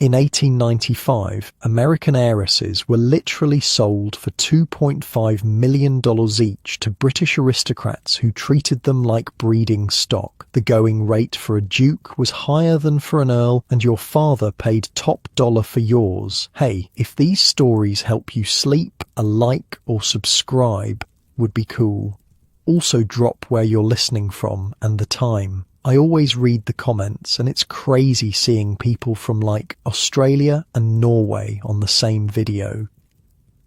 In 1895, American heiresses were literally sold for $2.5 million each to British aristocrats who treated them like breeding stock. The going rate for a duke was higher than for an earl, and your father paid top dollar for yours. Hey, if these stories help you sleep, a like or subscribe would be cool. Also drop where you're listening from and the time. I always read the comments, and it's crazy seeing people from like Australia and Norway on the same video.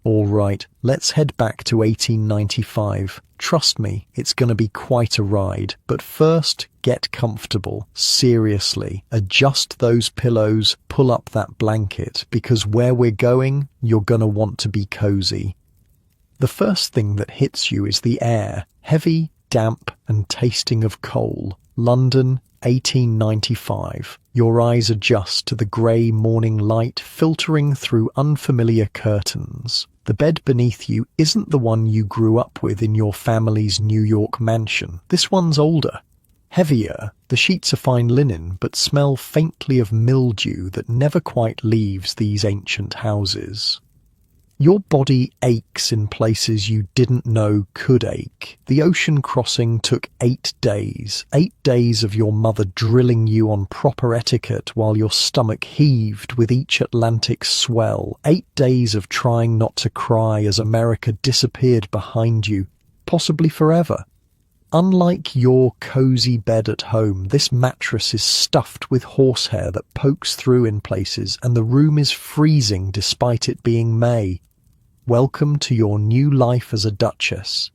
Alright, let's head back to 1895. Trust me, it's gonna be quite a ride. But first, get comfortable. Seriously, adjust those pillows, pull up that blanket, because where we're going, you're gonna want to be cozy. The first thing that hits you is the air, heavy, damp, and tasting of coal. London, 1895. Your eyes adjust to the grey morning light filtering through unfamiliar curtains. The bed beneath you isn't the one you grew up with in your family's New York mansion. This one's older, heavier. The sheets are fine linen, but smell faintly of mildew that never quite leaves these ancient houses. Your body aches in places you didn't know could ache. The ocean crossing took 8 days. 8 days of your mother drilling you on proper etiquette while your stomach heaved with each Atlantic swell. 8 days of trying not to cry as America disappeared behind you, possibly forever. Unlike your cozy bed at home, this mattress is stuffed with horsehair that pokes through in places, and the room is freezing despite it being May. Welcome to your new life as a duchess.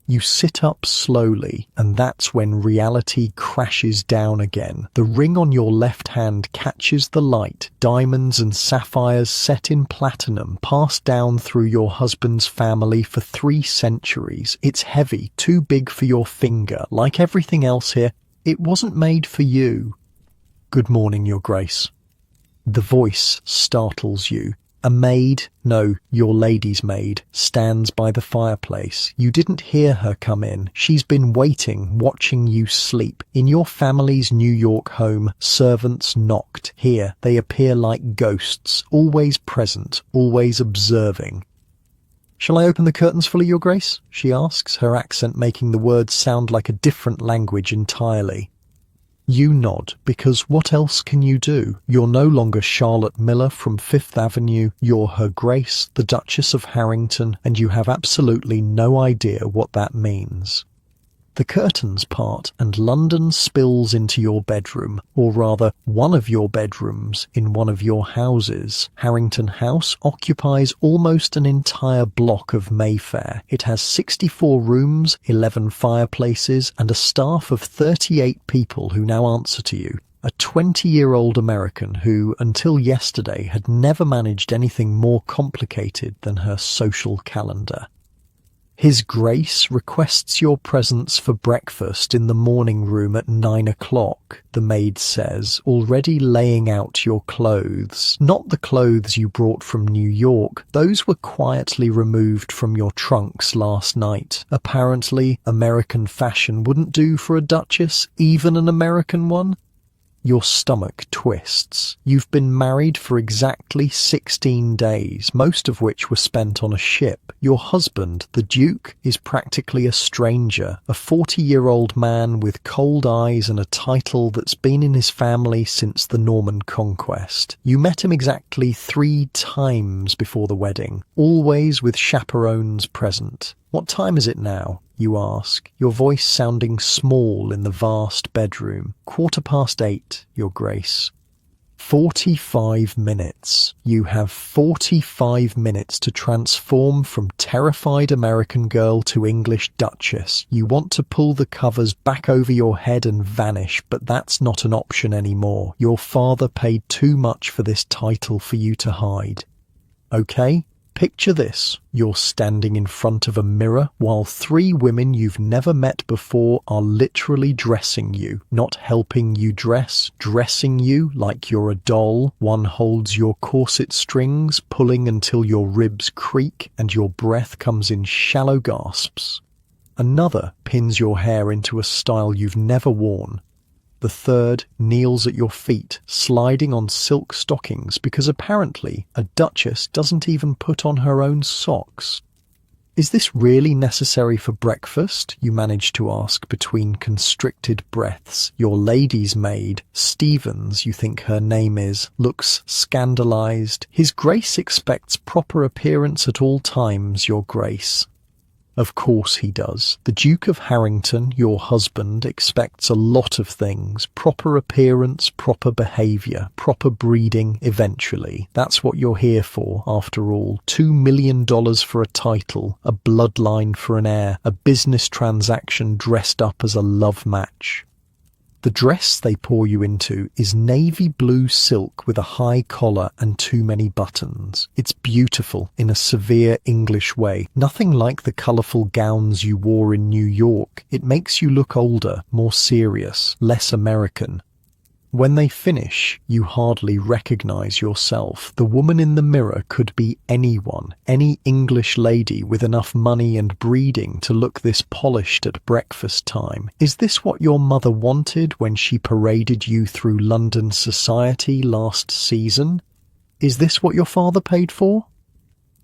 You sit up slowly, and that's when reality crashes down again. The ring on your left hand catches the light, diamonds and sapphires set in platinum, passed down through your husband's family for 3 centuries. It's heavy, too big for your finger. Like everything else here, it wasn't made for you. Good morning, Your Grace. The voice startles you. A maid, no, your lady's maid, stands by the fireplace. You didn't hear her come in. She's been waiting, watching you sleep. In your family's New York home, servants knocked. Here, they appear like ghosts, always present, always observing. "Shall I open the curtains fully, Your Grace?" she asks, her accent making the words sound like a different language entirely. You nod, because what else can you do? You're no longer Charlotte Miller from Fifth Avenue, you're Her Grace, the Duchess of Harrington, and you have absolutely no idea what that means. The curtains part, and London spills into your bedroom, or rather, one of your bedrooms in one of your houses. Harrington House occupies almost an entire block of Mayfair. It has 64 rooms, 11 fireplaces, and a staff of 38 people who now answer to you. A 20-year-old American who, until yesterday, had never managed anything more complicated than her social calendar. His Grace requests your presence for breakfast in the morning room at 9 o'clock, the maid says, already laying out your clothes. Not the clothes you brought from New York. Those were quietly removed from your trunks last night. Apparently, American fashion wouldn't do for a duchess, even an American one. Your stomach twists. You've been married for exactly 16 days, most of which were spent on a ship. Your husband, the Duke, is practically a stranger, a 40-year-old man with cold eyes and a title that's been in his family since the Norman Conquest. You met him exactly 3 times before the wedding, always with chaperones present. "What time is it now?" you ask, your voice sounding small in the vast bedroom. 8:15, Your Grace. 45 minutes. You have 45 minutes to transform from terrified American girl to English duchess. You want to pull the covers back over your head and vanish, but that's not an option anymore. Your father paid too much for this title for you to hide. Okay? Picture this. You're standing in front of a mirror while 3 women you've never met before are literally dressing you. Not helping you dress, dressing you like you're a doll. One holds your corset strings, pulling until your ribs creak and your breath comes in shallow gasps. Another pins your hair into a style you've never worn. The third kneels at your feet, sliding on silk stockings because apparently a duchess doesn't even put on her own socks. "Is this really necessary for breakfast?" you manage to ask between constricted breaths. Your lady's maid, Stevens, you think her name is, looks scandalized. "His Grace expects proper appearance at all times, Your Grace." Of course he does. The Duke of Harrington, your husband, expects a lot of things. Proper appearance, proper behaviour, proper breeding, eventually. That's what you're here for, after all. $2 million for a title, a bloodline for an heir, a business transaction dressed up as a love match. The dress they pour you into is navy blue silk with a high collar and too many buttons. It's beautiful in a severe English way, nothing like the colourful gowns you wore in New York. It makes you look older, more serious, less American. When they finish, you hardly recognise yourself. The woman in the mirror could be anyone, any English lady with enough money and breeding to look this polished at breakfast time. Is this what your mother wanted when she paraded you through London society last season? Is this what your father paid for?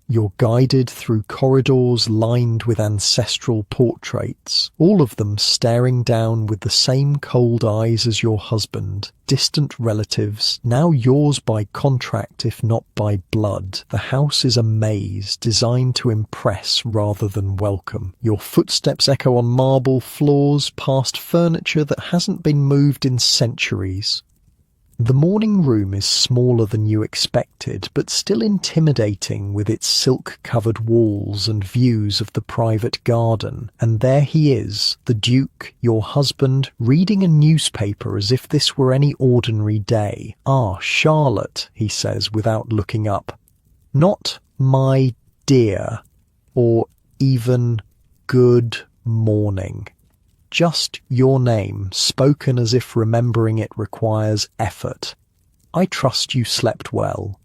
You're guided through corridors lined with ancestral portraits, all of them staring down with the same cold eyes as your husband. Distant relatives, now yours by contract if not by blood. The house is a maze designed to impress rather than welcome. Your footsteps echo on marble floors past furniture that hasn't been moved in centuries. The morning room is smaller than you expected, but still intimidating with its silk-covered walls and views of the private garden. And there he is, the Duke, your husband, reading a newspaper as if this were any ordinary day. "Ah, Charlotte," he says without looking up. Not "my dear," or even "good morning." Just your name, spoken as if remembering it requires effort. "I trust you slept well."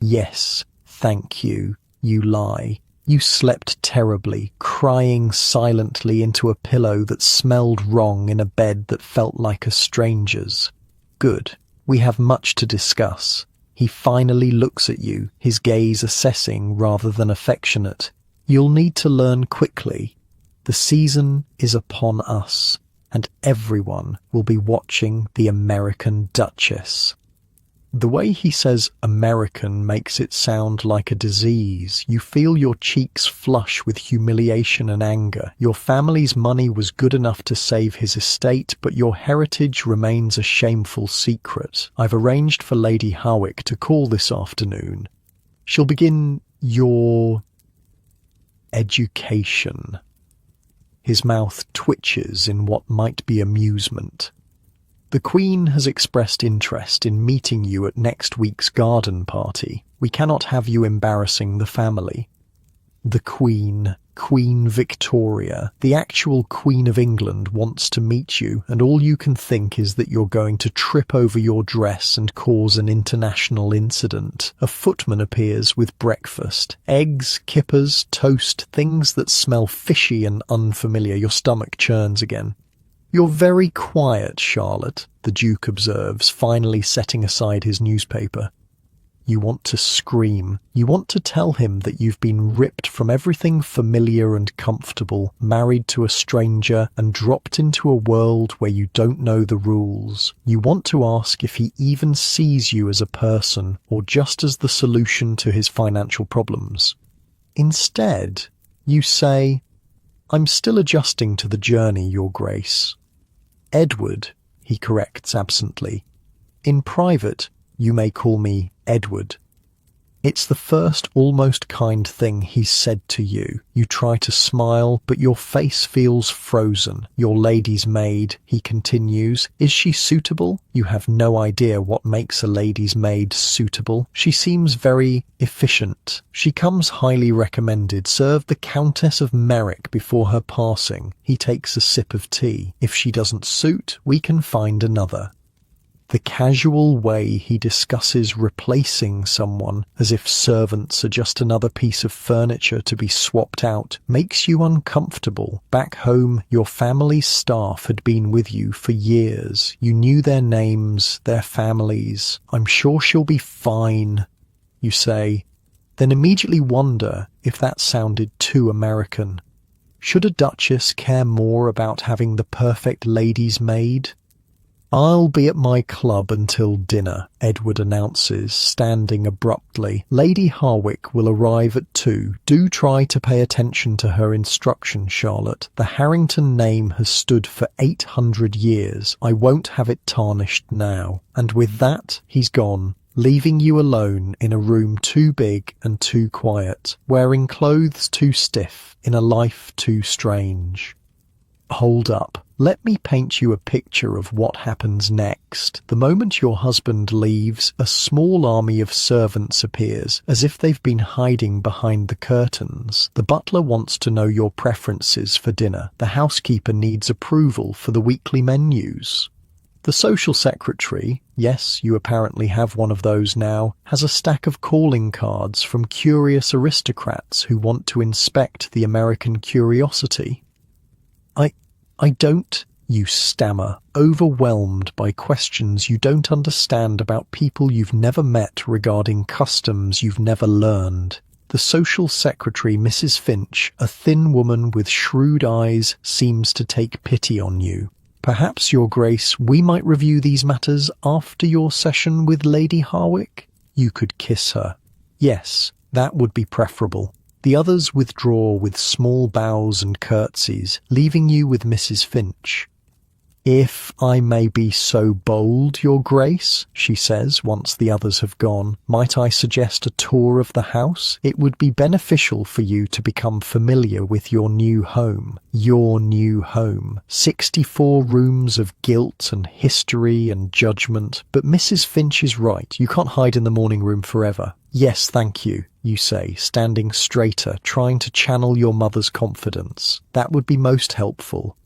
"Yes, thank you," you lie. You slept terribly, crying silently into a pillow that smelled wrong in a bed that felt like a stranger's. "Good. We have much to discuss." He finally looks at you, his gaze assessing rather than affectionate. "You'll need to learn quickly. The season is upon us, and everyone will be watching the American Duchess." The way he says American makes it sound like a disease. You feel your cheeks flush with humiliation and anger. Your family's money was good enough to save his estate, but your heritage remains a shameful secret. "I've arranged for Lady Howick to call this afternoon. She'll begin your education." His mouth twitches in what might be amusement. "The Queen has expressed interest in meeting you at next week's garden party. We cannot have you embarrassing the family." The Queen, Queen Victoria, the actual Queen of England, wants to meet you, and all you can think is that you're going to trip over your dress and cause an international incident. A footman appears with breakfast. Eggs, kippers, toast, things that smell fishy and unfamiliar. Your stomach churns again. "You're very quiet, Charlotte," the Duke observes, finally setting aside his newspaper. You want to scream. You want to tell him that you've been ripped from everything familiar and comfortable, married to a stranger, and dropped into a world where you don't know the rules. You want to ask if he even sees you as a person, or just as the solution to his financial problems. Instead, you say, "I'm still adjusting to the journey, Your Grace." "Edward," he corrects absently. "In private, you may call me Edward." It's the first almost kind thing he's said to you. You try to smile, but your face feels frozen. "Your lady's maid," he continues. "Is she suitable?" You have no idea what makes a lady's maid suitable. "She seems very efficient. She comes highly recommended. Served the Countess of Merrick before her passing." He takes a sip of tea. "If she doesn't suit, we can find another." The casual way he discusses replacing someone, as if servants are just another piece of furniture to be swapped out, makes you uncomfortable. Back home, your family's staff had been with you for years. You knew their names, their families. "I'm sure she'll be fine," you say, then immediately wonder if that sounded too American. Should a duchess care more about having the perfect lady's maid? "I'll be at my club until dinner," Edward announces, standing abruptly. "Lady Harwick will arrive at 2. Do try to pay attention to her instructions, Charlotte. The Harrington name has stood for 800 years. I won't have it tarnished now." And with that, he's gone, leaving you alone in a room too big and too quiet, wearing clothes too stiff, in a life too strange. Hold up. Let me paint you a picture of what happens next. The moment your husband leaves, a small army of servants appears, as if they've been hiding behind the curtains. The butler wants to know your preferences for dinner. The housekeeper needs approval for the weekly menus. The social secretary, yes, you apparently have one of those now, has a stack of calling cards from curious aristocrats who want to inspect the American curiosity. I don't, you stammer, overwhelmed by questions you don't understand about people you've never met regarding customs you've never learned. The social secretary, Mrs. Finch, a thin woman with shrewd eyes, seems to take pity on you. "Perhaps, Your Grace, we might review these matters after your session with Lady Harwick?" You could kiss her. Yes, that would be preferable. The others withdraw with small bows and curtsies, leaving you with Mrs. Finch. "If I may be so bold, Your Grace," she says once the others have gone, "might I suggest a tour of the house? It would be beneficial for you to become familiar with your new home. Your new home. 64 rooms of guilt and history and judgment. But Mrs. Finch is right. You can't hide in the morning room forever." "Yes, thank you," you say, standing straighter, trying to channel your mother's confidence. "That would be most helpful."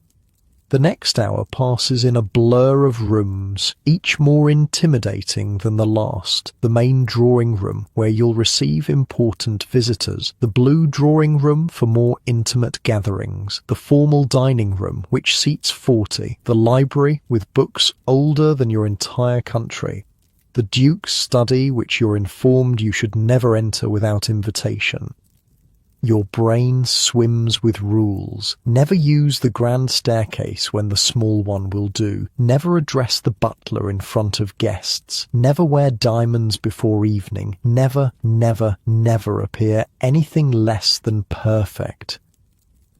The next hour passes in a blur of rooms, each more intimidating than the last. The main drawing room, where you'll receive important visitors. The blue drawing room for more intimate gatherings. The formal dining room, which seats 40. The library, with books older than your entire country. The Duke's study, which you're informed you should never enter without invitation. Your brain swims with rules. Never use the grand staircase when the small one will do. Never address the butler in front of guests. Never wear diamonds before evening. Never, never, never appear anything less than perfect.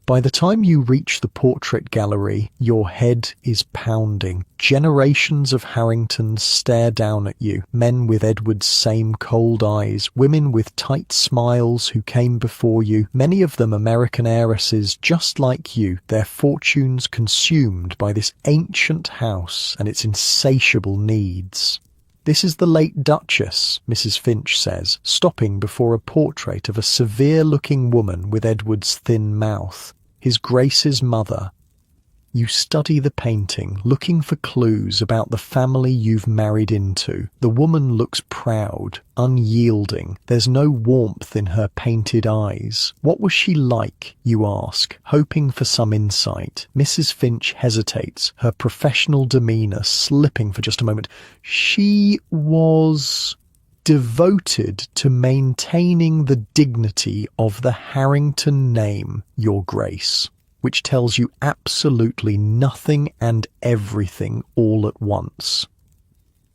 By the time you reach the portrait gallery, your head is pounding. Generations of Harringtons stare down at you, men with Edward's same cold eyes, women with tight smiles who came before you, many of them American heiresses just like you, their fortunes consumed by this ancient house and its insatiable needs. "This is the late Duchess," Mrs. Finch says, stopping before a portrait of a severe-looking woman with Edward's thin mouth. His Grace's mother. You study the painting, looking for clues about the family you've married into. The woman looks proud, unyielding. There's no warmth in her painted eyes. What was she like, you ask, hoping for some insight. Mrs. Finch hesitates, her professional demeanour slipping for just a moment. "She was devoted to maintaining the dignity of the Harrington name, Your Grace," which tells you absolutely nothing and everything all at once.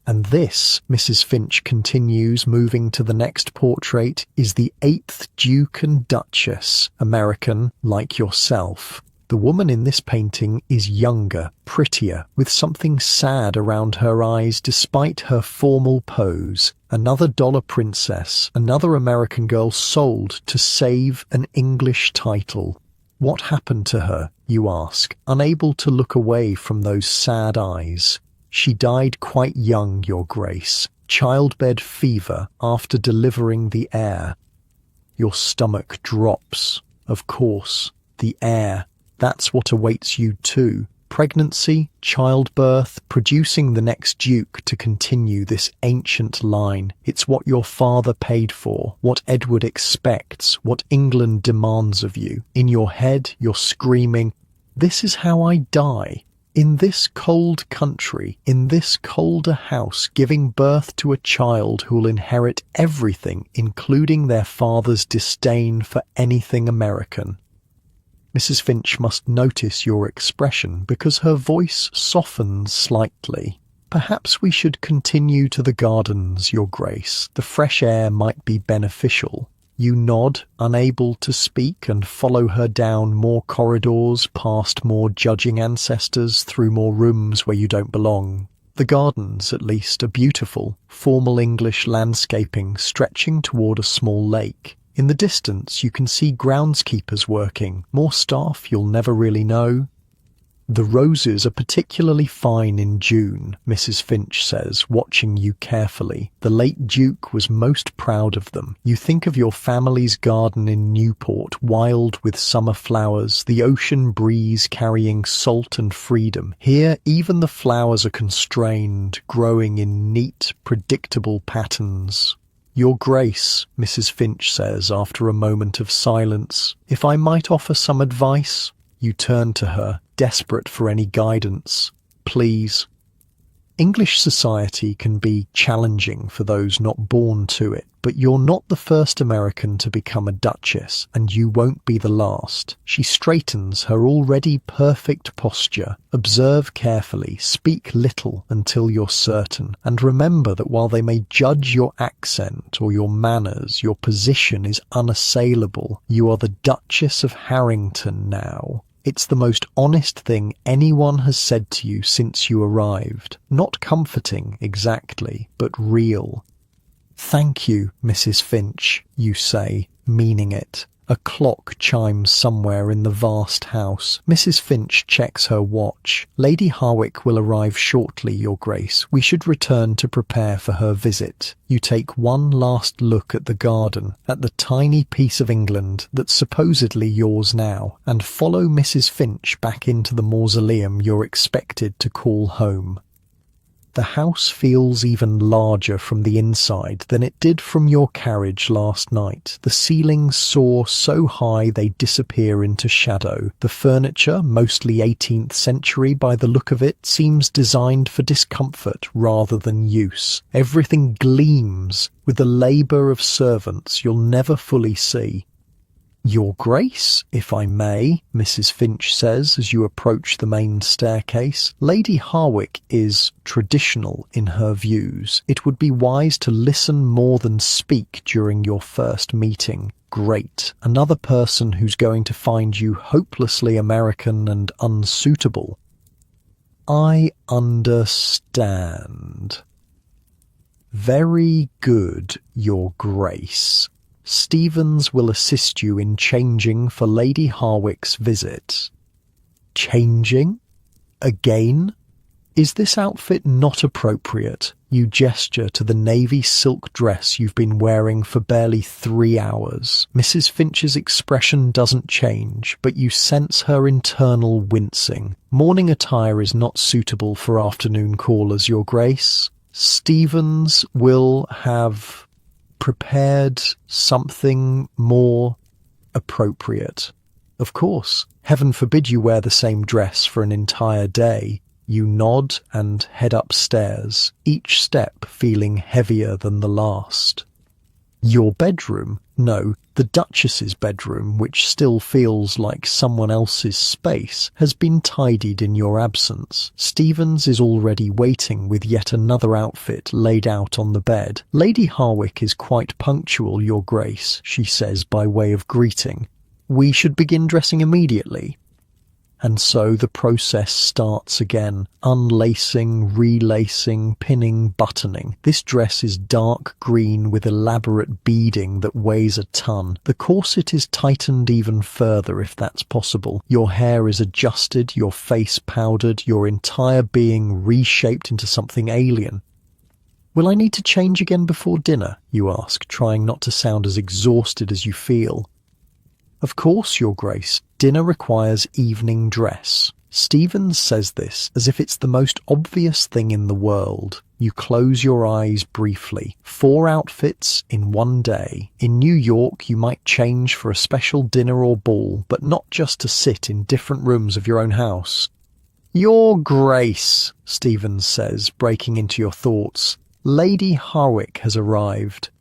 "And this," Mrs. Finch continues, moving to the next portrait, "is the 8th Duke and Duchess, American, like yourself. The woman in this painting is younger, prettier, with something sad around her eyes despite her formal pose. Another dollar princess, another American girl sold to save an English title. What happened to her, you ask, unable to look away from those sad eyes. She died quite young, Your Grace. Childbed fever after delivering the heir." Your stomach drops. Of course, the heir. That's what awaits you too. Pregnancy, childbirth, producing the next duke to continue this ancient line. It's what your father paid for, what Edward expects, what England demands of you. In your head, you're screaming, "This is how I die. In this cold country, in this colder house, giving birth to a child who'll inherit everything, including their father's disdain for anything American." Mrs. Finch must notice your expression because her voice softens slightly. "Perhaps we should continue to the gardens, Your Grace. The fresh air might be beneficial." You nod, unable to speak, and follow her down more corridors, past more judging ancestors, through more rooms where you don't belong. The gardens, at least, are beautiful, formal English landscaping stretching toward a small lake. In the distance, you can see groundskeepers working, more staff you'll never really know. "The roses are particularly fine in June," Mrs. Finch says, watching you carefully. "The late Duke was most proud of them. You think of your family's garden in Newport, wild with summer flowers, the ocean breeze carrying salt and freedom. Here, even the flowers are constrained, growing in neat, predictable patterns." "Your Grace," Mrs. Finch says after a moment of silence, "if I might offer some advice?" You turn to her, desperate for any guidance. "Please." English society can be challenging for those not born to it, but you're not the first American to become a duchess, and you won't be the last. She straightens her already perfect posture. Observe carefully, speak little until you're certain, and remember that while they may judge your accent or your manners, your position is unassailable. You are the Duchess of Harrington now. It's the most honest thing anyone has said to you since you arrived. Not comforting, exactly, but real. "Thank you, Mrs. Finch," you say, meaning it. A clock chimes somewhere in the vast house. Mrs. Finch checks her watch. "Lady Harwick will arrive shortly, Your Grace. We should return to prepare for her visit." You take one last look at the garden, at the tiny piece of England that's supposedly yours now, and follow Mrs. Finch back into the mausoleum you're expected to call home. The house feels even larger from the inside than it did from your carriage last night. The ceilings soar so high they disappear into shadow. The furniture, mostly 18th century by the look of it, seems designed for discomfort rather than use. Everything gleams with the labour of servants you'll never fully see. "Your Grace, if I may," Mrs. Finch says as you approach the main staircase. "Lady Harwick is traditional in her views. It would be wise to listen more than speak during your first meeting." Great. Another person who's going to find you hopelessly American and unsuitable. "I understand." "Very good, Your Grace. Stevens will assist you in changing for Lady Harwick's visit." "Changing? Again? Is this outfit not appropriate?" You gesture to the navy silk dress you've been wearing for barely 3 hours. Mrs. Finch's expression doesn't change, but you sense her internal wincing. "Morning attire is not suitable for afternoon callers, Your Grace. Stevens will have prepared something more appropriate." "Of course. Heaven forbid you wear the same dress for an entire day." You nod and head upstairs, each step feeling heavier than the last. Your bedroom? No, the Duchess's bedroom, which still feels like someone else's space, has been tidied in your absence. Stevens is already waiting with yet another outfit laid out on the bed. "Lady Harwick is quite punctual, Your Grace," she says by way of greeting. "We should begin dressing immediately." And so the process starts again. Unlacing, relacing, pinning, buttoning. This dress is dark green with elaborate beading that weighs a ton. The corset is tightened even further if that's possible. Your hair is adjusted, your face powdered, your entire being reshaped into something alien. "Will I need to change again before dinner?" you ask, trying not to sound as exhausted as you feel. "Of course, Your Grace. Dinner requires evening dress." Stevens says this as if it's the most obvious thing in the world. You close your eyes briefly. 4 outfits in one day. In New York, you might change for a special dinner or ball, but not just to sit in different rooms of your own house. Your Grace, Stevens says, breaking into your thoughts. Lady Harwick has arrived.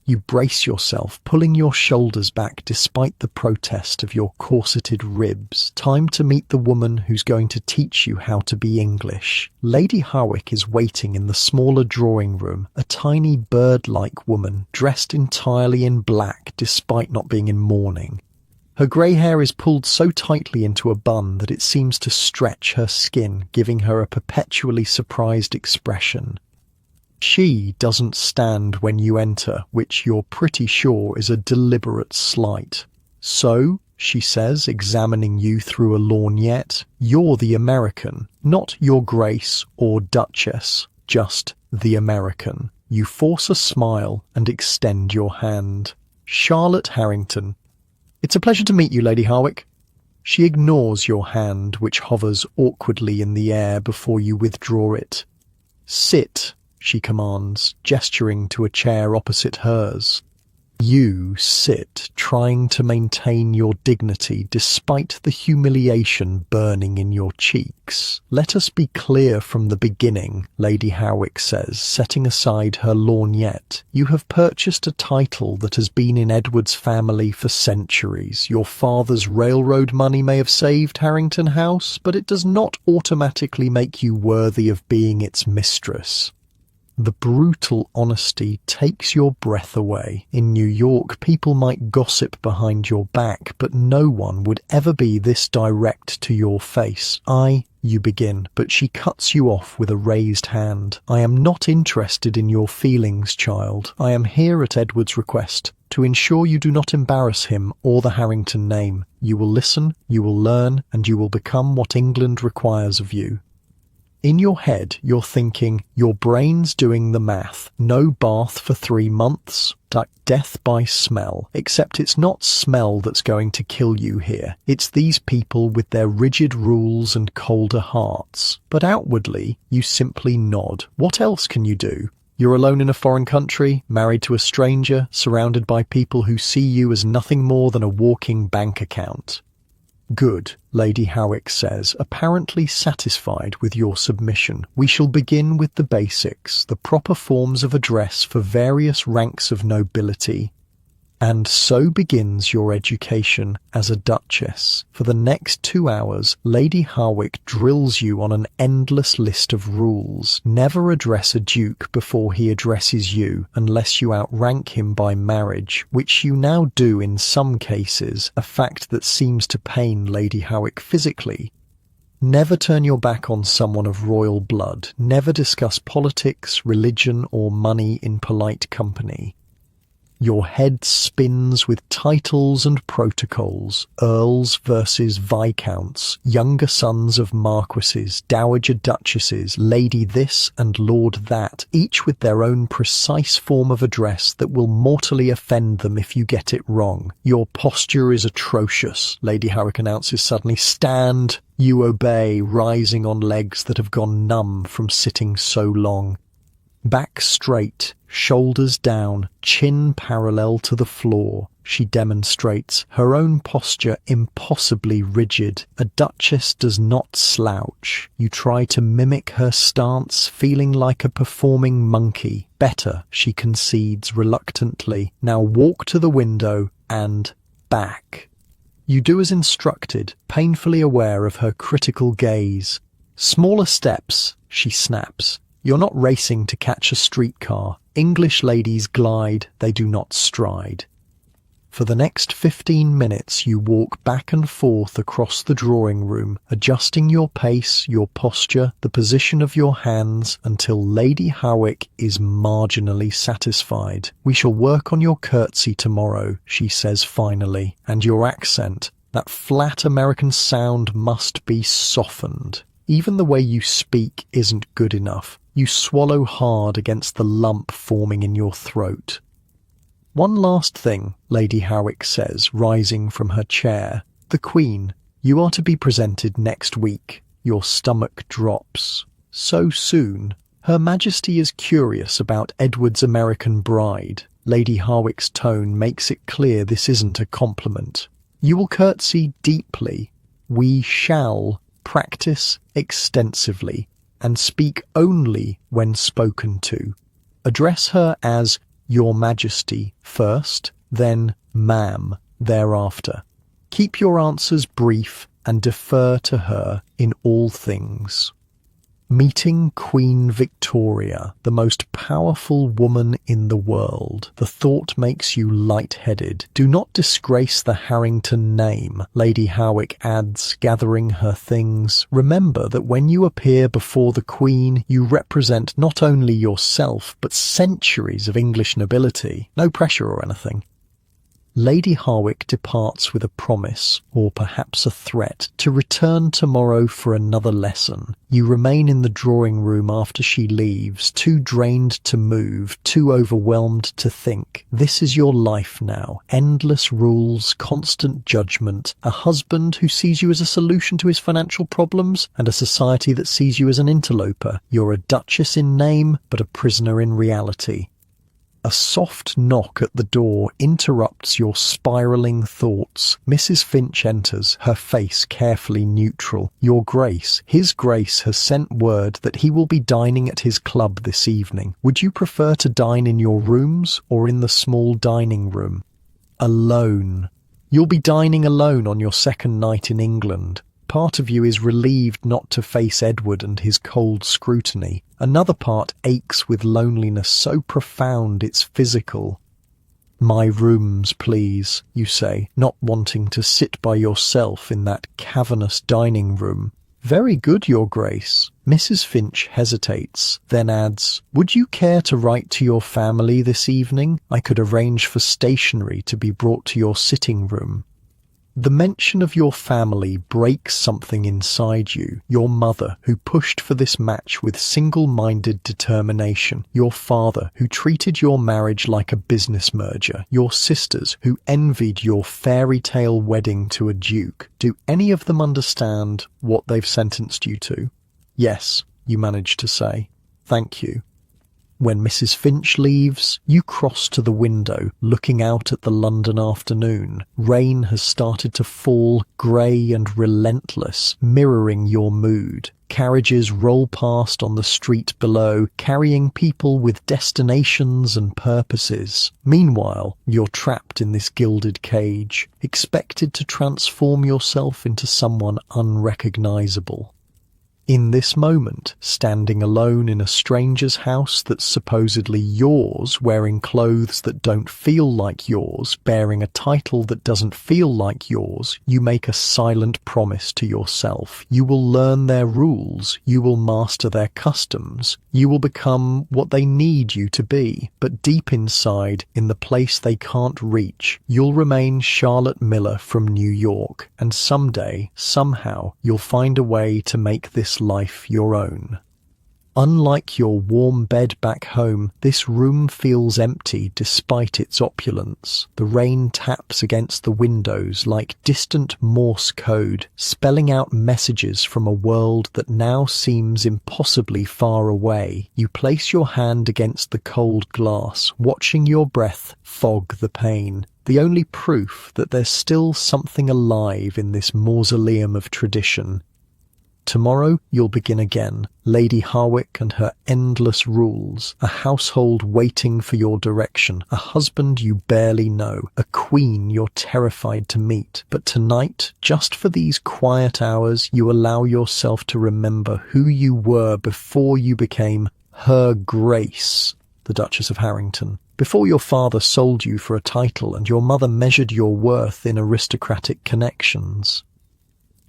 You brace yourself, pulling your shoulders back despite the protest of your corseted ribs. Time to meet the woman who's going to teach you how to be English. Lady Harwick is waiting in the smaller drawing room, a tiny bird-like woman dressed entirely in black despite not being in mourning. Her grey hair is pulled so tightly into a bun that it seems to stretch her skin, giving her a perpetually surprised expression. She doesn't stand when you enter, which you're pretty sure is a deliberate slight. So, she says, examining you through a lorgnette, you're the American, not Your Grace or Duchess, just the American. You force a smile and extend your hand. Charlotte Harrington. It's a pleasure to meet you, Lady Harwick. She ignores your hand, which hovers awkwardly in the air before you withdraw it. Sit, she commands, gesturing to a chair opposite hers. You sit, trying to maintain your dignity despite the humiliation burning in your cheeks. Let us be clear from the beginning, Lady Harwick says, setting aside her lorgnette. You have purchased a title that has been in Edward's family for centuries. Your father's railroad money may have saved Harrington House, but it does not automatically make you worthy of being its mistress. The brutal honesty takes your breath away. In New York, people might gossip behind your back, but no one would ever be this direct to your face. You begin, but she cuts you off with a raised hand. I am not interested in your feelings, child. I am here at Edward's request, to ensure you do not embarrass him or the Harrington name. You will listen, you will learn, and you will become what England requires of you. In your head, you're thinking, your brain's doing the math. No bath for 3 months. Death by smell. Except it's not smell that's going to kill you here. It's these people with their rigid rules and colder hearts. But outwardly, you simply nod. What else can you do? You're alone in a foreign country, married to a stranger, surrounded by people who see you as nothing more than a walking bank account. Good, Lady Harwick says, apparently satisfied with your submission. We shall begin with the basics, the proper forms of address for various ranks of nobility. And so begins your education as a duchess. For the next 2 hours, Lady Harwick drills you on an endless list of rules. Never address a duke before he addresses you, unless you outrank him by marriage, which you now do in some cases, a fact that seems to pain Lady Harwick physically. Never turn your back on someone of royal blood. Never discuss politics, religion, or money in polite company. Your head spins with titles and protocols, earls versus viscounts, younger sons of marquises, dowager duchesses, lady this and lord that, each with their own precise form of address that will mortally offend them if you get it wrong. Your posture is atrocious, Lady Harwick announces suddenly. Stand, you obey, rising on legs that have gone numb from sitting so long. Back straight, shoulders down, chin parallel to the floor, she demonstrates, her own posture impossibly rigid. A duchess does not slouch. You try to mimic her stance, feeling like a performing monkey. Better, she concedes reluctantly. Now walk to the window and back. You do as instructed, painfully aware of her critical gaze. Smaller steps, she snaps. You're not racing to catch a streetcar. English ladies glide, they do not stride. For the next 15 minutes you walk back and forth across the drawing room, adjusting your pace, your posture, the position of your hands, until Lady Harwick is marginally satisfied. We shall work on your curtsy tomorrow, she says finally, and your accent. That flat American sound must be softened. Even the way you speak isn't good enough. You swallow hard against the lump forming in your throat. One last thing, Lady Harwick says, rising from her chair. The Queen. You are to be presented next week. Your stomach drops. So soon? Her Majesty is curious about Edward's American bride. Lady Harwick's tone makes it clear this isn't a compliment. You will curtsy deeply. We shall practice extensively and speak only when spoken to. Address her as Your Majesty first, then Ma'am thereafter. Keep your answers brief and defer to her in all things. Meeting Queen Victoria, the most powerful woman in the world. The thought makes you lightheaded. Do not disgrace the Harrington name, Lady Harwick adds, gathering her things. Remember that when you appear before the Queen, you represent not only yourself, but centuries of English nobility. No pressure or anything. Lady Harwick departs with a promise, or perhaps a threat, to return tomorrow for another lesson. You remain in the drawing room after she leaves, too drained to move, too overwhelmed to think. This is your life now. Endless rules, constant judgment, a husband who sees you as a solution to his financial problems, and a society that sees you as an interloper. You're a duchess in name, but a prisoner in reality. A soft knock at the door interrupts your spiralling thoughts. Mrs. Finch enters, her face carefully neutral. Your Grace, His Grace has sent word that he will be dining at his club this evening. Would you prefer to dine in your rooms or in the small dining room? Alone. You'll be dining alone on your second night in England. Part of you is relieved not to face Edward and his cold scrutiny. Another part aches with loneliness so profound it's physical. My rooms, please, you say, not wanting to sit by yourself in that cavernous dining room. Very good, Your Grace. Mrs. Finch hesitates, then adds, Would you care to write to your family this evening? I could arrange for stationery to be brought to your sitting room. The mention of your family breaks something inside you. Your mother, who pushed for this match with single-minded determination. Your father, who treated your marriage like a business merger. Your sisters, who envied your fairy tale wedding to a duke. Do any of them understand what they've sentenced you to? Yes, you manage to say. Thank you. When Mrs. Finch leaves, you cross to the window, looking out at the London afternoon. Rain has started to fall, grey and relentless, mirroring your mood. Carriages roll past on the street below, carrying people with destinations and purposes. Meanwhile, you're trapped in this gilded cage, expected to transform yourself into someone unrecognisable. In this moment, standing alone in a stranger's house that's supposedly yours, wearing clothes that don't feel like yours, bearing a title that doesn't feel like yours, you make a silent promise to yourself. You will learn their rules, you will master their customs, you will become what they need you to be. But deep inside, in the place they can't reach, you'll remain Charlotte Miller from New York, and someday, somehow, you'll find a way to make this life your own. Unlike your warm bed back home, this room feels empty despite its opulence. The rain taps against the windows like distant Morse code, spelling out messages from a world that now seems impossibly far away. You place your hand against the cold glass, watching your breath fog the pain. The only proof that there's still something alive in this mausoleum of tradition. Tomorrow you'll begin again. Lady Harwick and her endless rules, a household waiting for your direction, a husband you barely know, a queen you're terrified to meet. But tonight, just for these quiet hours, you allow yourself to remember who you were before you became Her Grace, the Duchess of Harrington. Before your father sold you for a title and your mother measured your worth in aristocratic connections.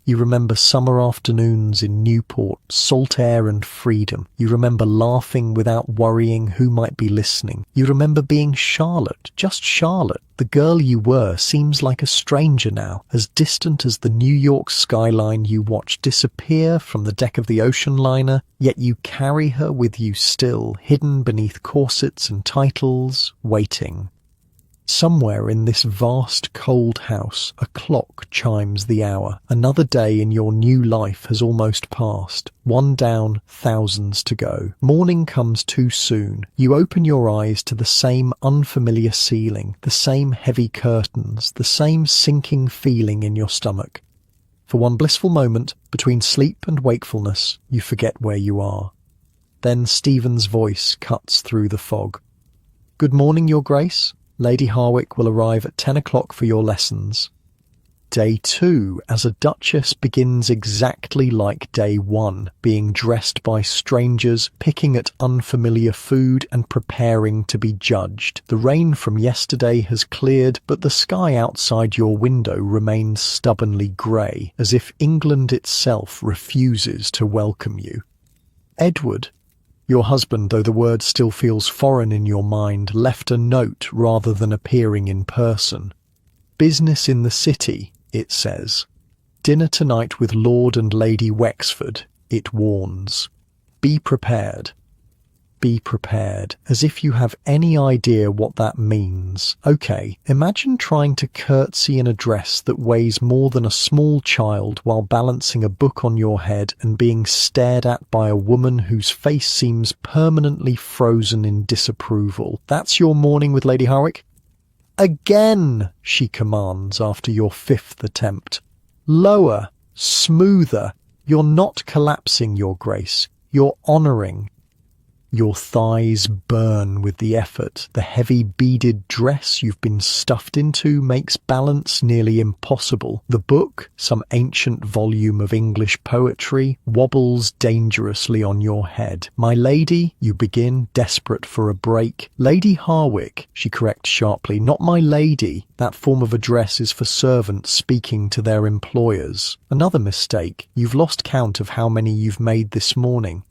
You remember summer afternoons in Newport, salt air and freedom. You remember laughing without worrying who might be listening. You remember being Charlotte, just Charlotte. The girl you were seems like a stranger now, as distant as the New York skyline you watch disappear from the deck of the ocean liner, yet you carry her with you still, hidden beneath corsets and titles, waiting. Somewhere in this vast cold house, a clock chimes the hour. Another day in your new life has almost passed. One down, thousands to go. Morning comes too soon. You open your eyes to the same unfamiliar ceiling, the same heavy curtains, the same sinking feeling in your stomach. For one blissful moment, between sleep and wakefulness, you forget where you are. Then Stephen's voice cuts through the fog. "Good morning, Your Grace. Lady Harwick will arrive at 10 o'clock for your lessons." Day 2 as a duchess begins exactly like day 1, being dressed by strangers, picking at unfamiliar food and preparing to be judged. The rain from yesterday has cleared, but the sky outside your window remains stubbornly grey, as if England itself refuses to welcome you. Edward, your husband, though the word still feels foreign in your mind, left a note rather than appearing in person. "Business in the city," it says. "Dinner tonight with Lord and Lady Wexford," it warns. "Be prepared." Be prepared, as if you have any idea what that means. Okay, imagine trying to curtsy in a dress that weighs more than a small child while balancing a book on your head and being stared at by a woman whose face seems permanently frozen in disapproval. That's your morning with Lady Harwick? "Again," she commands after your 5th attempt. "Lower, smoother. You're not collapsing, Your Grace. You're honouring." Your thighs burn with the effort. The heavy beaded dress you've been stuffed into makes balance nearly impossible. The book, some ancient volume of English poetry, wobbles dangerously on your head. "My lady," you begin, desperate for a break. "Lady Harwick," she corrects sharply, "not my lady. That form of address is for servants speaking to their employers." Another mistake. You've lost count of how many you've made this morning.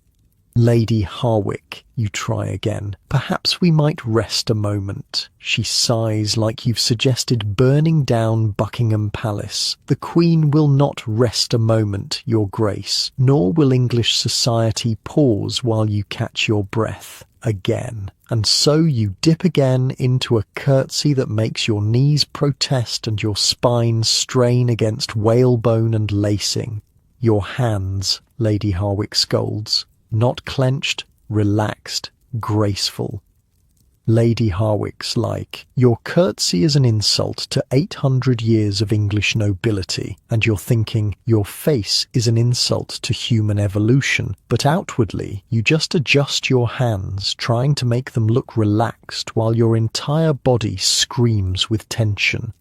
"Lady Harwick," you try again. "Perhaps we might rest a moment." She sighs like you've suggested burning down Buckingham Palace. "The Queen will not rest a moment, Your Grace, nor will English society pause while you catch your breath." Again. And so you dip again into a curtsy that makes your knees protest and your spine strain against whalebone and lacing. "Your hands," Lady Harwick scolds. "Not clenched, relaxed, graceful." Lady Harwick's like, "Your curtsy is an insult to 800 years of English nobility," and you're thinking, your face is an insult to human evolution, but outwardly you just adjust your hands, trying to make them look relaxed while your entire body screams with tension.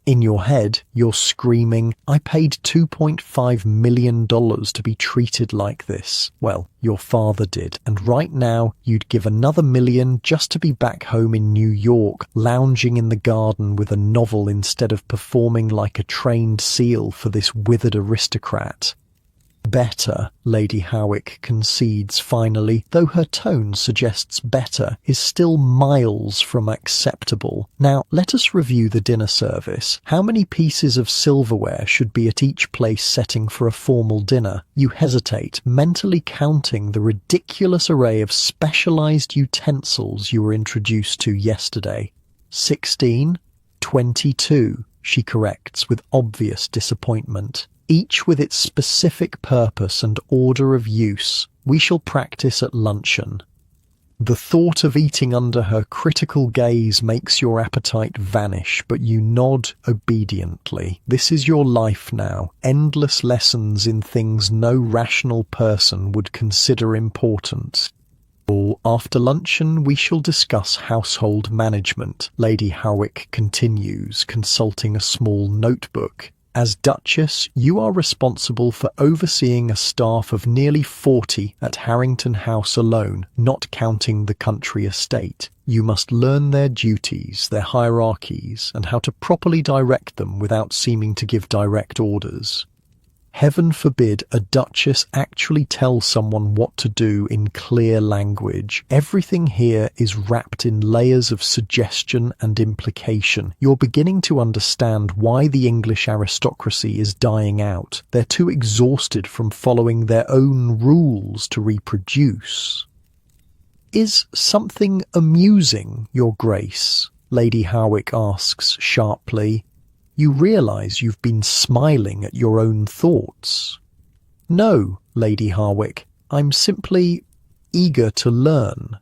In your head, you're screaming, "I paid $2.5 million to be treated like this." Well, your father did, and right now you'd give another $1 million just to be back home in New York, lounging in the garden with a novel instead of performing like a trained seal for this withered aristocrat. "Better," Lady Harwick concedes finally, though her tone suggests better is still miles from acceptable. "Now, let us review the dinner service. How many pieces of silverware should be at each place setting for a formal dinner?" You hesitate, mentally counting the ridiculous array of specialized utensils you were introduced to yesterday. 16? 22, she corrects with obvious disappointment. "Each with its specific purpose and order of use. We shall practice at luncheon." The thought of eating under her critical gaze makes your appetite vanish, but you nod obediently. This is your life now. Endless lessons in things no rational person would consider important. "After luncheon we shall discuss household management," Lady Harwick continues, consulting a small notebook. "As Duchess, you are responsible for overseeing a staff of nearly 40 at Harrington House alone, not counting the country estate. You must learn their duties, their hierarchies, and how to properly direct them without seeming to give direct orders." Heaven forbid a duchess actually tell someone what to do in clear language. Everything here is wrapped in layers of suggestion and implication. You're beginning to understand why the English aristocracy is dying out. They're too exhausted from following their own rules to reproduce. "Is something amusing, Your Grace?" Lady Howick asks sharply. You realize you've been smiling at your own thoughts. No, Lady Howick, I'm simply eager to learn.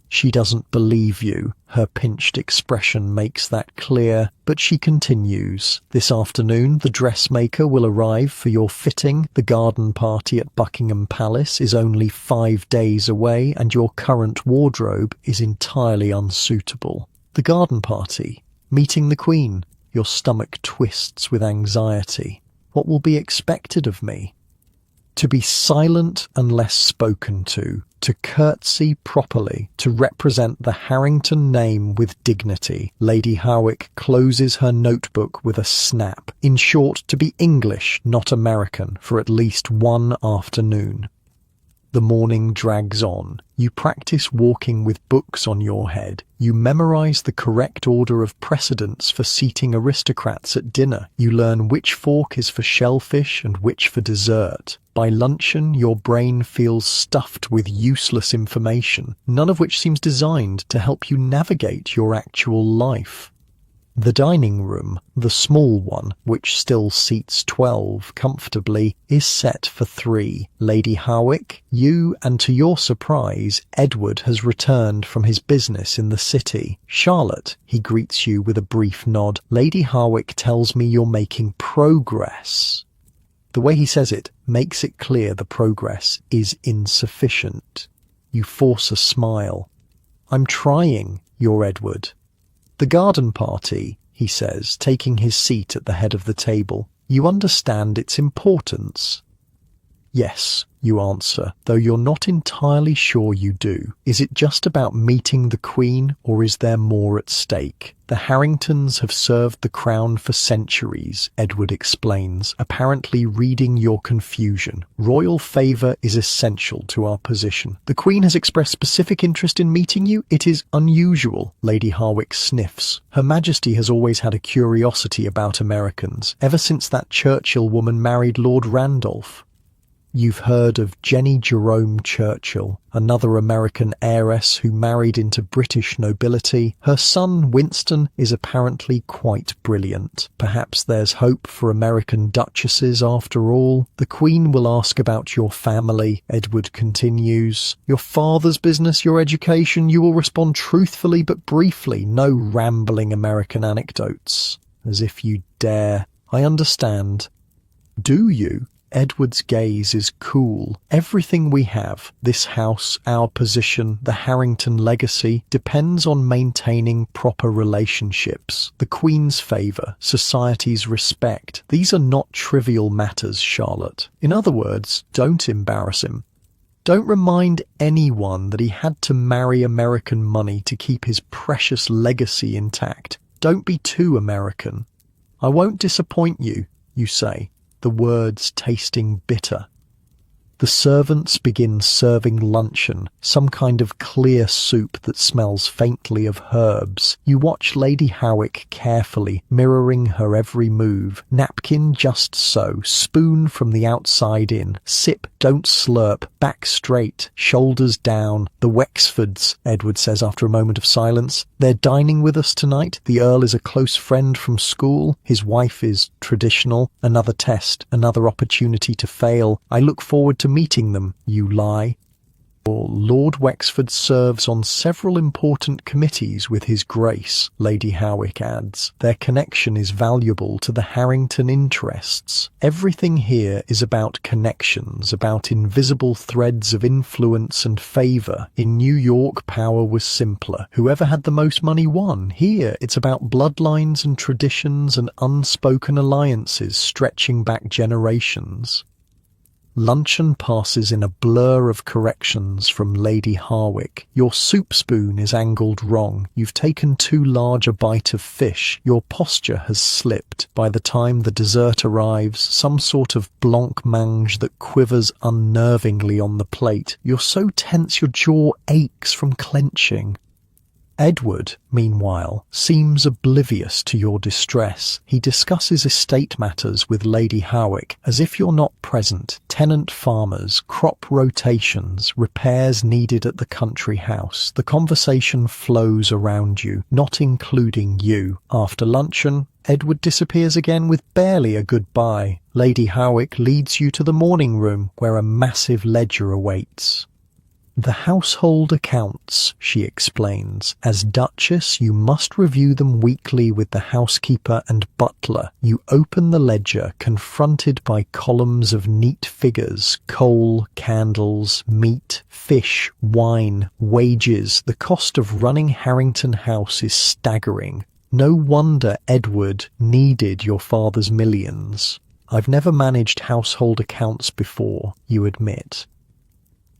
She doesn't believe you. Her pinched expression makes that clear, but she continues. This afternoon, the dressmaker will arrive for your fitting. The garden party at Buckingham Palace is only 5 days away, and your current wardrobe is entirely unsuitable. The garden party? Meeting the Queen? Your stomach twists with anxiety. What will be expected of me? To be silent unless spoken to curtsy properly, to represent the Harrington name with dignity. Lady Howick closes her notebook with a snap. In short, to be English, not American, for at least one afternoon. The morning drags on. You practice walking with books on your head. You memorize the correct order of precedence for seating aristocrats at dinner. You learn which fork is for shellfish and which for dessert. By luncheon, your brain feels stuffed with useless information, none of which seems designed to help you navigate your actual life. The dining room, the small one, which still seats 12 comfortably, is set for 3. Lady Howick, you, and to your surprise, Edward has returned from his business in the city. Charlotte, he greets you with a brief nod. Lady Howick tells me you're making progress. The way he says it makes it clear the progress is insufficient. You force a smile. I'm trying, your Edward. The garden party, he says, taking his seat at the head of the table. You understand its importance? Yes, you answer, though you're not entirely sure you do. Is it just about meeting the Queen, or is there more at stake? The Harringtons have served the crown for centuries, Edward explains, apparently reading your confusion. Royal favour is essential to our position. The Queen has expressed specific interest in meeting you. It is unusual, Lady Howick sniffs. Her Majesty has always had a curiosity about Americans, ever since that Churchill woman married Lord Randolph. You've heard of Jenny Jerome Churchill, another American heiress who married into British nobility. Her son, Winston, is apparently quite brilliant. Perhaps there's hope for American duchesses after all. The Queen will ask about your family, Edward continues. Your father's business, your education. You will respond truthfully but briefly. No rambling American anecdotes. As if you dare. I understand. Do you? Edward's gaze is cool. Everything we have, this house, our position, the Harrington legacy, depends on maintaining proper relationships. The Queen's favour, society's respect. These are not trivial matters, Charlotte. In other words, don't embarrass him. Don't remind anyone that he had to marry American money to keep his precious legacy intact. Don't be too American. I won't disappoint you, you say, the words tasting bitter. The servants begin serving luncheon, some kind of clear soup that smells faintly of herbs. You watch Lady Howick carefully, mirroring her every move. Napkin just so, spoon from the outside in, sip, don't slurp, back straight, shoulders down. The Wexfords, Edward says after a moment of silence. They're dining with us tonight. The Earl is a close friend from school. His wife is traditional. Another test, another opportunity to fail. I look forward to meeting them, you lie. Lord Wexford serves on several important committees with his grace, Lady Howick adds. Their connection is valuable to the Harrington interests. Everything here is about connections, about invisible threads of influence and favour. In New York, power was simpler. Whoever had the most money won. Here, it's about bloodlines and traditions and unspoken alliances stretching back generations. Luncheon passes in a blur of corrections from Lady Howick. Your soup spoon is angled wrong. You've taken too large a bite of fish. Your posture has slipped. By the time the dessert arrives, some sort of blancmange that quivers unnervingly on the plate. You're so tense your jaw aches from clenching. Edward, meanwhile, seems oblivious to your distress. He discusses estate matters with Lady Howick as if you're not present. Tenant farmers, crop rotations, repairs needed at the country house. The conversation flows around you, not including you. After luncheon, Edward disappears again with barely a goodbye. Lady Howick leads you to the morning room where a massive ledger awaits. The household accounts, she explains. As Duchess, you must review them weekly with the housekeeper and butler. You open the ledger, confronted by columns of neat figures: coal, candles, meat, fish, wine, wages. The cost of running Harrington House is staggering. No wonder Edward needed your father's millions. I've never managed household accounts before, you admit.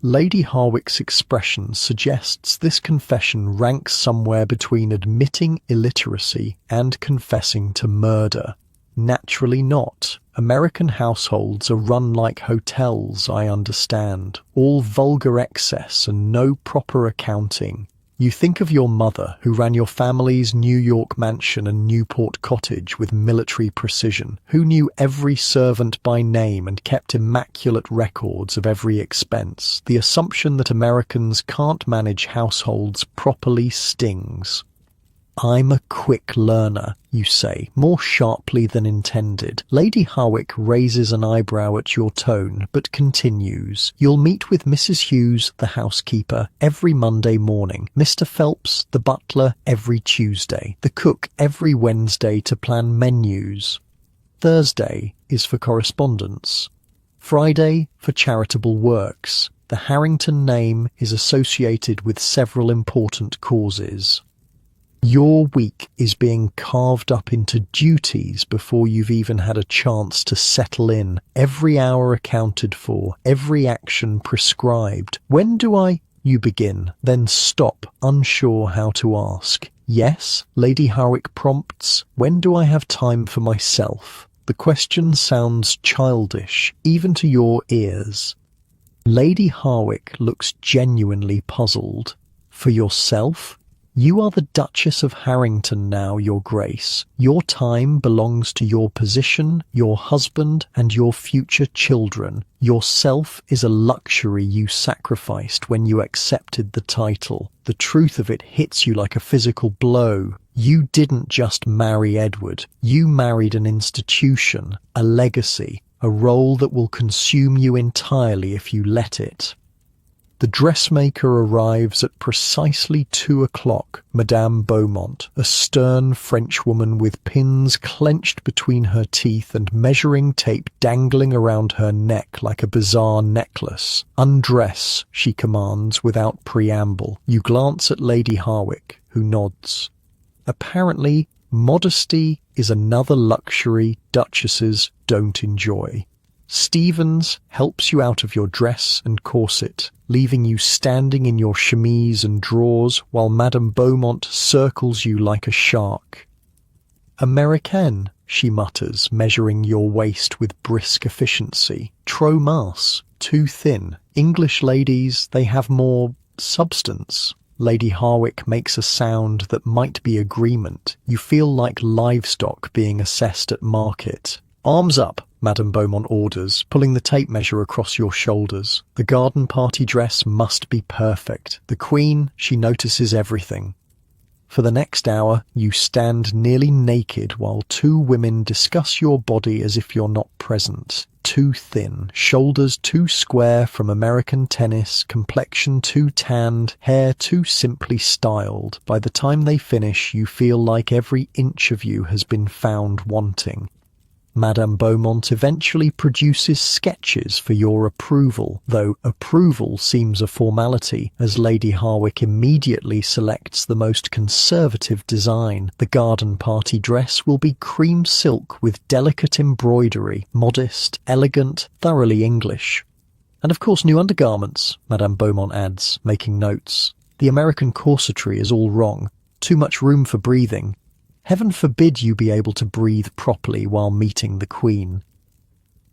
Lady Harwick's expression suggests this confession ranks somewhere between admitting illiteracy and confessing to murder. Naturally not. American households are run like hotels, I understand. All vulgar excess and no proper accounting. You think of your mother, who ran your family's New York mansion and Newport cottage with military precision, who knew every servant by name and kept immaculate records of every expense. The assumption that Americans can't manage households properly stings. I'm a quick learner, you say, more sharply than intended. Lady Howick raises an eyebrow at your tone, but continues. You'll meet with Mrs. Hughes, the housekeeper, every Monday morning. Mr. Phelps, the butler, every Tuesday. The cook every Wednesday to plan menus. Thursday is for correspondence. Friday for charitable works. The Harrington name is associated with several important causes. Your week is being carved up into duties before you've even had a chance to settle in. Every hour accounted for, every action prescribed. When do you begin, then stop, unsure how to ask. Yes, Lady Howick prompts. When do I have time for myself? The question sounds childish, even to your ears. Lady Howick looks genuinely puzzled. For yourself? You are the Duchess of Harrington now, Your Grace. Your time belongs to your position, your husband, and your future children. Yourself is a luxury you sacrificed when you accepted the title. The truth of it hits you like a physical blow. You didn't just marry Edward. You married an institution, a legacy, a role that will consume you entirely if you let it. The dressmaker arrives at precisely 2:00. Madame Beaumont, a stern Frenchwoman with pins clenched between her teeth and measuring tape dangling around her neck like a bizarre necklace. Undress, she commands without preamble. You glance at Lady Harwick, who nods. Apparently, modesty is another luxury duchesses don't enjoy. Stevens helps you out of your dress and corset, leaving you standing in your chemise and drawers while Madame Beaumont circles you like a shark. Americaine, she mutters, measuring your waist with brisk efficiency. Trop mince, too thin. English ladies, they have more substance. Lady Harwick makes a sound that might be agreement. You feel like livestock being assessed at market. Arms up, Madame Beaumont orders, pulling the tape measure across your shoulders. The garden party dress must be perfect. The Queen, she notices everything. For the next hour, you stand nearly naked while two women discuss your body as if you're not present. Too thin, shoulders too square from American tennis, complexion too tanned, hair too simply styled. By the time they finish, you feel like every inch of you has been found wanting. Madame Beaumont eventually produces sketches for your approval, though approval seems a formality, as Lady Harwick immediately selects the most conservative design. The garden party dress will be cream silk with delicate embroidery, modest, elegant, thoroughly English. And of course new undergarments, Madame Beaumont adds, making notes. The American corsetry is all wrong. Too much room for breathing. Heaven forbid you be able to breathe properly while meeting the Queen.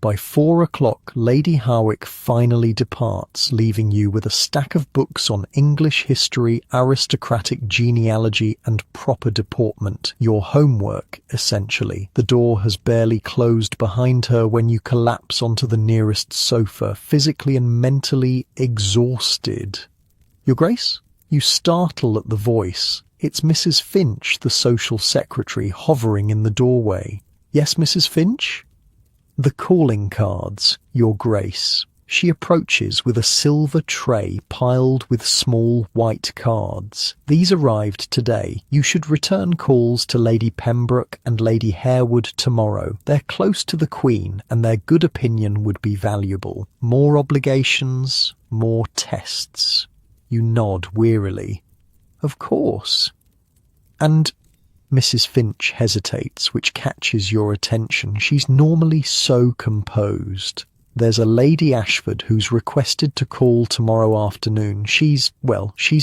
By 4 o'clock, Lady Harwick finally departs, leaving you with a stack of books on English history, aristocratic genealogy, and proper deportment. Your homework, essentially. The door has barely closed behind her when you collapse onto the nearest sofa, physically and mentally exhausted. Your Grace? You startle at the voice. It's Mrs. Finch, the social secretary, hovering in the doorway. Yes, Mrs. Finch? The calling cards, Your Grace. She approaches with a silver tray piled with small white cards. These arrived today. You should return calls to Lady Pembroke and Lady Harewood tomorrow. They're close to the Queen, and their good opinion would be valuable. More obligations, more tests. You nod wearily. Of course. And Mrs. Finch hesitates, which catches your attention. She's normally so composed. There's a Lady Ashford who's requested to call tomorrow afternoon. She's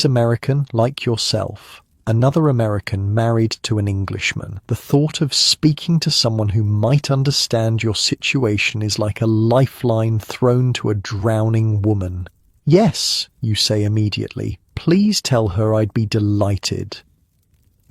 American, like yourself. Another American married to an Englishman. The thought of speaking to someone who might understand your situation is like a lifeline thrown to a drowning woman. Yes, you say immediately. Please tell her I'd be delighted.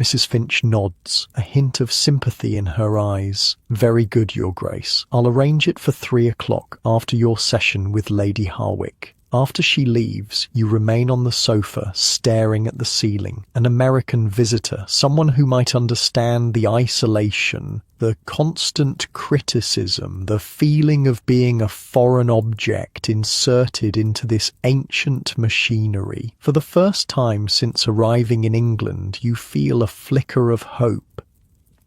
Mrs. Finch nods, a hint of sympathy in her eyes. Very good, Your Grace. I'll arrange it for 3 o'clock after your session with Lady Harwick. After she leaves, you remain on the sofa, staring at the ceiling. An American visitor, someone who might understand the isolation, the constant criticism, the feeling of being a foreign object inserted into this ancient machinery. For the first time since arriving in England, you feel a flicker of hope.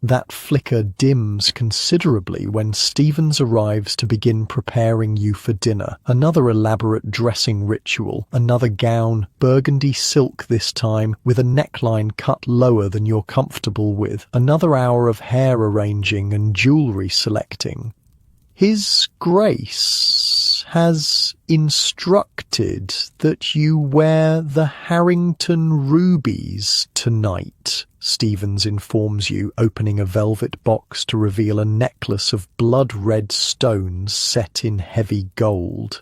That flicker dims considerably when Stevens arrives to begin preparing you for dinner. Another elaborate dressing ritual, another gown, burgundy silk this time, with a neckline cut lower than you're comfortable with. Another hour of hair arranging and jewellery selecting. His Grace has instructed that you wear the Harrington rubies tonight, Stevens informs you, opening a velvet box to reveal a necklace of blood-red stones set in heavy gold.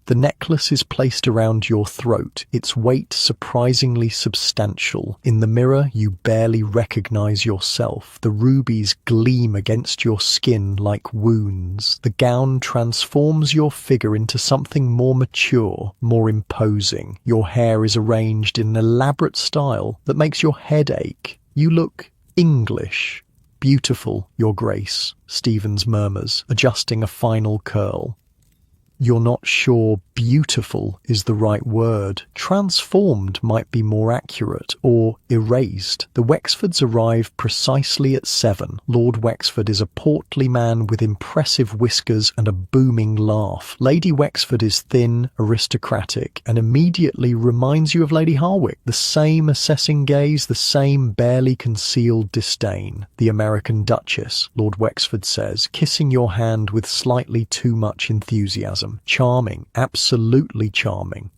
The necklace is placed around your throat, its weight surprisingly substantial. In the mirror, you barely recognize yourself. The rubies gleam against your skin like wounds. The gown transforms your figure into something more mature, more imposing. Your hair is arranged in an elaborate style that makes your head ache. You look English. Beautiful, Your Grace, Stevens murmurs, adjusting a final curl. You're not sure beautiful is the right word. Transformed might be more accurate, or erased. The Wexfords arrive precisely at 7. Lord Wexford is a portly man with impressive whiskers and a booming laugh. Lady Wexford is thin, aristocratic, and immediately reminds you of Lady Harwick. The same assessing gaze, the same barely concealed disdain. The American Duchess, Lord Wexford says, kissing your hand with slightly too much enthusiasm. Charming, absolutely charming.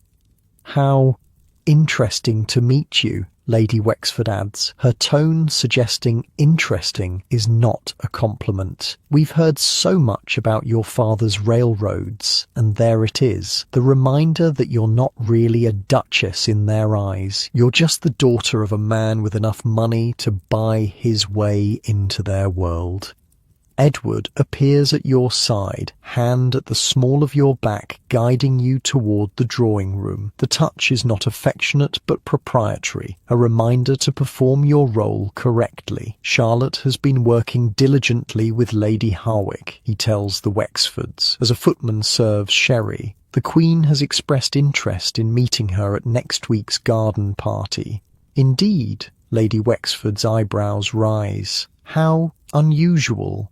How interesting to meet you, Lady Wexford adds, her tone suggesting interesting is not a compliment. We've heard so much about your father's railroads, and there it is, the reminder that you're not really a duchess in their eyes. You're just the daughter of a man with enough money to buy his way into their world. Edward appears at your side, hand at the small of your back, guiding you toward the drawing room. The touch is not affectionate but proprietary, a reminder to perform your role correctly. Charlotte has been working diligently with Lady Harwick, he tells the Wexfords, as a footman serves sherry. The Queen has expressed interest in meeting her at next week's garden party. Indeed, Lady Wexford's eyebrows rise. How unusual.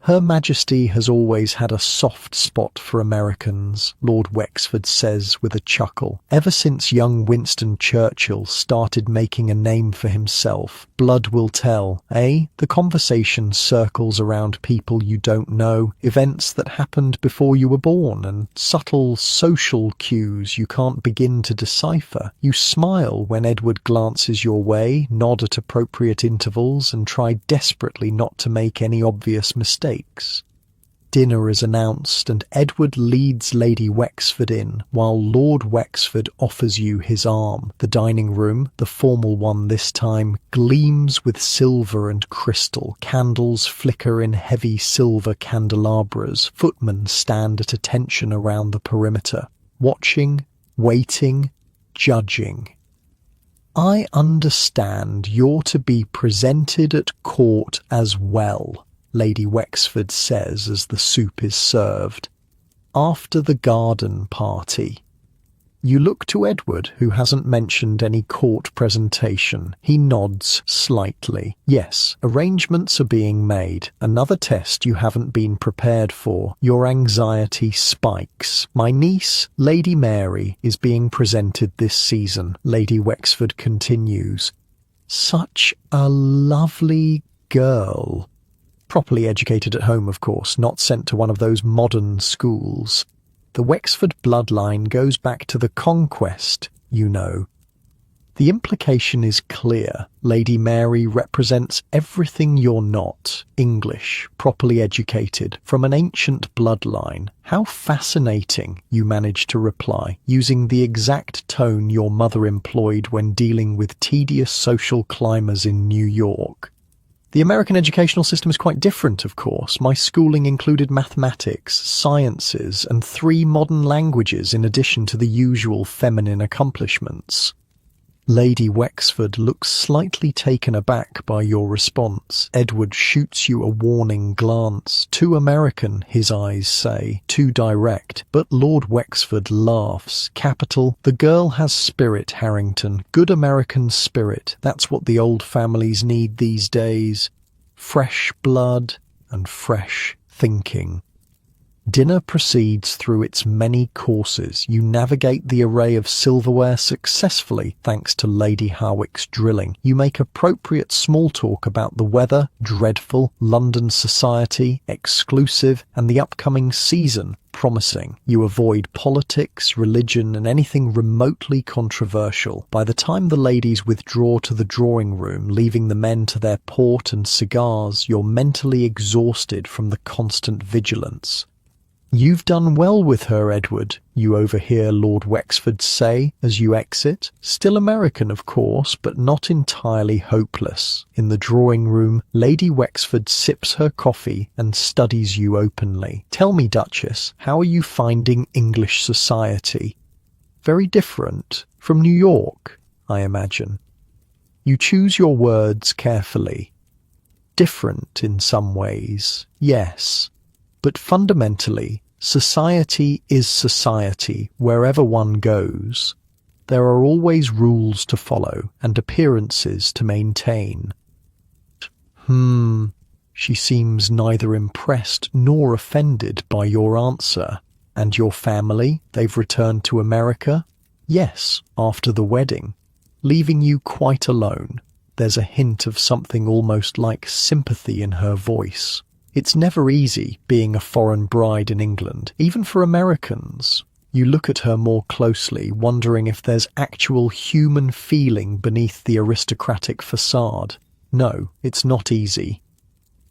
Her Majesty has always had a soft spot for Americans, Lord Wexford says with a chuckle. Ever since young Winston Churchill started making a name for himself, blood will tell, eh? The conversation circles around people you don't know, events that happened before you were born, and subtle social cues you can't begin to decipher. You smile when Edward glances your way, nod at appropriate intervals, and try desperately not to make any obvious mistakes. Dinner is announced and Edward leads Lady Wexford in, while Lord Wexford offers you his arm. The dining room, the formal one this time, gleams with silver and crystal. Candles flicker in heavy silver candelabras. Footmen stand at attention around the perimeter, watching, waiting, judging. I understand you're to be presented at court as well, Lady Wexford says as the soup is served. After the garden party. You look to Edward, who hasn't mentioned any court presentation. He nods slightly. Yes, arrangements are being made. Another test you haven't been prepared for. Your anxiety spikes. My niece, Lady Mary, is being presented this season, Lady Wexford continues. Such a lovely girl. Properly educated at home, of course, not sent to one of those modern schools. The Wexford bloodline goes back to the conquest, you know. The implication is clear. Lady Mary represents everything you're not. English, properly educated, from an ancient bloodline. How fascinating, you manage to reply, using the exact tone your mother employed when dealing with tedious social climbers in New York. The American educational system is quite different, of course. My schooling included mathematics, sciences, and 3 modern languages in addition to the usual feminine accomplishments. Lady Wexford looks slightly taken aback by your response. Edward shoots you a warning glance. Too American, his eyes say. Too direct. But Lord Wexford laughs. Capital. The girl has spirit, Harrington. Good American spirit. That's what the old families need these days. Fresh blood and fresh thinking. Dinner proceeds through its many courses. You navigate the array of silverware successfully thanks to Lady Harwick's drilling. You make appropriate small talk about the weather, dreadful, London society, exclusive, and the upcoming season, promising. You avoid politics, religion, and anything remotely controversial. By the time the ladies withdraw to the drawing room, leaving the men to their port and cigars, you're mentally exhausted from the constant vigilance. You've done well with her, Edward, you overhear Lord Wexford say as you exit. Still American, of course, but not entirely hopeless. In the drawing room, Lady Wexford sips her coffee and studies you openly. Tell me, Duchess, how are you finding English society? Very different from New York, I imagine. You choose your words carefully. Different in some ways, yes. But fundamentally, society is society wherever one goes. There are always rules to follow and appearances to maintain. She seems neither impressed nor offended by your answer. And your family, they've returned to America? Yes, after the wedding, leaving you quite alone. There's a hint of something almost like sympathy in her voice. It's never easy being a foreign bride in England, even for Americans. You look at her more closely, wondering if there's actual human feeling beneath the aristocratic facade. No, it's not easy.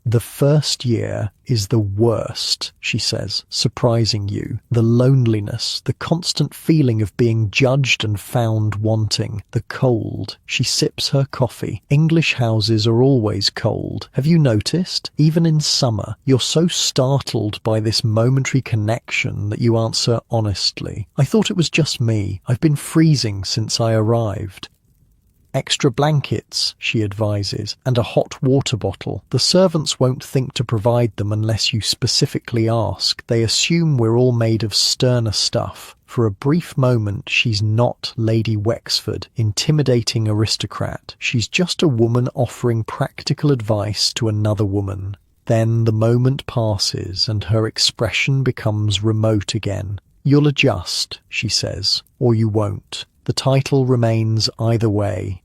The first year is the worst, she says, surprising you. The loneliness, the constant feeling of being judged and found wanting, the cold. She sips her coffee. English houses are always cold. Have you noticed? Even in summer, you're so startled by this momentary connection that you answer honestly. I thought it was just me. I've been freezing since I arrived. Extra blankets, she advises, and a hot water bottle. The servants won't think to provide them unless you specifically ask. They assume we're all made of sterner stuff. For a brief moment, she's not Lady Wexford, intimidating aristocrat. She's just a woman offering practical advice to another woman. Then the moment passes and her expression becomes remote again. You'll adjust, she says, or you won't. The title remains either way.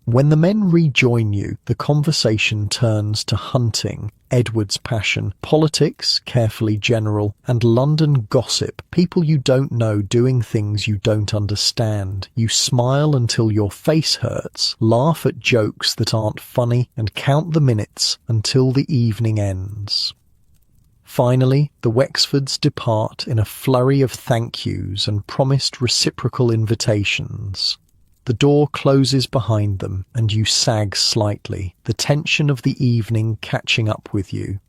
When the men rejoin you, the conversation turns to hunting, Edward's passion, politics, carefully general, and London gossip, people you don't know doing things you don't understand. You smile until your face hurts, laugh at jokes that aren't funny, and count the minutes until the evening ends. Finally, the Wexfords depart in a flurry of thank yous and promised reciprocal invitations. The door closes behind them and you sag slightly, the tension of the evening catching up with you.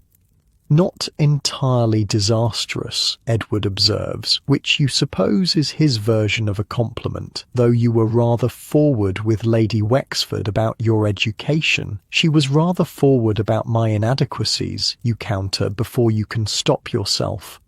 Not entirely disastrous, Edward observes, which you suppose is his version of a compliment. Though you were rather forward with Lady Wexford about your education, she was rather forward about my inadequacies, you counter before you can stop yourself.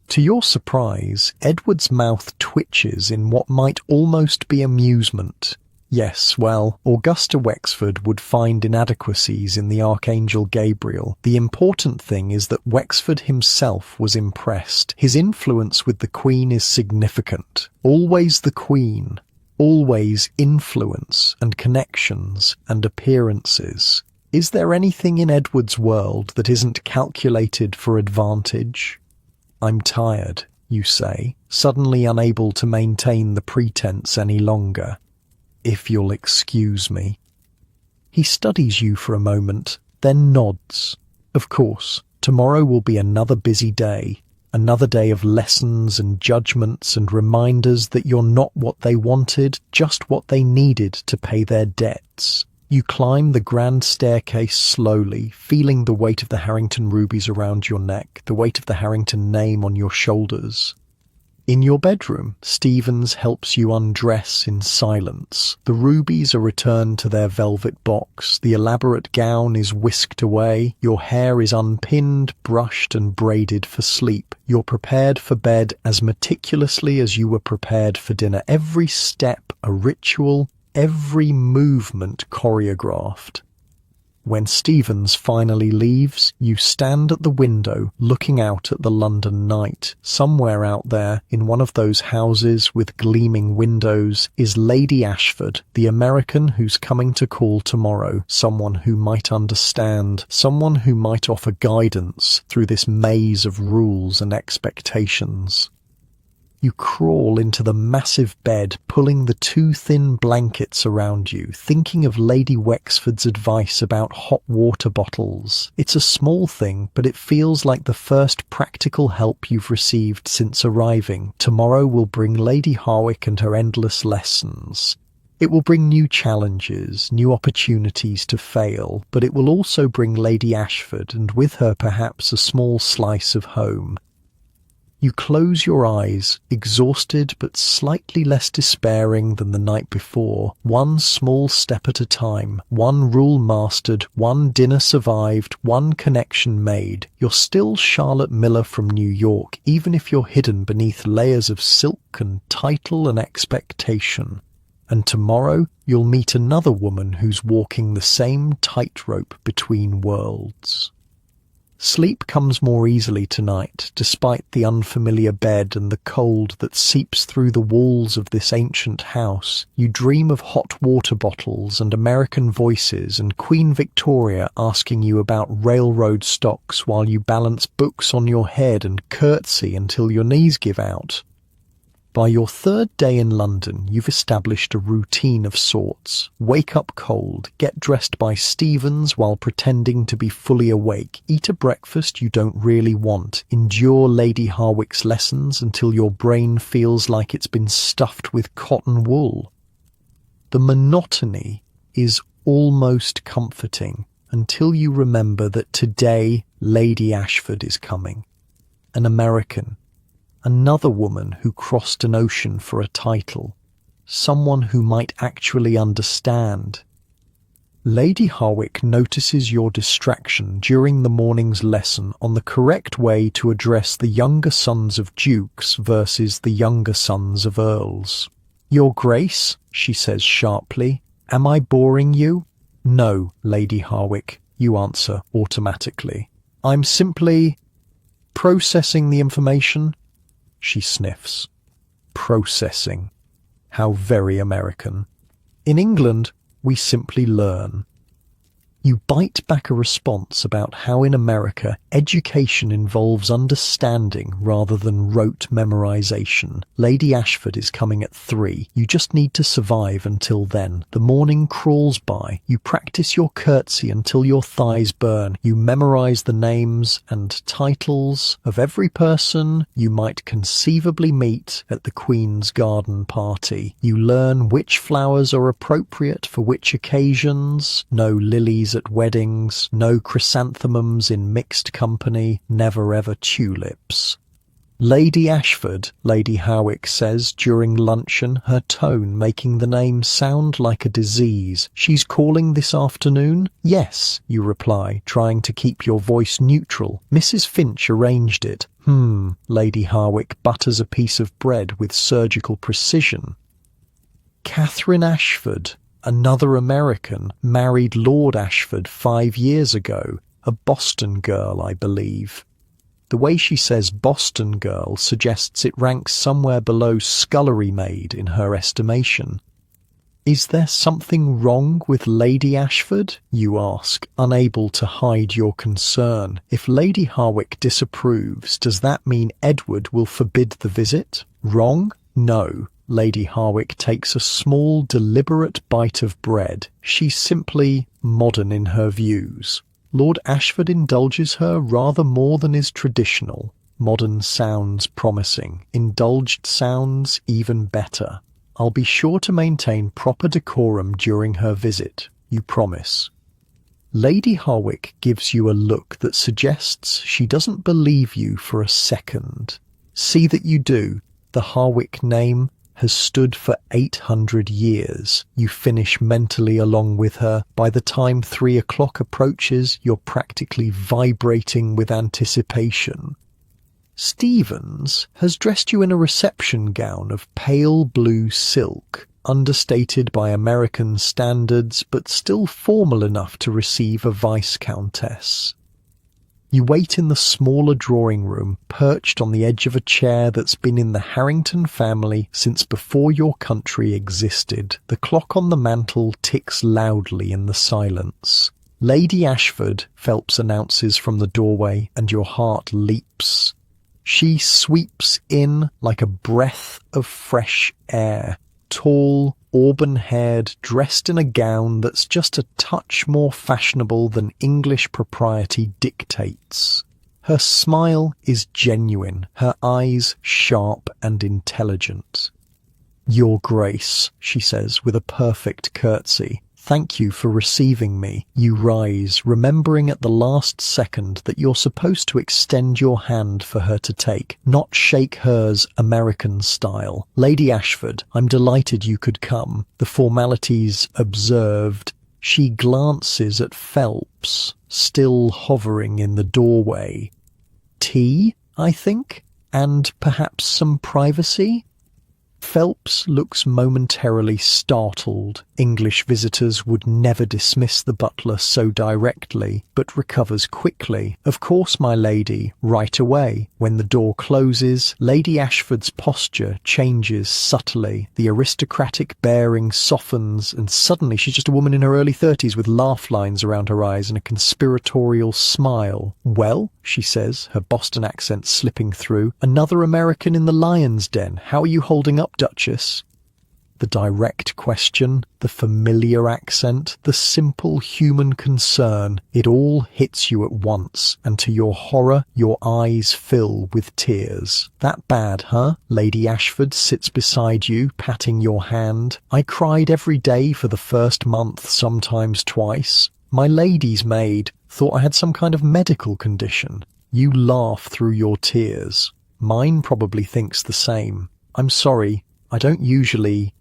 To your surprise, Edward's mouth twitches in what might almost be amusement. Yes, well, Augusta Wexford would find inadequacies in the Archangel Gabriel. The important thing is that Wexford himself was impressed. His influence with the Queen is significant. Always the Queen. Always influence and connections and appearances. Is there anything in Edward's world that isn't calculated for advantage? I'm tired, you say, suddenly unable to maintain the pretense any longer. If you'll excuse me. He studies you for a moment, then nods. Of course, tomorrow will be another busy day, another day of lessons and judgments and reminders that you're not what they wanted, just what they needed to pay their debts. You climb the grand staircase slowly, feeling the weight of the Harrington rubies around your neck, the weight of the Harrington name on your shoulders. In your bedroom, Stevens helps you undress in silence. The rubies are returned to their velvet box, the elaborate gown is whisked away, your hair is unpinned, brushed and braided for sleep. You're prepared for bed as meticulously as you were prepared for dinner. Every step a ritual, every movement choreographed. When Stevens finally leaves, you stand at the window looking out at the London night. Somewhere out there, in one of those houses with gleaming windows, is Lady Ashford, the American who's coming to call tomorrow, someone who might understand, someone who might offer guidance through this maze of rules and expectations. You crawl into the massive bed, pulling the two thin blankets around you, thinking of Lady Wexford's advice about hot water bottles. It's a small thing, but it feels like the first practical help you've received since arriving. Tomorrow will bring Lady Harwick and her endless lessons. It will bring new challenges, new opportunities to fail, but it will also bring Lady Ashford, and with her perhaps a small slice of home. You close your eyes, exhausted but slightly less despairing than the night before, one small step at a time, one rule mastered, one dinner survived, one connection made. You're still Charlotte Miller from New York, even if you're hidden beneath layers of silk and title and expectation. And tomorrow you'll meet another woman who's walking the same tightrope between worlds. Sleep comes more easily tonight, despite the unfamiliar bed and the cold that seeps through the walls of this ancient house. You dream of hot water bottles and American voices and Queen Victoria asking you about railroad stocks while you balance books on your head and curtsy until your knees give out. By your third day in London, you've established a routine of sorts. Wake up cold, get dressed by Stevens while pretending to be fully awake, eat a breakfast you don't really want, endure Lady Harwick's lessons until your brain feels like it's been stuffed with cotton wool. The monotony is almost comforting until you remember that today Lady Ashford is coming. An American. Another woman who crossed an ocean for a title. Someone who might actually understand. Lady Harwick notices your distraction during the morning's lesson on the correct way to address the younger sons of dukes versus the younger sons of earls. "Your Grace," she says sharply, "am I boring you?" "No, Lady Harwick," you answer automatically. "I'm simply processing the information." She sniffs. Processing. How very American. In England, we simply learn. You bite back a response about how in America Education involves understanding rather than rote memorization. Lady Ashford is coming at 3. You just need to survive until then. The morning crawls by. You practice your curtsy until your thighs burn. You memorize the names and titles of every person you might conceivably meet at the Queen's garden party. You learn which flowers are appropriate for which occasions. No lilies at weddings, no chrysanthemums in mixed company, never ever tulips. Lady Ashford, Lady Howick says during luncheon, her tone making the name sound like a disease. She's calling this afternoon? Yes, you reply, trying to keep your voice neutral. Mrs. Finch arranged it. Lady Howick butters a piece of bread with surgical precision. Catherine Ashford, another American, married Lord Ashford 5 years ago. A Boston girl, I believe. The way she says Boston girl suggests it ranks somewhere below scullery maid in her estimation. Is there something wrong with Lady Ashford? You ask, unable to hide your concern. If Lady Howick disapproves, does that mean Edward will forbid the visit? Wrong? No. Lady Howick takes a small, deliberate bite of bread. She's simply modern in her views. Lord Ashford indulges her rather more than is traditional. Modern sounds promising. Indulged sounds even better. I'll be sure to maintain proper decorum during her visit. You promise. Lady Howick gives you a look that suggests she doesn't believe you for a second. See that you do. The Howick name has stood for 800 years. You finish mentally along with her. By the time 3 o'clock approaches, you're practically vibrating with anticipation. Stevens has dressed you in a reception gown of pale blue silk, understated by American standards, but still formal enough to receive a Viscountess. You wait in the smaller drawing room, perched on the edge of a chair that's been in the Harrington family since before your country existed. The clock on the mantel ticks loudly in the silence. Lady Ashford, Phelps announces from the doorway, and your heart leaps. She sweeps in like a breath of fresh air. Tall, auburn-haired, dressed in a gown that's just a touch more fashionable than English propriety dictates. Her smile is genuine, her eyes sharp and intelligent. "Your Grace," she says with a perfect curtsy. "Thank you for receiving me." You rise, remembering at the last second that you're supposed to extend your hand for her to take, not shake hers American style. "Lady Ashford, I'm delighted you could come." The formalities observed, she glances at Phelps, still hovering in the doorway. "Tea, I think? And perhaps some privacy?" Phelps looks momentarily startled. English visitors would never dismiss the butler so directly, but recovers quickly. "Of course, my lady, right away." When the door closes, Lady Ashford's posture changes subtly. The aristocratic bearing softens, and suddenly she's just a woman in her early 30s with laugh lines around her eyes and a conspiratorial smile. "Well," she says, her Boston accent slipping through, "another American in the lion's den. How are you holding up, Duchess?" The direct question, the familiar accent, the simple human concern, it all hits you at once, and to your horror, your eyes fill with tears. "That bad, huh?" Lady Ashford sits beside you, patting your hand. "I cried every day for the first month, sometimes twice. My lady's maid thought I had some kind of medical condition." You laugh through your tears. Mine probably thinks the same. "I'm sorry, I don't usually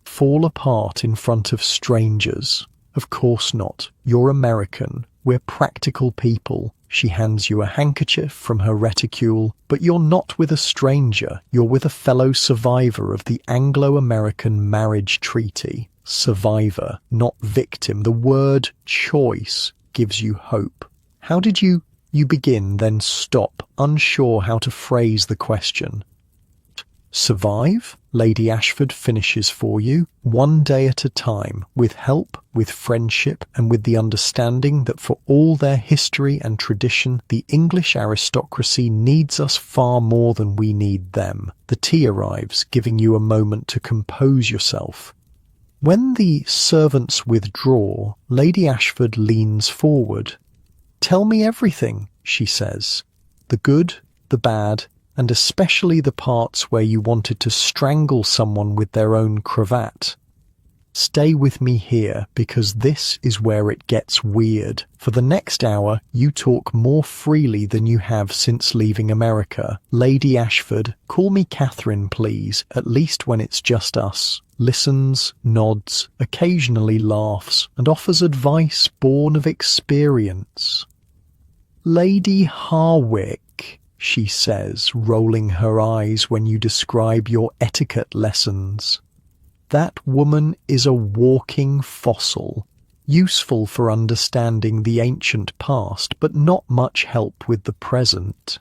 fall apart in front of strangers." "Of course not. You're American. We're practical people." She hands you a handkerchief from her reticule. "But you're not with a stranger. You're with a fellow survivor of the Anglo-American marriage treaty." Survivor, not victim. The word choice gives you hope. "How did you begin, then stop, unsure how to phrase the question." Survive? Lady Ashford finishes for you, one day at a time, with help, with friendship, and with the understanding that for all their history and tradition, the English aristocracy needs us far more than we need them. The tea arrives, giving you a moment to compose yourself. When the servants withdraw, Lady Ashford leans forward. "Tell me everything," she says. "The good, the bad, and especially the parts where you wanted to strangle someone with their own cravat. Stay with me here, because this is where it gets weird. For the next hour, you talk more freely than you have since leaving America. Lady Ashford, call me Catherine, please, at least when it's just us." Listens, nods, occasionally laughs, and offers advice born of experience. "Lady Harwick," she says, rolling her eyes when you describe your etiquette lessons. "That woman is a walking fossil, useful for understanding the ancient past, but not much help with the present.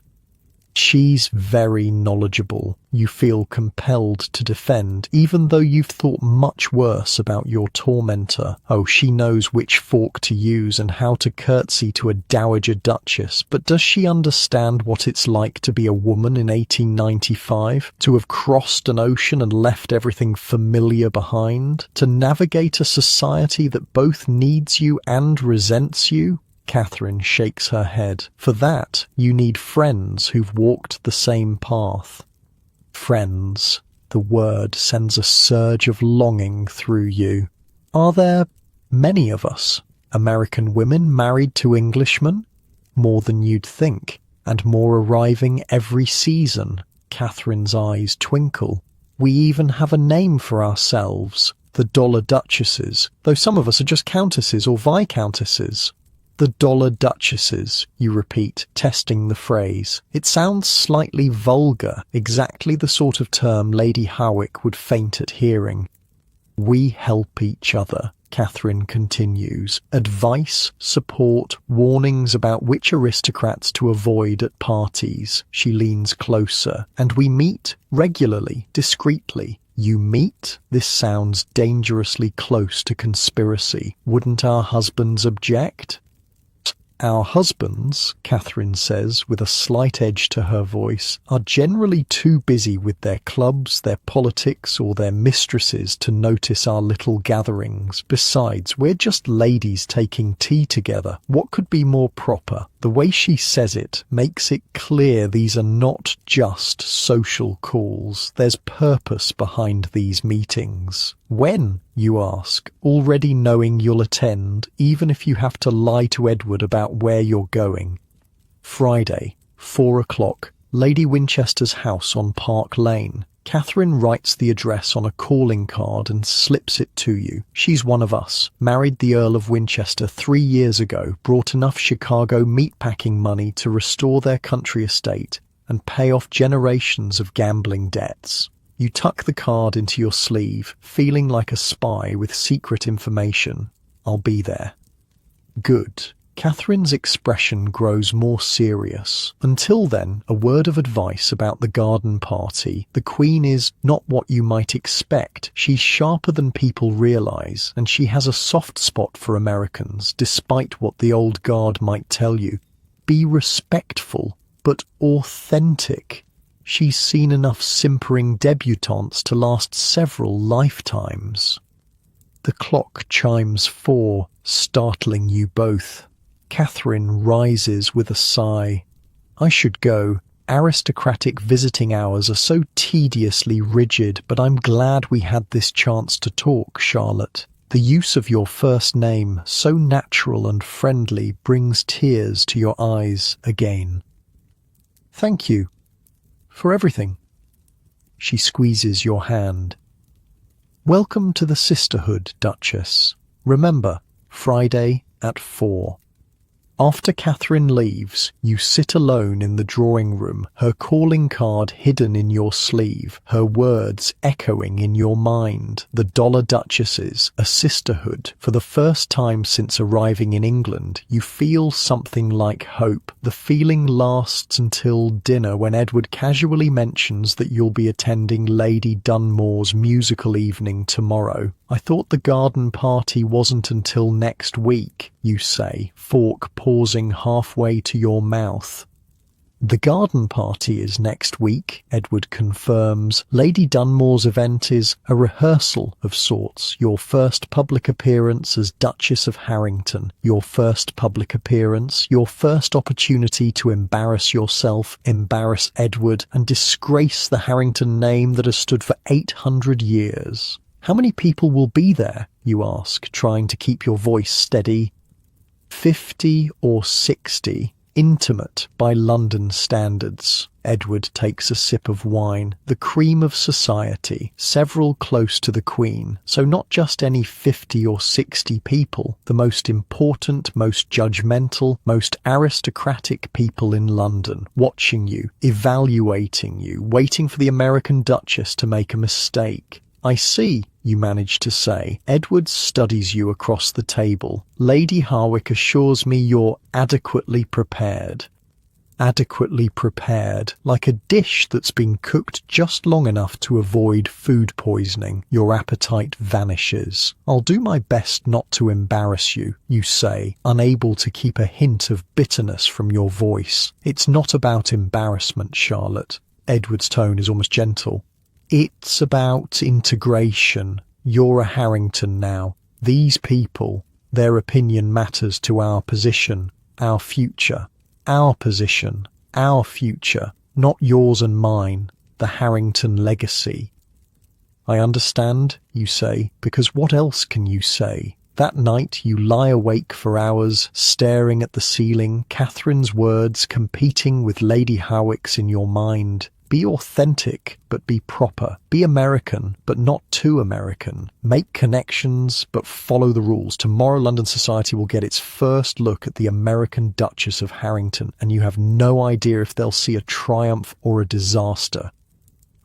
She's very knowledgeable. You feel compelled to defend, even though you've thought much worse about your tormentor. Oh, she knows which fork to use and how to curtsy to a dowager duchess, but does she understand what it's like to be a woman in 1895? To have crossed an ocean and left everything familiar behind? To navigate a society that both needs you and resents you? Catherine shakes her head. For that, you need friends who've walked the same path. Friends. The word sends a surge of longing through you. Are there many of us, American women married to Englishmen? More than you'd think, and more arriving every season. Catherine's eyes twinkle. We even have a name for ourselves, the Dollar Duchesses, though some of us are just countesses or viscountesses. The Dollar Duchesses, you repeat, testing the phrase. It sounds slightly vulgar, exactly the sort of term Lady Howick would faint at hearing. We help each other, Catherine continues. Advice, support, warnings about which aristocrats to avoid at parties. She leans closer. And we meet regularly, discreetly. You meet? This sounds dangerously close to conspiracy. Wouldn't our husbands object? Our husbands, Catherine says with a slight edge to her voice, are generally too busy with their clubs, their politics, or their mistresses to notice our little gatherings. Besides, we're just ladies taking tea together. What could be more proper? The way she says it makes it clear these are not just social calls. There's purpose behind these meetings. When, you ask, already knowing you'll attend, even if you have to lie to Edward about where you're going. Friday, 4 o'clock, Lady Winchester's house on Park Lane. Catherine writes the address on a calling card and slips it to you. She's one of us, married the Earl of Winchester 3 years ago, brought enough Chicago meatpacking money to restore their country estate and pay off generations of gambling debts. You tuck the card into your sleeve, feeling like a spy with secret information. I'll be there. Good. Catherine's expression grows more serious. Until then, a word of advice about the garden party. The Queen is not what you might expect. She's sharper than people realise, and she has a soft spot for Americans, despite what the old guard might tell you. Be respectful, but authentic. She's seen enough simpering debutantes to last several lifetimes. The clock chimes 4, startling you both. Catherine rises with a sigh. I should go. Aristocratic visiting hours are so tediously rigid, but I'm glad we had this chance to talk, Charlotte. The use of your first name, so natural and friendly, brings tears to your eyes again. Thank you. For everything. She squeezes your hand. Welcome to the sisterhood, Duchess. Remember, Friday at 4. After Catherine leaves, you sit alone in the drawing room, her calling card hidden in your sleeve, her words echoing in your mind. The Dollar Duchesses, a sisterhood. For the first time since arriving in England, you feel something like hope. The feeling lasts until dinner, when Edward casually mentions that you'll be attending Lady Dunmore's musical evening tomorrow. I thought the garden party wasn't until next week, you say, fork pausing halfway to your mouth. The garden party is next week, Edward confirms. Lady Dunmore's event is a rehearsal of sorts. Your first public appearance as Duchess of Harrington. Your first public appearance, your first opportunity to embarrass yourself, embarrass Edward, and disgrace the Harrington name that has stood for 800 years. How many people will be there, you ask, trying to keep your voice steady. 50 or 60, intimate by London standards. Edward takes a sip of wine. The cream of society, several close to the Queen. So not just any 50 or 60 people, the most important, most judgmental, most aristocratic people in London, watching you, evaluating you, waiting for the American Duchess to make a mistake. I see, you manage to say. Edward studies you across the table. Lady Harwick assures me you're adequately prepared. Adequately prepared, like a dish that's been cooked just long enough to avoid food poisoning. Your appetite vanishes. I'll do my best not to embarrass you, you say, unable to keep a hint of bitterness from your voice. It's not about embarrassment, Charlotte. Edward's tone is almost gentle. It's about integration. You're a Harrington now. These people, their opinion matters to our position, our future. Our position, our future, not yours and mine, the Harrington legacy. I understand, you say, because what else can you say? That night you lie awake for hours, staring at the ceiling, Catherine's words competing with Lady Harwick's in your mind. Be authentic, but be proper. Be American, but not too American. Make connections, but follow the rules. Tomorrow London society will get its first look at the American Duchess of Harrington, and you have no idea if they'll see a triumph or a disaster.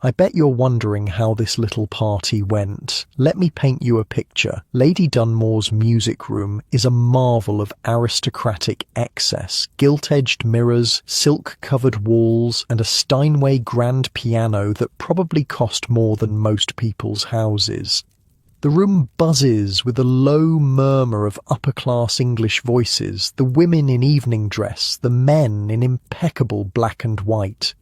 I bet you're wondering how this little party went. Let me paint you a picture. Lady Dunmore's music room is a marvel of aristocratic excess. Gilt-edged mirrors, silk-covered walls, and a Steinway grand piano that probably cost more than most people's houses. The room buzzes with a low murmur of upper-class English voices, the women in evening dress, the men in impeccable black and white.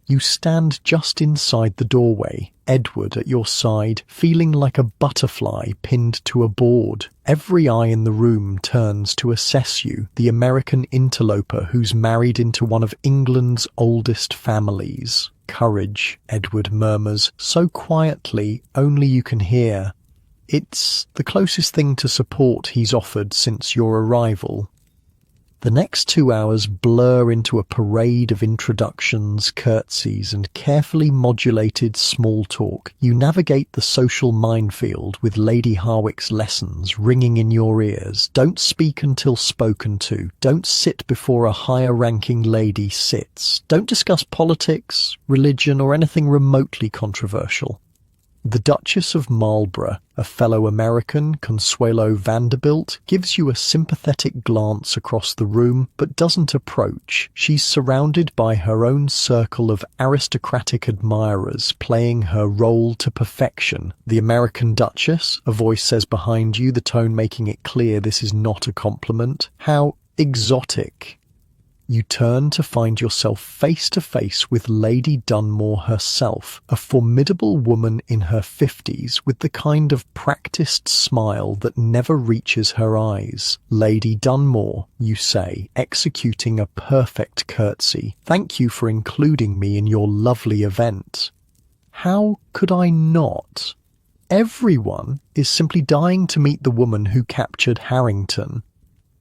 You stand just inside the doorway, Edward at your side, feeling like a butterfly pinned to a board. Every eye in the room turns to assess you, the American interloper who's married into one of England's oldest families. Courage, Edward murmurs, so quietly only you can hear. It's the closest thing to support he's offered since your arrival. The next 2 hours blur into a parade of introductions, curtsies, and carefully modulated small talk. You navigate the social minefield with Lady Harwick's lessons ringing in your ears. Don't speak until spoken to. Don't sit before a higher-ranking lady sits. Don't discuss politics, religion, or anything remotely controversial. The Duchess of Marlborough, a fellow American, Consuelo Vanderbilt, gives you a sympathetic glance across the room, but doesn't approach. She's surrounded by her own circle of aristocratic admirers, playing her role to perfection. The American Duchess, a voice says behind you, the tone making it clear this is not a compliment. How exotic. You turn to find yourself face to face with Lady Dunmore herself, a formidable woman in her 50s with the kind of practiced smile that never reaches her eyes. Lady Dunmore, you say, executing a perfect curtsy. Thank you for including me in your lovely event. How could I not? Everyone is simply dying to meet the woman who captured Harrington.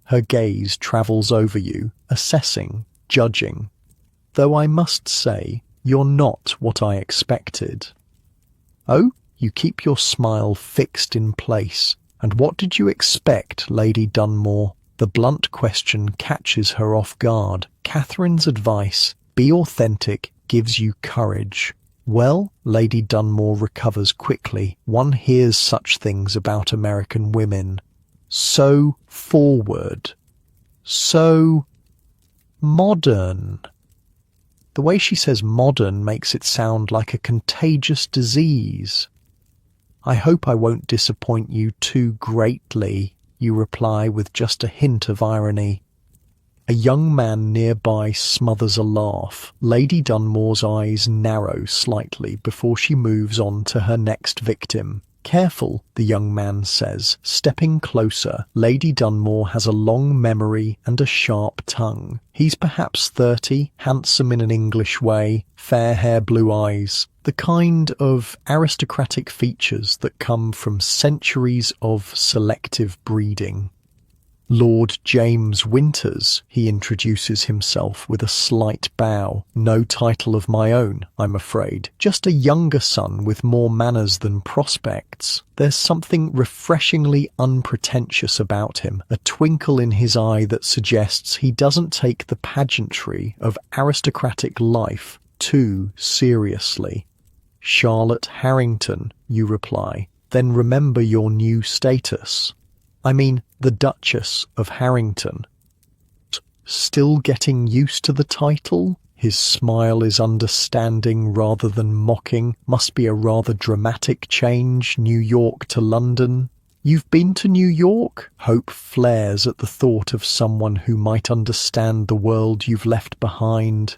Her gaze travels over you, assessing, judging. Though I must say, you're not what I expected. Oh, you keep your smile fixed in place. And what did you expect, Lady Dunmore? The blunt question catches her off guard. Catherine's advice, be authentic, gives you courage. Well, Lady Dunmore recovers quickly. One hears such things about American women. So forward. So modern. The way she says modern makes it sound like a contagious disease. I hope I won't disappoint you too greatly, you reply with just a hint of irony. A young man nearby smothers a laugh. Lady Dunmore's eyes narrow slightly before she moves on to her next victim. Careful, the young man says, stepping closer. Lady Dunmore has a long memory and a sharp tongue. He's perhaps 30, handsome in an English way, fair hair, blue eyes. The kind of aristocratic features that come from centuries of selective breeding. Lord James Winters, he introduces himself with a slight bow. No title of my own, I'm afraid. Just a younger son with more manners than prospects. There's something refreshingly unpretentious about him, a twinkle in his eye that suggests he doesn't take the pageantry of aristocratic life too seriously. Charlotte Harrington, you reply. Then remember your new status. I mean, the Duchess of Harrington. Still getting used to the title? His smile is understanding rather than mocking. Must be a rather dramatic change, New York to London. You've been to New York? Hope flares at the thought of someone who might understand the world you've left behind.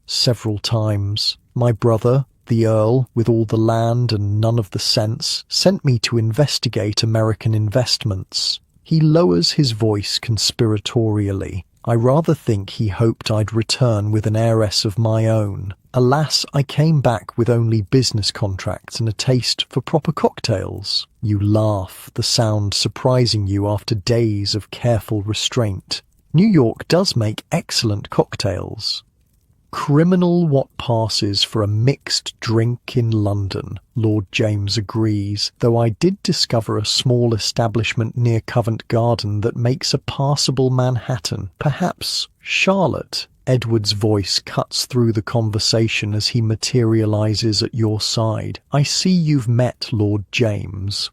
Several times. My brother, the Earl, with all the land and none of the sense, sent me to investigate American investments. He lowers his voice conspiratorially. I rather think he hoped I'd return with an heiress of my own. Alas, I came back with only business contracts and a taste for proper cocktails. You laugh, the sound surprising you after days of careful restraint. New York does make excellent cocktails. Criminal what passes for a mixed drink in London, Lord James agrees, though I did discover a small establishment near Covent Garden that makes a passable Manhattan. Perhaps Charlotte. Edward's voice cuts through the conversation as he materializes at your side. I see you've met Lord James.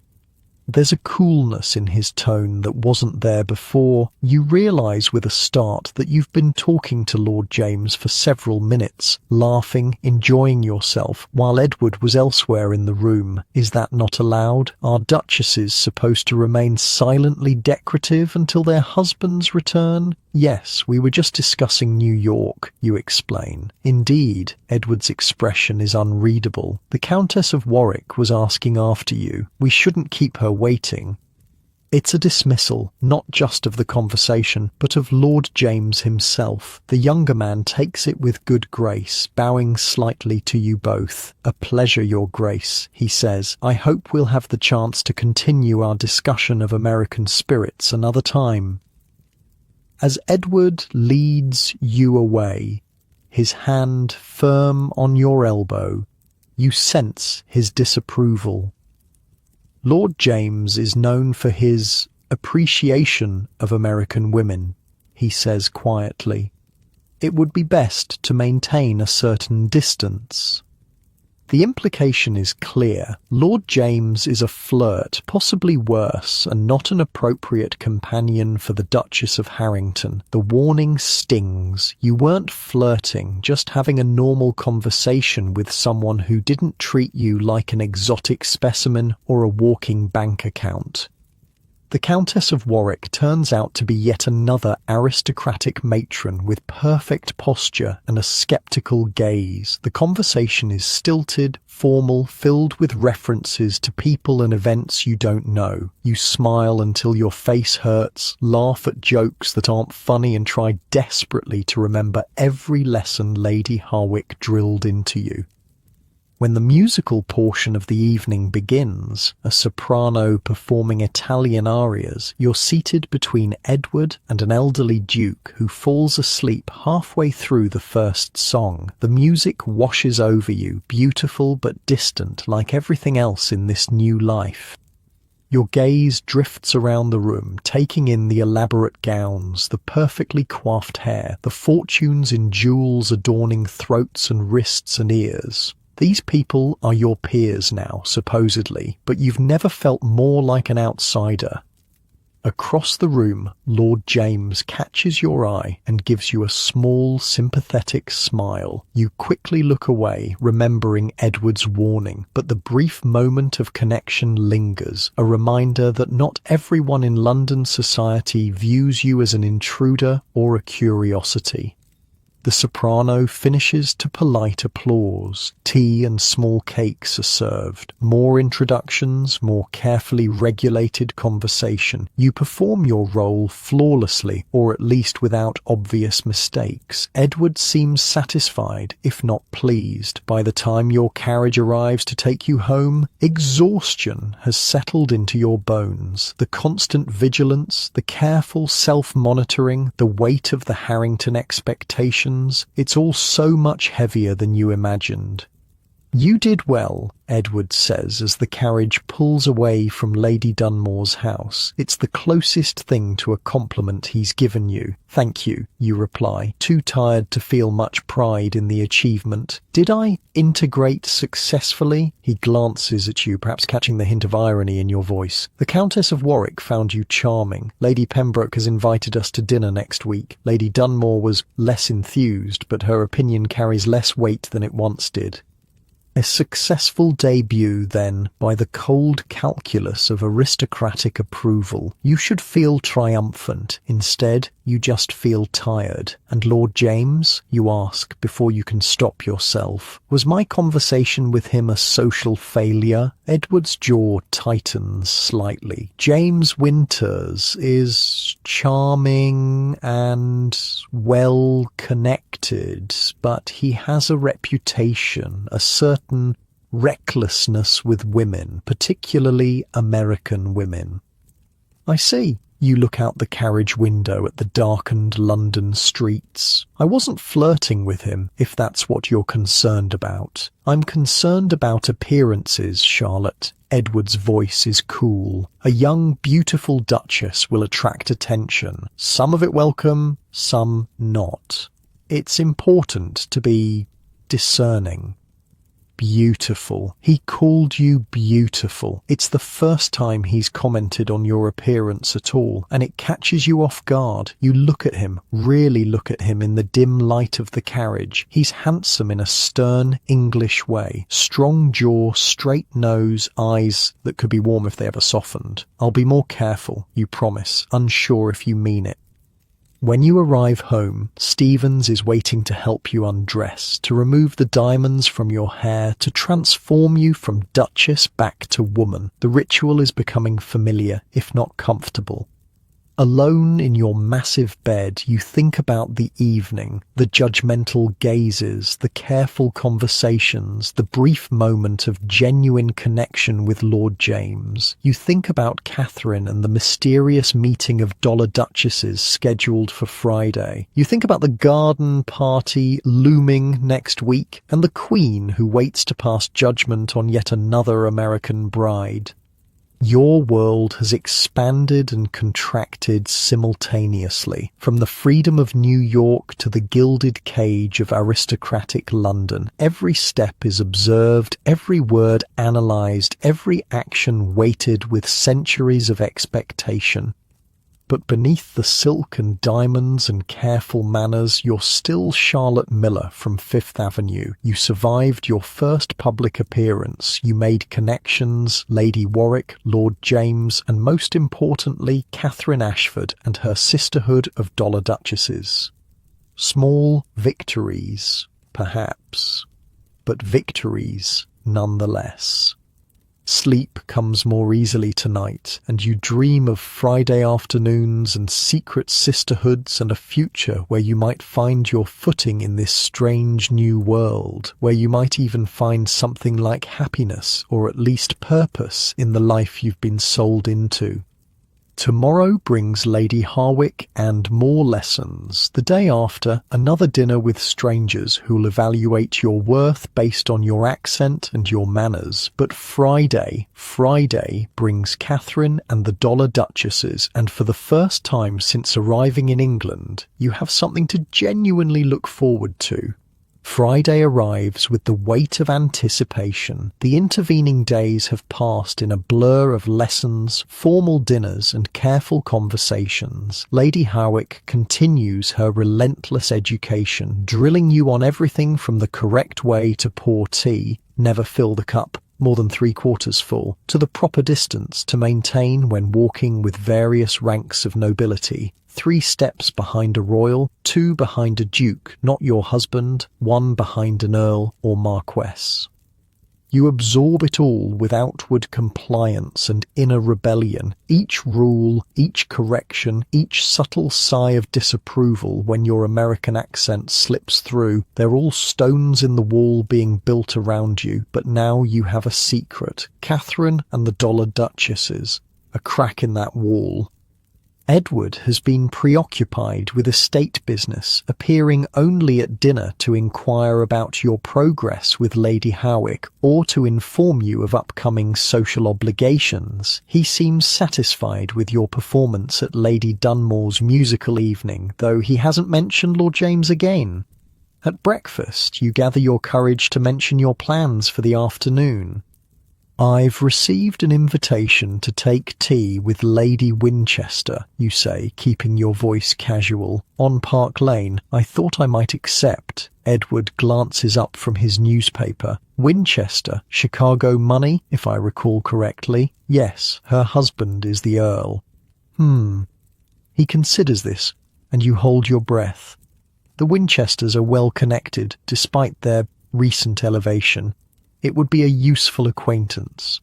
There's a coolness in his tone that wasn't there before. You realise with a start that you've been talking to Lord James for several minutes, laughing, enjoying yourself, while Edward was elsewhere in the room. Is that not allowed? Are duchesses supposed to remain silently decorative until their husbands return? Yes, we were just discussing New York, you explain. Indeed, Edward's expression is unreadable. The Countess of Warwick was asking after you. We shouldn't keep her waiting. It's a dismissal, not just of the conversation, but of Lord James himself. The younger man takes it with good grace, bowing slightly to you both. A pleasure, Your Grace, he says. I hope we'll have the chance to continue our discussion of American spirits another time. As Edward leads you away, his hand firm on your elbow, you sense his disapproval. Lord James is known for his appreciation of American women, he says quietly. It would be best to maintain a certain distance. The implication is clear. Lord James is a flirt, possibly worse, and not an appropriate companion for the Duchess of Harrington. The warning stings. You weren't flirting, just having a normal conversation with someone who didn't treat you like an exotic specimen or a walking bank account. The Countess of Warwick turns out to be yet another aristocratic matron with perfect posture and a sceptical gaze. The conversation is stilted, formal, filled with references to people and events you don't know. You smile until your face hurts, laugh at jokes that aren't funny, and try desperately to remember every lesson Lady Harwick drilled into you. When the musical portion of the evening begins, a soprano performing Italian arias, you're seated between Edward and an elderly duke who falls asleep halfway through the first song. The music washes over you, beautiful but distant, like everything else in this new life. Your gaze drifts around the room, taking in the elaborate gowns, the perfectly coiffed hair, the fortunes in jewels adorning throats and wrists and ears. These people are your peers now, supposedly, but you've never felt more like an outsider. Across the room, Lord James catches your eye and gives you a small, sympathetic smile. You quickly look away, remembering Edward's warning, but the brief moment of connection lingers, a reminder that not everyone in London society views you as an intruder or a curiosity. The soprano finishes to polite applause. Tea and small cakes are served. More introductions, more carefully regulated conversation. You perform your role flawlessly, or at least without obvious mistakes. Edward seems satisfied, if not pleased. By the time your carriage arrives to take you home, exhaustion has settled into your bones. The constant vigilance, the careful self-monitoring, the weight of the Harrington expectations, it's all so much heavier than you imagined. "You did well," Edward says as the carriage pulls away from Lady Dunmore's house. "It's the closest thing to a compliment he's given you." "Thank you," you reply, too tired to feel much pride in the achievement. "Did I integrate successfully?" He glances at you, perhaps catching the hint of irony in your voice. "The Countess of Warwick found you charming. Lady Pembroke has invited us to dinner next week. Lady Dunmore was less enthused, but her opinion carries less weight than it once did." A successful debut, then, by the cold calculus of aristocratic approval. You should feel triumphant. Instead, you just feel tired. "And Lord James?" you ask before you can stop yourself. "Was my conversation with him a social failure?" Edward's jaw tightens slightly. "James Winters is charming and well-connected, but he has a reputation, a certain recklessness with women, particularly American women." "I see." You look out the carriage window at the darkened London streets. "I wasn't flirting with him, if that's what you're concerned about." "I'm concerned about appearances, Charlotte." Edward's voice is cool. "A young, beautiful duchess will attract attention. Some of it welcome, some not. It's important to be discerning." Beautiful. He called you beautiful. It's the first time he's commented on your appearance at all, and it catches you off guard. You look at him, really look at him in the dim light of the carriage. He's handsome in a stern English way. Strong jaw, straight nose, eyes that could be warm if they ever softened. "I'll be more careful," you promise, unsure if you mean it. When you arrive home, Stevens is waiting to help you undress, to remove the diamonds from your hair, to transform you from duchess back to woman. The ritual is becoming familiar, if not comfortable. Alone in your massive bed, you think about the evening, the judgmental gazes, the careful conversations, the brief moment of genuine connection with Lord James. You think about Catherine and the mysterious meeting of dollar duchesses scheduled for Friday. You think about the garden party looming next week, and the Queen who waits to pass judgment on yet another American bride. Your world has expanded and contracted simultaneously, from the freedom of New York to the gilded cage of aristocratic London. Every step is observed, every word analysed, every action weighted with centuries of expectation. But beneath the silk and diamonds and careful manners, you're still Charlotte Miller from Fifth Avenue. You survived your first public appearance. You made connections, Lady Warwick, Lord James, and most importantly, Catherine Ashford and her sisterhood of dollar duchesses. Small victories, perhaps, but victories nonetheless. Sleep comes more easily tonight, and you dream of Friday afternoons and secret sisterhoods and a future where you might find your footing in this strange new world, where you might even find something like happiness or at least purpose in the life you've been sold into. Tomorrow brings Lady Harwick and more lessons. The day after, another dinner with strangers who'll evaluate your worth based on your accent and your manners. But Friday brings Catherine and the Dollar Duchesses, and for the first time since arriving in England, you have something to genuinely look forward to. Friday arrives with the weight of anticipation. The intervening days have passed in a blur of lessons, formal dinners, and careful conversations. Lady Harwick continues her relentless education, drilling you on everything from the correct way to pour tea, never fill the cup more than 3/4 full, to the proper distance to maintain when walking with various ranks of nobility. 3 steps behind a royal, 2 behind a duke, not your husband, 1 behind an earl or marquess. You absorb it all with outward compliance and inner rebellion. Each rule, each correction, each subtle sigh of disapproval when your American accent slips through, they're all stones in the wall being built around you. But now you have a secret. Catherine and the Dollar Duchesses. A crack in that wall. Edward has been preoccupied with estate business, appearing only at dinner to inquire about your progress with Lady Harwick or to inform you of upcoming social obligations. He seems satisfied with your performance at Lady Dunmore's musical evening, though he hasn't mentioned Lord James again. At breakfast, you gather your courage to mention your plans for the afternoon. I've received an invitation to take tea with Lady Winchester, you say, keeping your voice casual. On Park Lane, I thought I might accept. Edward glances up from his newspaper. Winchester, Chicago money, if I recall correctly. Yes, her husband is the Earl. He considers this, and you hold your breath. The Winchesters are well connected, despite their recent elevation. It would be a useful acquaintance.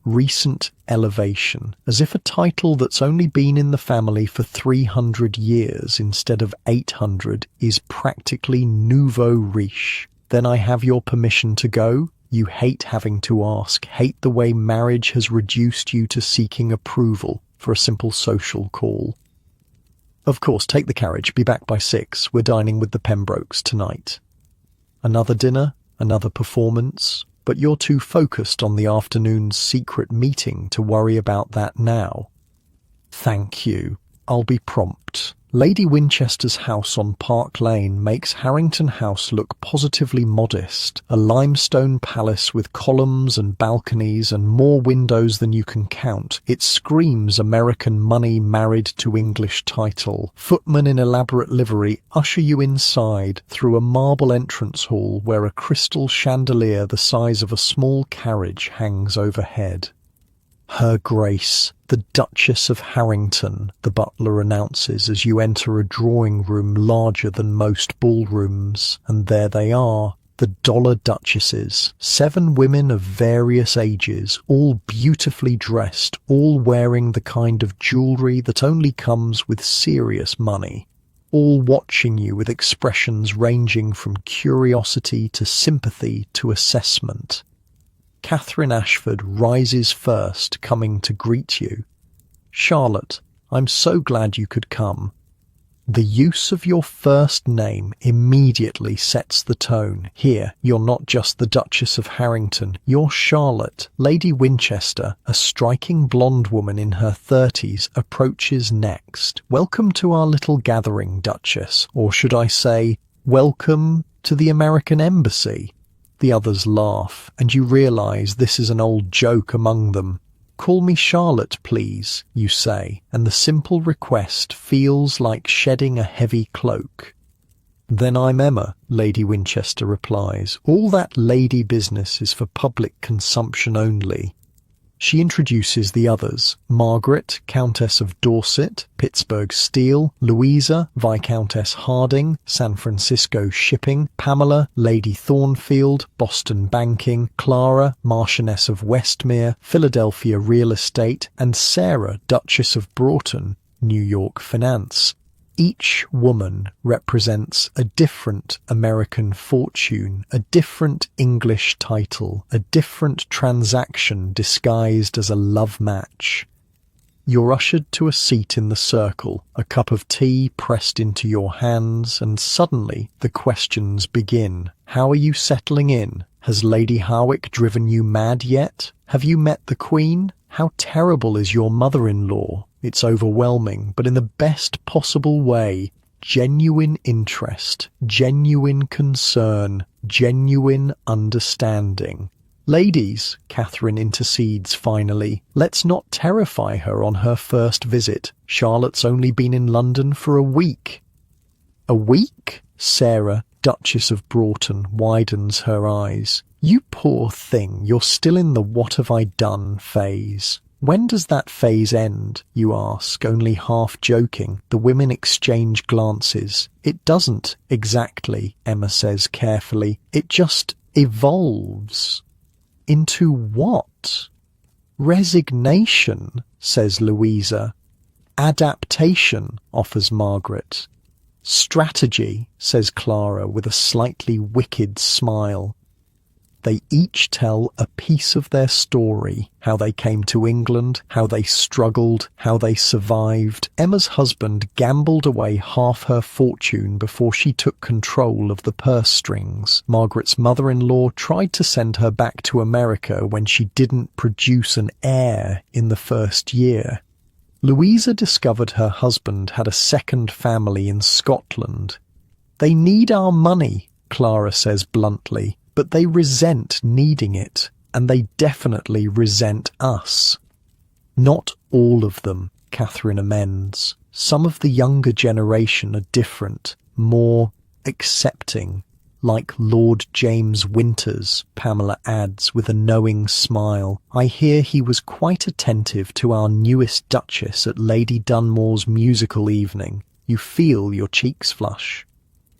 Recent elevation, as if a title that's only been in the family for 300 years instead of 800 is practically nouveau riche. Then I have your permission to go? You hate having to ask, hate the way marriage has reduced you to seeking approval for a simple social call. Of course, take the carriage, be back by 6. We're dining with the Pembrokes tonight. Another dinner? Another performance, but you're too focused on the afternoon's secret meeting to worry about that now. Thank you. I'll be prompt. Lady Winchester's house on Park Lane makes Harrington House look positively modest, a limestone palace with columns and balconies and more windows than you can count. It screams American money married to English title. Footmen in elaborate livery usher you inside through a marble entrance hall where a crystal chandelier the size of a small carriage hangs overhead. Her Grace, the Duchess of Harrington, the butler announces as you enter a drawing room larger than most ballrooms. And there they are, the Dollar Duchesses, 7 women of various ages, all beautifully dressed, all wearing the kind of jewellery that only comes with serious money. All watching you with expressions ranging from curiosity to sympathy to assessment. Catherine Ashford rises first, coming to greet you. Charlotte, I'm so glad you could come. The use of your first name immediately sets the tone. Here, you're not just the Duchess of Harrington, you're Charlotte. Lady Winchester, a striking blonde woman in her 30s, approaches next. Welcome to our little gathering, Duchess, or should I say, welcome to the American Embassy. The others laugh, and you realise this is an old joke among them. Call me Charlotte, please, you say, and the simple request feels like shedding a heavy cloak. Then I'm Emma, Lady Winchester replies. All that lady business is for public consumption only. She introduces the others. Margaret, Countess of Dorset, Pittsburgh Steel, Louisa, Viscountess Harding, San Francisco Shipping, Pamela, Lady Thornfield, Boston Banking, Clara, Marchioness of Westmere, Philadelphia Real Estate, and Sarah, Duchess of Broughton, New York Finance. Each woman represents a different American fortune, a different English title, a different transaction disguised as a love match. You're ushered to a seat in the circle, a cup of tea pressed into your hands, and suddenly the questions begin. How are you settling in? Has Lady Harwick driven you mad yet? Have you met the Queen? How terrible is your mother-in-law? It's overwhelming, but in the best possible way. Genuine interest, genuine concern, genuine understanding. Ladies, Catherine intercedes finally, let's not terrify her on her first visit. Charlotte's only been in London for a week. A week? Sarah, Duchess of Broughton, widens her eyes. You poor thing, you're still in the what have I done phase. When does that phase end, you ask, only half joking. The women exchange glances. It doesn't, exactly, Emma says carefully. It just evolves. Into what? Resignation, says Louisa. Adaptation, offers Margaret. Strategy, says Clara with a slightly wicked smile. They each tell a piece of their story, how they came to England, how they struggled, how they survived. Emma's husband gambled away half her fortune before she took control of the purse strings. Margaret's mother-in-law tried to send her back to America when she didn't produce an heir in the first year. Louisa discovered her husband had a second family in Scotland. They need our money, Clara says bluntly. But they resent needing it, and they definitely resent us. Not all of them, Catherine amends. Some of the younger generation are different, more accepting, like Lord James Winters, Pamela adds with a knowing smile. I hear he was quite attentive to our newest Duchess at Lady Dunmore's musical evening. You feel your cheeks flush.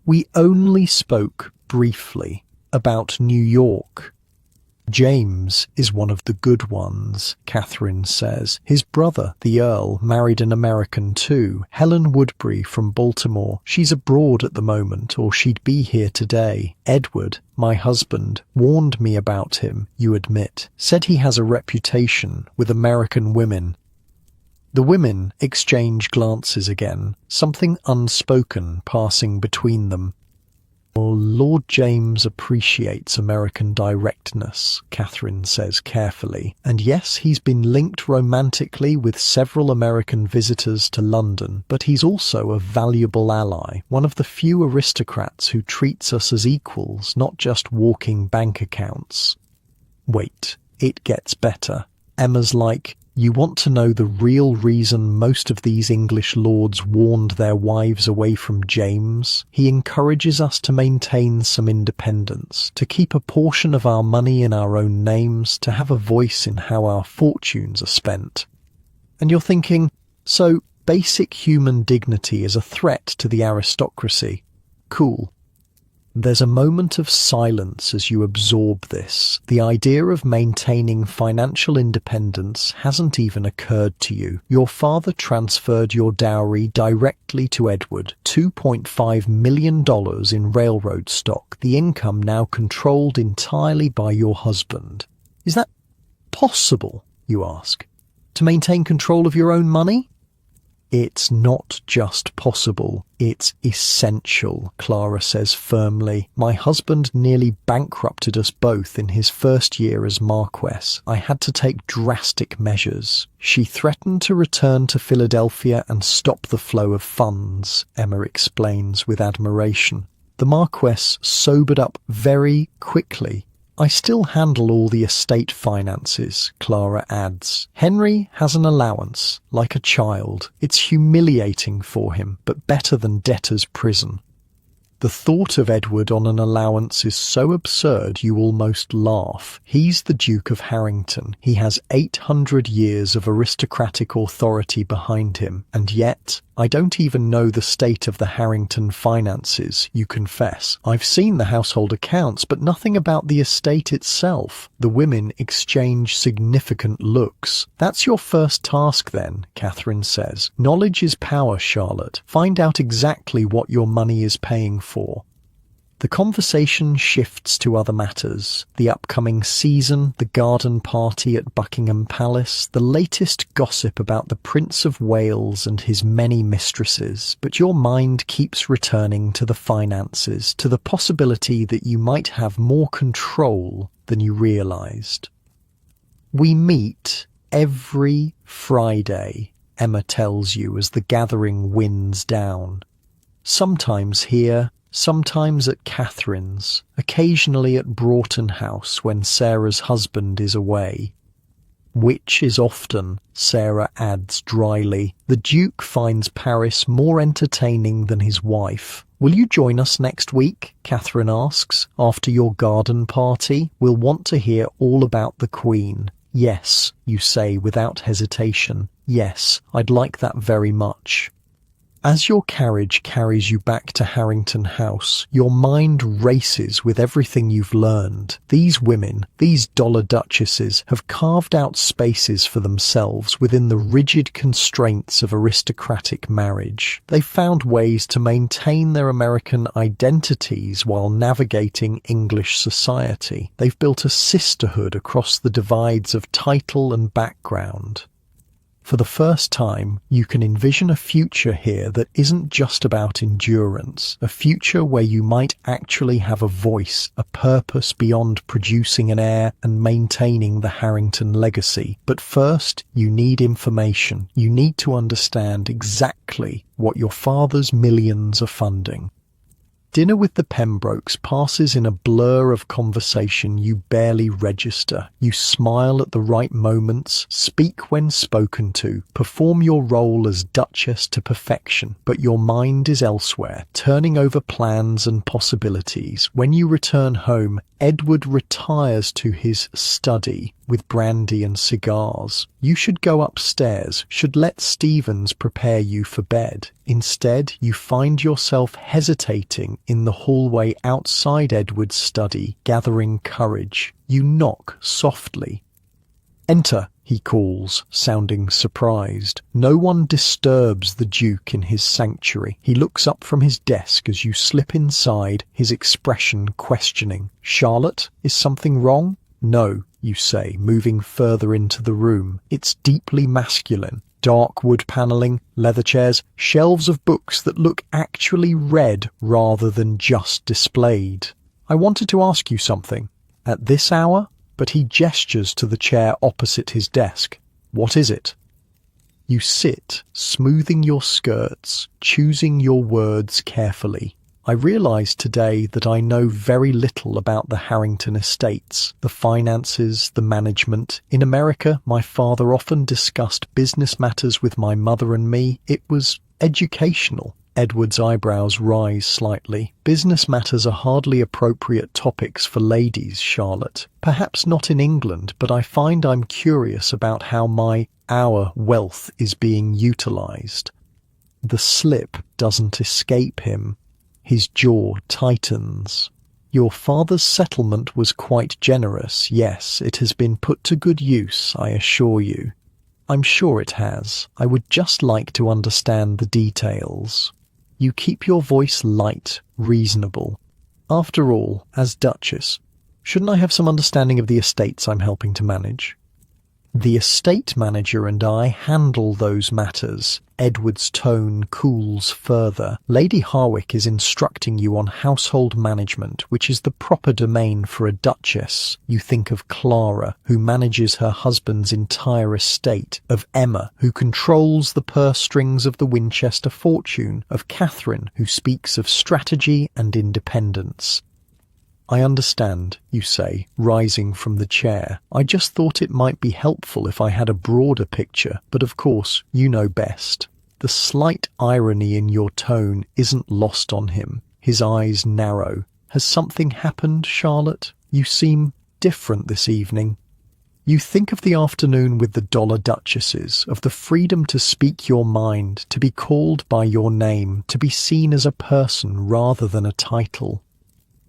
We only spoke briefly about New York. James is one of the good ones, Catherine says. His brother, the Earl, married an American too, Helen Woodbury from Baltimore. She's abroad at the moment, or she'd be here today. Edward, my husband, warned me about him, you admit. Said he has a reputation with American women. The women exchange glances again, something unspoken passing between them. Lord James appreciates American directness, Catherine says carefully, and yes, he's been linked romantically with several American visitors to London, but he's also a valuable ally, one of the few aristocrats who treats us as equals, not just walking bank accounts. Wait, it gets better. Emma's like, you want to know the real reason most of these English lords warned their wives away from James? He encourages us to maintain some independence, to keep a portion of our money in our own names, to have a voice in how our fortunes are spent. And you're thinking, so basic human dignity is a threat to the aristocracy. Cool. There's a moment of silence as you absorb this. The idea of maintaining financial independence hasn't even occurred to you. Your father transferred your dowry directly to Edward, $2.5 million in railroad stock, the income now controlled entirely by your husband. Is that possible, you ask? To maintain control of your own money? It's not just possible, it's essential, Clara says firmly. My husband nearly bankrupted us both in his first year as Marquess. I had to take drastic measures. She threatened to return to Philadelphia and stop the flow of funds, Emma explains with admiration. The Marquess sobered up very quickly. I still handle all the estate finances, Clara adds. Henry has an allowance, like a child. It's humiliating for him, but better than debtor's prison. The thought of Edward on an allowance is so absurd you almost laugh. He's the Duke of Harrington. He has 800 years of aristocratic authority behind him, and yet I don't even know the state of the Harrington finances, you confess. I've seen the household accounts, but nothing about the estate itself. The women exchange significant looks. That's your first task then, Catherine says. Knowledge is power, Charlotte. Find out exactly what your money is paying for. The conversation shifts to other matters: the upcoming season, the garden party at Buckingham Palace, the latest gossip about the Prince of Wales and his many mistresses, but your mind keeps returning to the finances, to the possibility that you might have more control than you realized. "We meet every Friday," Emma tells you as the gathering winds down. "Sometimes here, sometimes at Catherine's, occasionally at Broughton House when Sarah's husband is away." "Which is often," Sarah adds dryly. "The Duke finds Paris more entertaining than his wife." "Will you join us next week?" Catherine asks. "After your garden party? We'll want to hear all about the Queen." "Yes," you say without hesitation. "Yes, I'd like that very much." As your carriage carries you back to Harrington House, your mind races with everything you've learned. These women, these dollar duchesses, have carved out spaces for themselves within the rigid constraints of aristocratic marriage. They've found ways to maintain their American identities while navigating English society. They've built a sisterhood across the divides of title and background. For the first time, you can envision a future here that isn't just about endurance, a future where you might actually have a voice, a purpose beyond producing an heir and maintaining the Harrington legacy. But first, you need information. You need to understand exactly what your father's millions are funding. Dinner with the Pembrokes passes in a blur of conversation you barely register. You smile at the right moments, speak when spoken to, perform your role as Duchess to perfection, but your mind is elsewhere, turning over plans and possibilities. When you return home, Edward retires to his study with brandy and cigars. You should go upstairs, should let Stevens prepare you for bed. Instead, you find yourself hesitating in the hallway outside Edward's study, gathering courage. You knock softly. "Enter," he calls, sounding surprised. No one disturbs the Duke in his sanctuary. He looks up from his desk as you slip inside, his expression questioning. "Charlotte, is something wrong?" "No," you say, moving further into the room. It's deeply masculine. Dark wood panelling, leather chairs, shelves of books that look actually read rather than just displayed. "I wanted to ask you something." "At this hour?" But he gestures to the chair opposite his desk. "What is it?" You sit, smoothing your skirts, choosing your words carefully. "I realised today that I know very little about the Harrington estates, the finances, the management. In America, my father often discussed business matters with my mother and me. It was educational." Edward's eyebrows rise slightly. "Business matters are hardly appropriate topics for ladies, Charlotte. Perhaps not in England, but I find I'm curious about how our wealth is being utilised." The slip doesn't escape him. His jaw tightens. "Your father's settlement was quite generous. Yes, it has been put to good use, I assure you." "I'm sure it has. I would just like to understand the details." You keep your voice light, reasonable. "After all, as Duchess, shouldn't I have some understanding of the estates I'm helping to manage?" "The estate manager and I handle those matters." Edward's tone cools further. "Lady Harwick is instructing you on household management, which is the proper domain for a duchess. You think of Clara, who manages her husband's entire estate, of Emma, who controls the purse strings of the Winchester fortune, of Catherine, who speaks of strategy and independence." "I understand," you say, rising from the chair. "I just thought it might be helpful if I had a broader picture, but of course, you know best." The slight irony in your tone isn't lost on him. His eyes narrow. "Has something happened, Charlotte? You seem different this evening." You think of the afternoon with the dollar duchesses, of the freedom to speak your mind, to be called by your name, to be seen as a person rather than a title.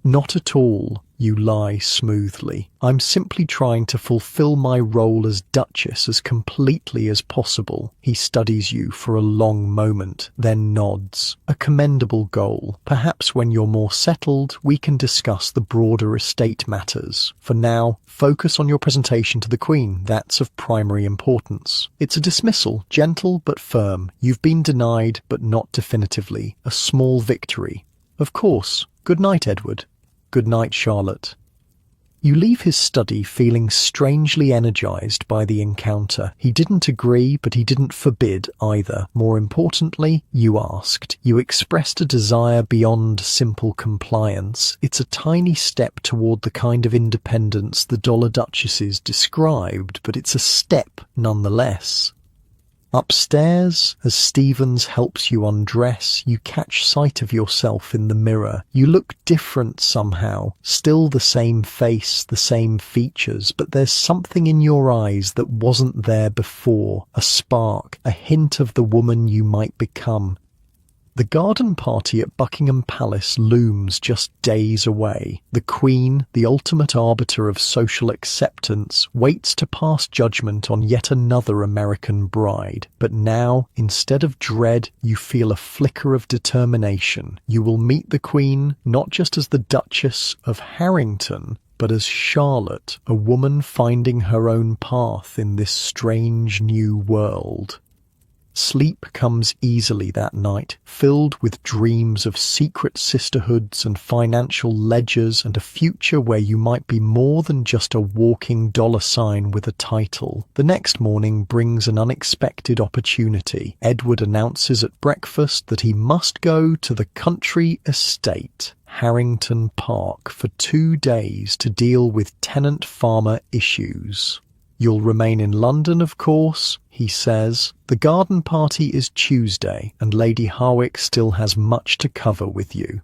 Not at all, you lie smoothly. I'm simply trying to fulfill my role as Duchess as completely as possible. He studies you for a long moment, then nods. A commendable goal. Perhaps when you're more settled, we can discuss the broader estate matters. For now, focus on your presentation to the Queen. That's of primary importance. It's a dismissal, gentle but firm. You've been denied, but not definitively. A small victory. Of course. Good night, Edward. Good night, Charlotte. You leave his study feeling strangely energized by the encounter. He didn't agree, but he didn't forbid either. More importantly, you asked. You expressed a desire beyond simple compliance. It's a tiny step toward the kind of independence the Dollar Duchesses described, but it's a step nonetheless. Upstairs, as Stevens helps you undress, you catch sight of yourself in the mirror. You look different somehow, still the same face, the same features, but there's something in your eyes that wasn't there before, a spark, a hint of the woman you might become. The garden party at Buckingham Palace looms just days away. The Queen, the ultimate arbiter of social acceptance, waits to pass judgment on yet another American bride. But now, instead of dread, you feel a flicker of determination. You will meet the Queen not just as the Duchess of Harrington, but as Charlotte, a woman finding her own path in this strange new world. Sleep comes easily that night, filled with dreams of secret sisterhoods and financial ledgers and a future where you might be more than just a walking dollar sign with a title. The next morning brings an unexpected opportunity. Edward announces at breakfast that he must go to the country estate, Harrington Park, for 2 days to deal with tenant-farmer issues. You'll remain in London, of course, he says. The garden party is Tuesday, and Lady Harwick still has much to cover with you.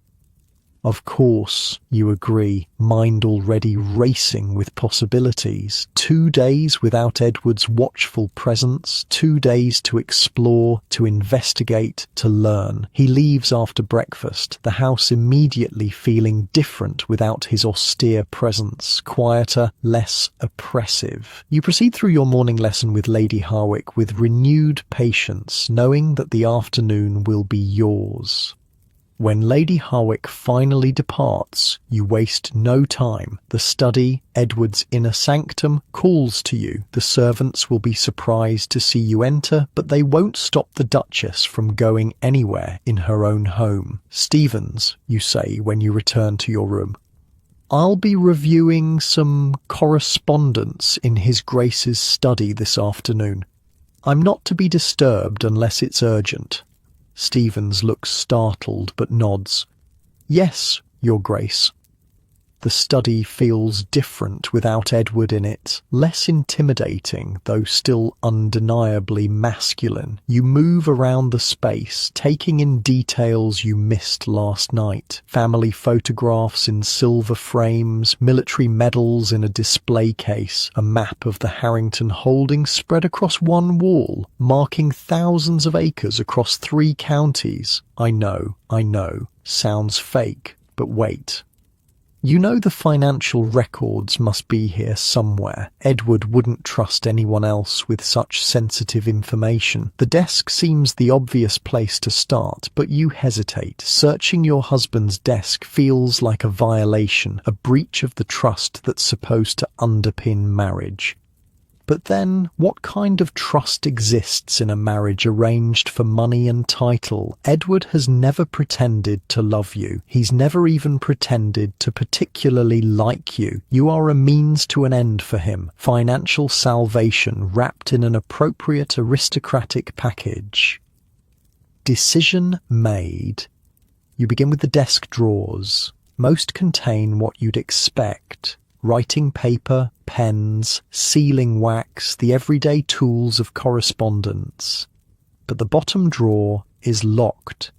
Of course, you agree, mind already racing with possibilities. 2 days without Edward's watchful presence, 2 days to explore, to investigate, to learn. He leaves after breakfast, the house immediately feeling different without his austere presence, quieter, less oppressive. You proceed through your morning lesson with Lady Harwick with renewed patience, knowing that the afternoon will be yours. When Lady Harwick finally departs, you waste no time. The study, Edward's inner sanctum, calls to you. The servants will be surprised to see you enter, but they won't stop the Duchess from going anywhere in her own home. Stevens, you say when you return to your room. I'll be reviewing some correspondence in His Grace's study this afternoon. I'm not to be disturbed unless it's urgent. Stevens looks startled but nods. Yes, Your Grace. The study feels different without Edward in it, less intimidating, though still undeniably masculine. You move around the space, taking in details you missed last night. Family photographs in silver frames, military medals in a display case, a map of the Harrington holdings spread across one wall, marking thousands of acres across 3 counties. I know. Sounds fake, but wait. You know the financial records must be here somewhere. Edward wouldn't trust anyone else with such sensitive information. The desk seems the obvious place to start, but you hesitate. Searching your husband's desk feels like a violation, a breach of the trust that's supposed to underpin marriage. But then, what kind of trust exists in a marriage arranged for money and title? Edward has never pretended to love you. He's never even pretended to particularly like you. You are a means to an end for him. Financial salvation wrapped in an appropriate aristocratic package. Decision made. You begin with the desk drawers. Most contain what you'd expect. Writing paper, pens, sealing wax, the everyday tools of correspondence. But the bottom drawer is locked.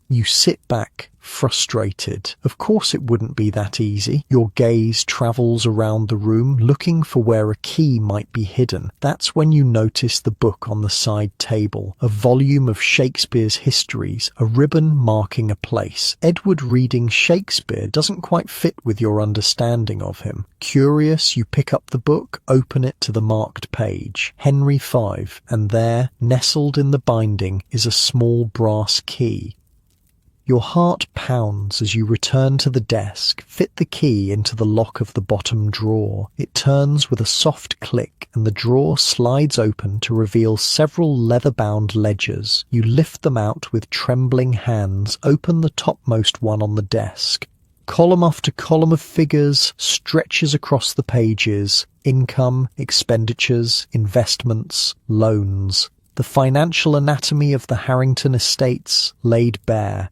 You sit back, frustrated. Of course it wouldn't be that easy. Your gaze travels around the room, looking for where a key might be hidden. That's when you notice the book on the side table, a volume of Shakespeare's histories, a ribbon marking a place. Edward reading Shakespeare doesn't quite fit with your understanding of him. Curious, you pick up the book, open it to the marked page. Henry V, and there, nestled in the binding, is a small brass key. Your heart pounds as you return to the desk, fit the key into the lock of the bottom drawer. It turns with a soft click and the drawer slides open to reveal several leather-bound ledgers. You lift them out with trembling hands, open the topmost one on the desk. Column after column of figures stretches across the pages. Income, expenditures, investments, loans. The financial anatomy of the Harrington estates laid bare.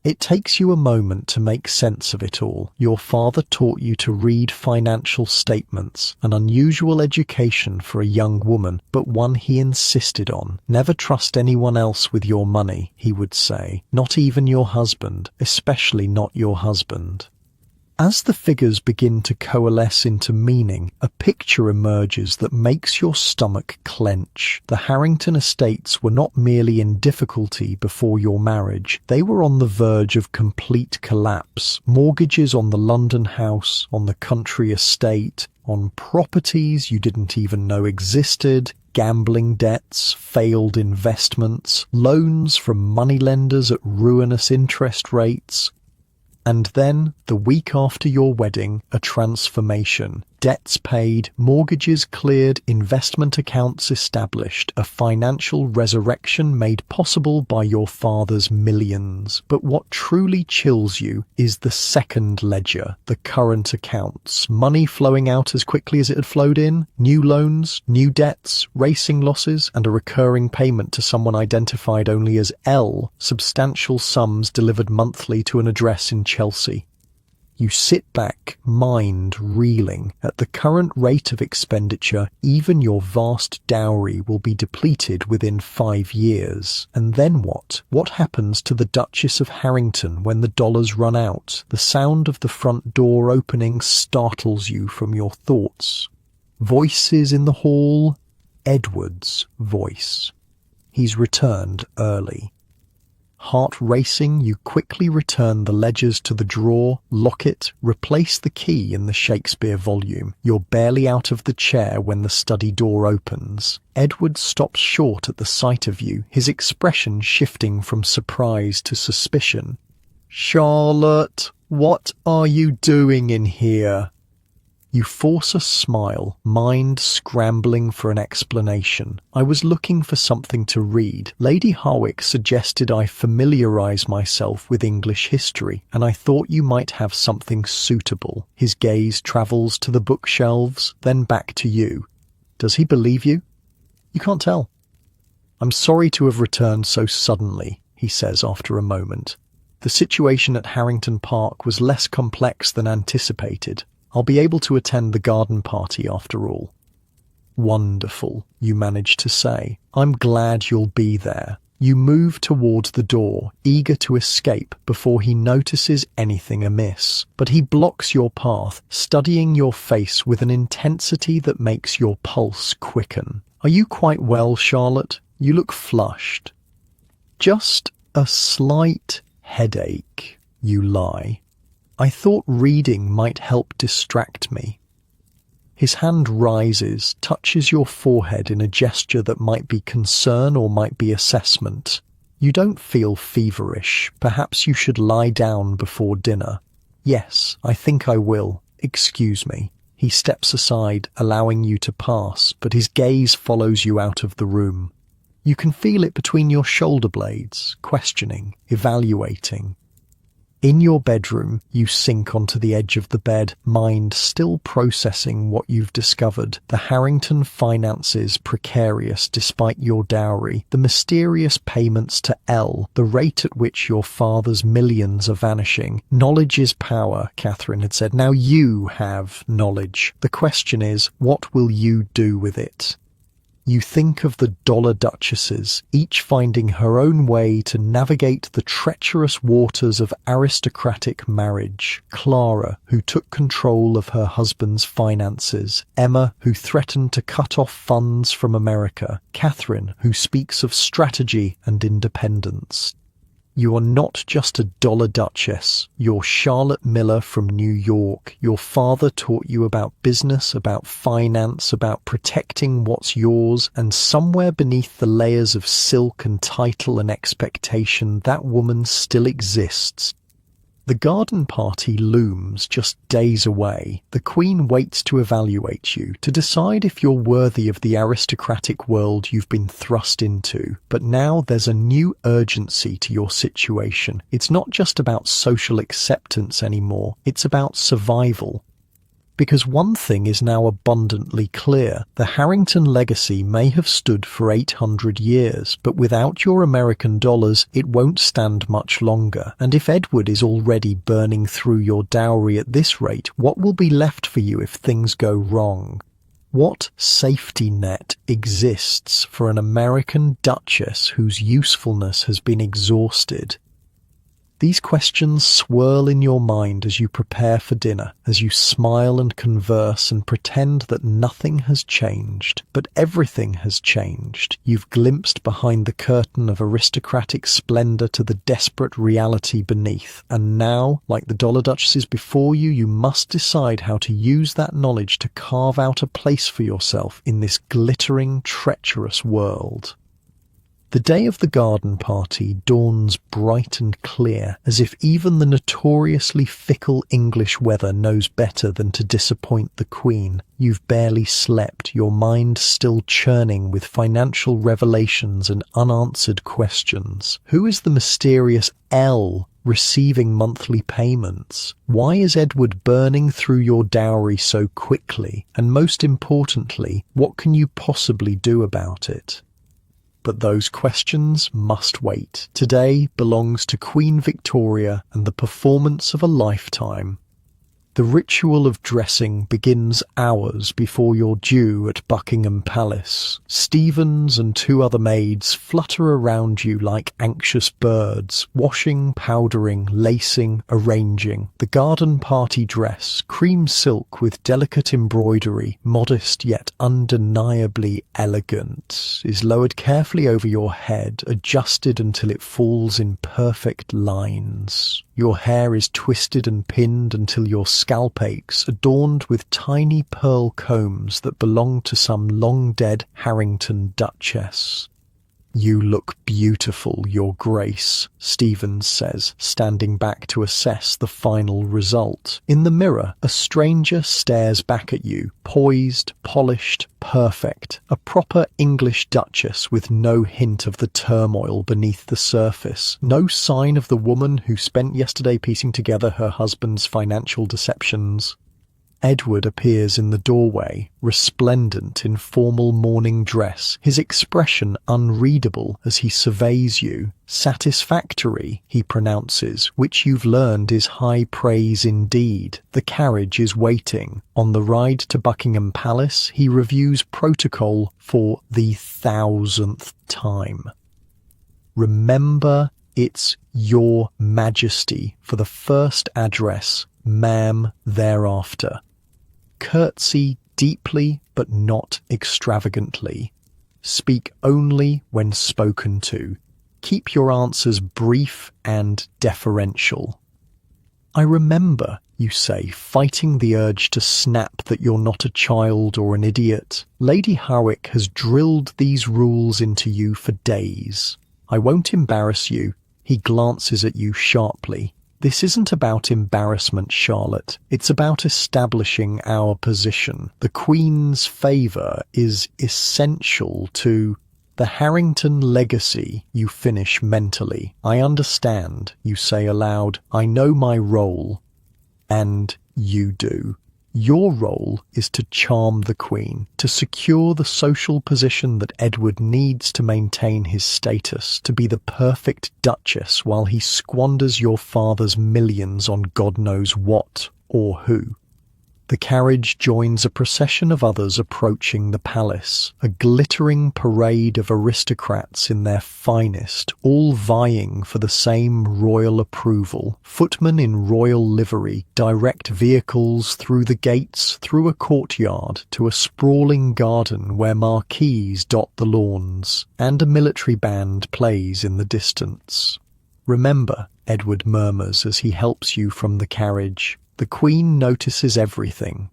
It takes you a moment to make sense of it all. Your father taught you to read financial statements, an unusual education for a young woman, but one he insisted on. Never trust anyone else with your money, he would say. Not even your husband, especially not your husband. As the figures begin to coalesce into meaning, a picture emerges that makes your stomach clench. The Harrington estates were not merely in difficulty before your marriage, they were on the verge of complete collapse. Mortgages on the London house, on the country estate, on properties you didn't even know existed, gambling debts, failed investments, loans from moneylenders at ruinous interest rates. And then, the week after your wedding, a transformation. Debts paid, mortgages cleared, investment accounts established, a financial resurrection made possible by your father's millions. But what truly chills you is the second ledger, the current accounts. Money flowing out as quickly as it had flowed in, new loans, new debts, racing losses, and a recurring payment to someone identified only as L, substantial sums delivered monthly to an address in Chelsea. You sit back, mind reeling. At the current rate of expenditure, even your vast dowry will be depleted within 5 years. And then what? What happens to the Duchess of Harrington when the dollars run out? The sound of the front door opening startles you from your thoughts. Voices in the hall. Edward's voice. He's returned early. Heart racing, you quickly return the ledgers to the drawer, lock it, replace the key in the Shakespeare volume. You're barely out of the chair when the study door opens. Edward stops short at the sight of you, his expression shifting from surprise to suspicion. "Charlotte, what are you doing in here?" You force a smile, mind scrambling for an explanation. "I was looking for something to read. Lady Harwick suggested I familiarise myself with English history, and I thought you might have something suitable." His gaze travels to the bookshelves, then back to you. Does he believe you? You can't tell. "I'm sorry to have returned so suddenly," he says after a moment. "The situation at Harrington Park was less complex than anticipated. I'll be able to attend the garden party after all." "Wonderful," you manage to say. "I'm glad you'll be there." You move towards the door, eager to escape before he notices anything amiss. But he blocks your path, studying your face with an intensity that makes your pulse quicken. "Are you quite well, Charlotte? You look flushed." "Just a slight headache," you lie. "I thought reading might help distract me." His hand rises, touches your forehead in a gesture that might be concern or might be assessment. You don't feel feverish. Perhaps you should lie down before dinner. "Yes, I think I will. Excuse me." He steps aside, allowing you to pass, but his gaze follows you out of the room. You can feel it between your shoulder blades, questioning, evaluating. In your bedroom, you sink onto the edge of the bed, mind still processing what you've discovered. The Harrington finances precarious despite your dowry, the mysterious payments to L, the rate at which your father's millions are vanishing. Knowledge is power, Catherine had said. Now you have knowledge. The question is, what will you do with it? You think of the dollar duchesses, each finding her own way to navigate the treacherous waters of aristocratic marriage. Clara, who took control of her husband's finances. Emma, who threatened to cut off funds from America. Catherine, who speaks of strategy and independence. You are not just a dollar duchess, you're Charlotte Miller from New York. Your father taught you about business, about finance, about protecting what's yours, and somewhere beneath the layers of silk and title and expectation, that woman still exists. The garden party looms just days away. The Queen waits to evaluate you, to decide if you're worthy of the aristocratic world you've been thrust into. But now there's a new urgency to your situation. It's not just about social acceptance anymore, it's about survival. Because one thing is now abundantly clear. The Harrington legacy may have stood for 800 years, but without your American dollars, it won't stand much longer. And if Edward is already burning through your dowry at this rate, what will be left for you if things go wrong? What safety net exists for an American duchess whose usefulness has been exhausted? These questions swirl in your mind as you prepare for dinner, as you smile and converse and pretend that nothing has changed. But everything has changed. You've glimpsed behind the curtain of aristocratic splendor to the desperate reality beneath. And now, like the dollar duchesses before you, you must decide how to use that knowledge to carve out a place for yourself in this glittering, treacherous world. The day of the garden party dawns bright and clear, as if even the notoriously fickle English weather knows better than to disappoint the Queen. You've barely slept, your mind still churning with financial revelations and unanswered questions. Who is the mysterious L receiving monthly payments? Why is Edward burning through your dowry so quickly? And most importantly, what can you possibly do about it? But those questions must wait. Today belongs to Queen Victoria and the performance of a lifetime. The ritual of dressing begins hours before you're due at Buckingham Palace. Stevens and two other maids flutter around you like anxious birds, washing, powdering, lacing, arranging. The garden party dress, cream silk with delicate embroidery, modest yet undeniably elegant, is lowered carefully over your head, adjusted until it falls in perfect lines. Your hair is twisted and pinned until your scalp aches, adorned with tiny pearl combs that belong to some long-dead Harrington duchess. "You look beautiful, Your Grace," Stevens says, standing back to assess the final result. In the mirror, a stranger stares back at you, poised, polished, perfect. A proper English duchess with no hint of the turmoil beneath the surface. No sign of the woman who spent yesterday piecing together her husband's financial deceptions. Edward appears in the doorway, resplendent in formal morning dress, his expression unreadable as he surveys you. "Satisfactory," he pronounces, which you've learned is high praise indeed. The carriage is waiting. On the ride to Buckingham Palace, he reviews protocol for the 1,000th time. "Remember, it's Your Majesty" for the first address, "Ma'am" thereafter. Curtsy deeply but not extravagantly. Speak only when spoken to. Keep your answers brief and deferential. "I remember," you say, fighting the urge to snap that you're not a child or an idiot. Lady Howick has drilled these rules into you for days. "I won't embarrass you." He glances at you sharply. "This isn't about embarrassment, Charlotte. It's about establishing our position. The Queen's favour is essential to the Harrington legacy." You finish mentally. "I understand," you say aloud. "I know my role." And you do. Your role is to charm the Queen, to secure the social position that Edward needs to maintain his status, to be the perfect duchess while he squanders your father's millions on God knows what or who. The carriage joins a procession of others approaching the palace, a glittering parade of aristocrats in their finest, all vying for the same royal approval. Footmen in royal livery direct vehicles through the gates, through a courtyard, to a sprawling garden where marquees dot the lawns, and a military band plays in the distance. "Remember," Edward murmurs as he helps you from the carriage, "the Queen notices everything."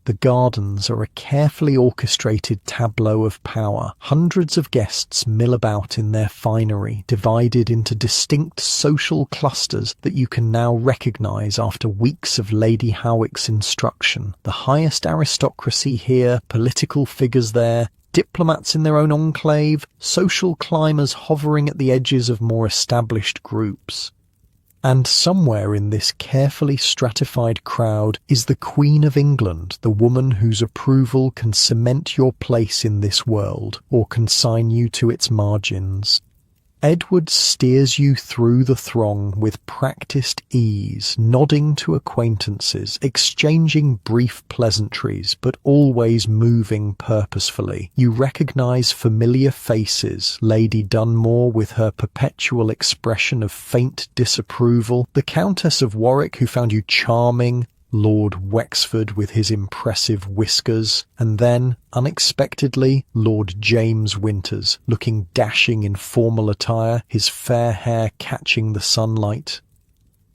The gardens are a carefully orchestrated tableau of power. Hundreds of guests mill about in their finery, divided into distinct social clusters that you can now recognise after weeks of Lady Howick's instruction. The highest aristocracy here, political figures there, diplomats in their own enclave, social climbers hovering at the edges of more established groups. And somewhere in this carefully stratified crowd is the Queen of England, the woman whose approval can cement your place in this world or consign you to its margins. Edward steers you through the throng with practiced ease, nodding to acquaintances, exchanging brief pleasantries, but always moving purposefully. You recognise familiar faces, Lady Dunmore with her perpetual expression of faint disapproval, the Countess of Warwick who found you charming, Lord Wexford with his impressive whiskers, and then, unexpectedly, Lord James Winters, looking dashing in formal attire, his fair hair catching the sunlight.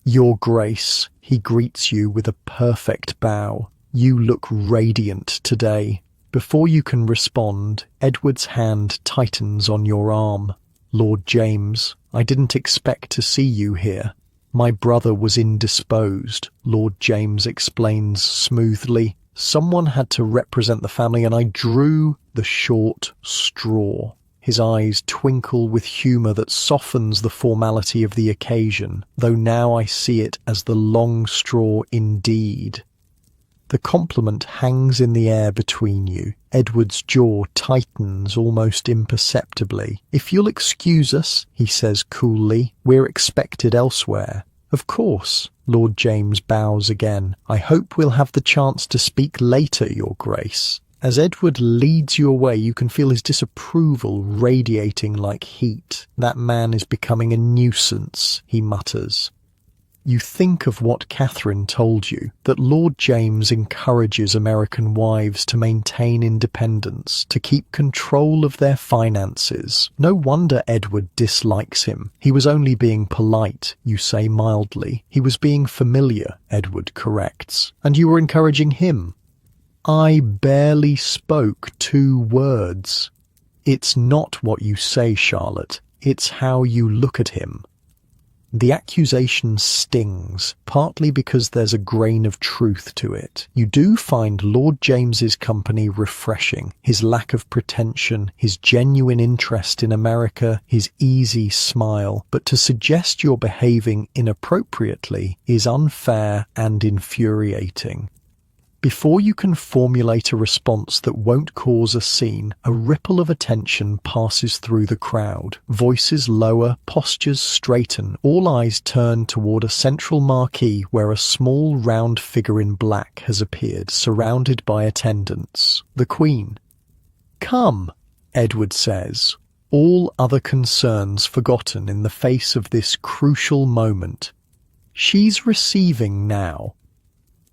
"Your Grace," he greets you with a perfect bow. "You look radiant today." Before you can respond, Edward's hand tightens on your arm. "Lord James, I didn't expect to see you here." "My brother was indisposed," Lord James explains smoothly. "Someone had to represent the family and I drew the short straw." His eyes twinkle with humour that softens the formality of the occasion, though now I see it as the long straw indeed. The compliment hangs in the air between you. Edward's jaw tightens almost imperceptibly. "If you'll excuse us," he says coolly, "we're expected elsewhere." "Of course." Lord James bows again. "I hope we'll have the chance to speak later, Your Grace." As Edward leads you away, you can feel his disapproval radiating like heat. "That man is becoming a nuisance," he mutters. You think of what Catherine told you, that Lord James encourages American wives to maintain independence, to keep control of their finances. No wonder Edward dislikes him. He was only being polite, you say mildly. He was being familiar, Edward corrects. And you were encouraging him. "I barely spoke 2 words. It's not what you say, Charlotte. It's how you look at him." The accusation stings, partly because there's a grain of truth to it. You do find Lord James's company refreshing, his lack of pretension, his genuine interest in America, his easy smile, but to suggest you're behaving inappropriately is unfair and infuriating. Before you can formulate a response that won't cause a scene, a ripple of attention passes through the crowd. Voices lower, postures straighten, all eyes turn toward a central marquee where a small round figure in black has appeared, surrounded by attendants. The Queen. "Come," Edward says, all other concerns forgotten in the face of this crucial moment. "She's receiving now."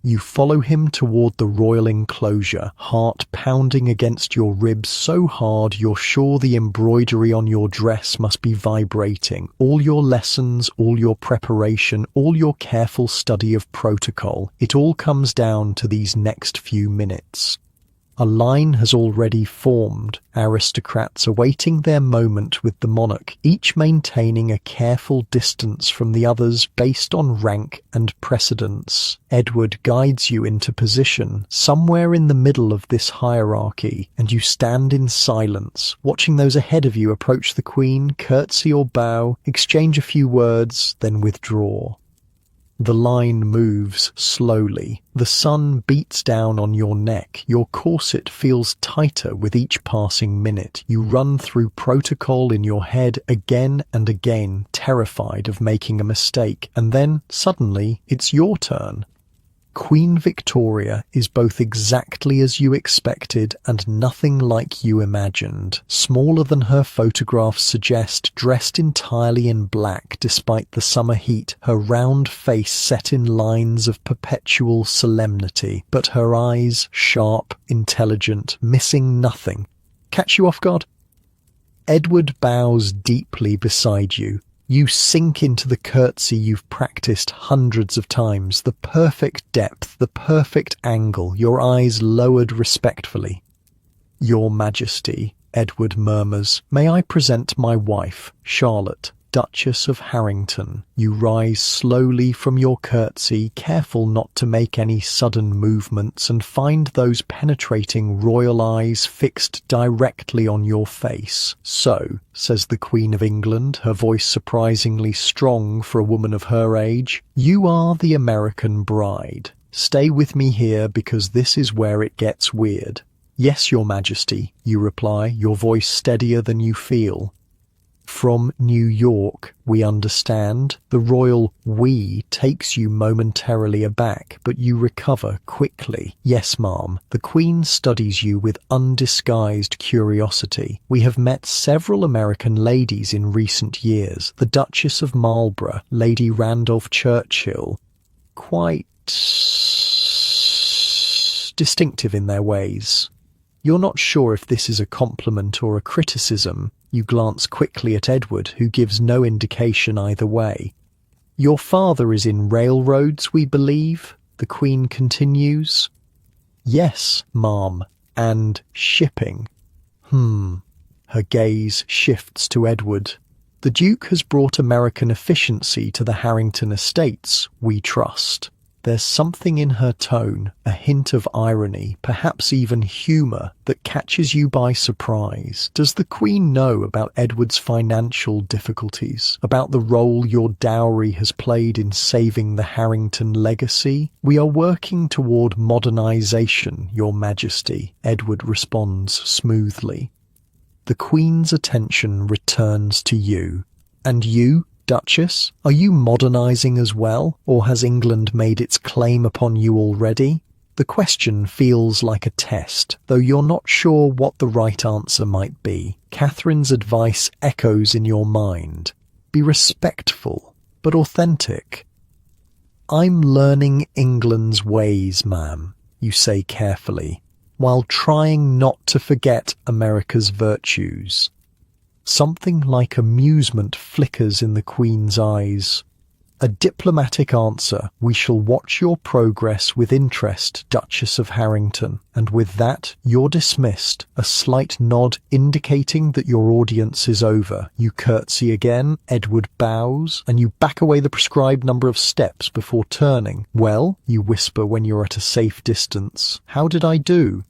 You follow him toward the royal enclosure, heart pounding against your ribs so hard you're sure the embroidery on your dress must be vibrating. All your lessons, all your preparation, all your careful study of protocol, it all comes down to these next few minutes. A line has already formed, aristocrats awaiting their moment with the monarch, each maintaining a careful distance from the others based on rank and precedence. Edward guides you into position, somewhere in the middle of this hierarchy, and you stand in silence, watching those ahead of you approach the Queen, curtsy or bow, exchange a few words, then withdraw. The line moves slowly. The sun beats down on your neck. Your corset feels tighter with each passing minute. You run through protocol in your head again and again, terrified of making a mistake. And then, suddenly, it's your turn. Queen Victoria is both exactly as you expected and nothing like you imagined. Smaller than her photographs suggest, dressed entirely in black despite the summer heat, her round face set in lines of perpetual solemnity, but her eyes sharp, intelligent, missing nothing. Catch you off guard? Edward bows deeply beside you. You sink into the curtsy you've practiced hundreds of times, the perfect depth, the perfect angle, your eyes lowered respectfully. "Your Majesty," Edward murmurs, "may I present my wife, Charlotte, Duchess of Harrington." You rise slowly from your curtsy, careful not to make any sudden movements, and find those penetrating royal eyes fixed directly on your face. "So," says the Queen of England, her voice surprisingly strong for a woman of her age, "you are the American bride. Stay with me here because this is where it gets weird." "Yes, Your Majesty," you reply, your voice steadier than you feel. "From New York, we understand." The royal "we" takes you momentarily aback, but you recover quickly. "Yes, ma'am." The Queen studies you with undisguised curiosity. "We have met several American ladies in recent years. The Duchess of Marlborough, Lady Randolph Churchill. Quite distinctive in their ways." You're not sure if this is a compliment or a criticism. You glance quickly at Edward, who gives no indication either way. "Your father is in railroads, we believe?" the Queen continues. "Yes, ma'am, and shipping." Her gaze shifts to Edward. "The Duke has brought American efficiency to the Harrington estates, we trust." There's something in her tone, a hint of irony, perhaps even humour, that catches you by surprise. Does the Queen know about Edward's financial difficulties? About the role your dowry has played in saving the Harrington legacy? "We are working toward modernisation, Your Majesty," Edward responds smoothly. The Queen's attention returns to you. "And you, Duchess, are you modernising as well, or has England made its claim upon you already?" The question feels like a test, though you're not sure what the right answer might be. Catherine's advice echoes in your mind. Be respectful, but authentic. "I'm learning England's ways, ma'am," you say carefully, while trying not to forget America's virtues. Something like amusement flickers in the Queen's eyes. "A diplomatic answer. We shall watch your progress with interest, Duchess of Harrington." And with that, you're dismissed, a slight nod indicating that your audience is over. You curtsy again, Edward bows, and you back away the prescribed number of steps before turning. "Well," you whisper when you're at a safe distance, "how did I do?"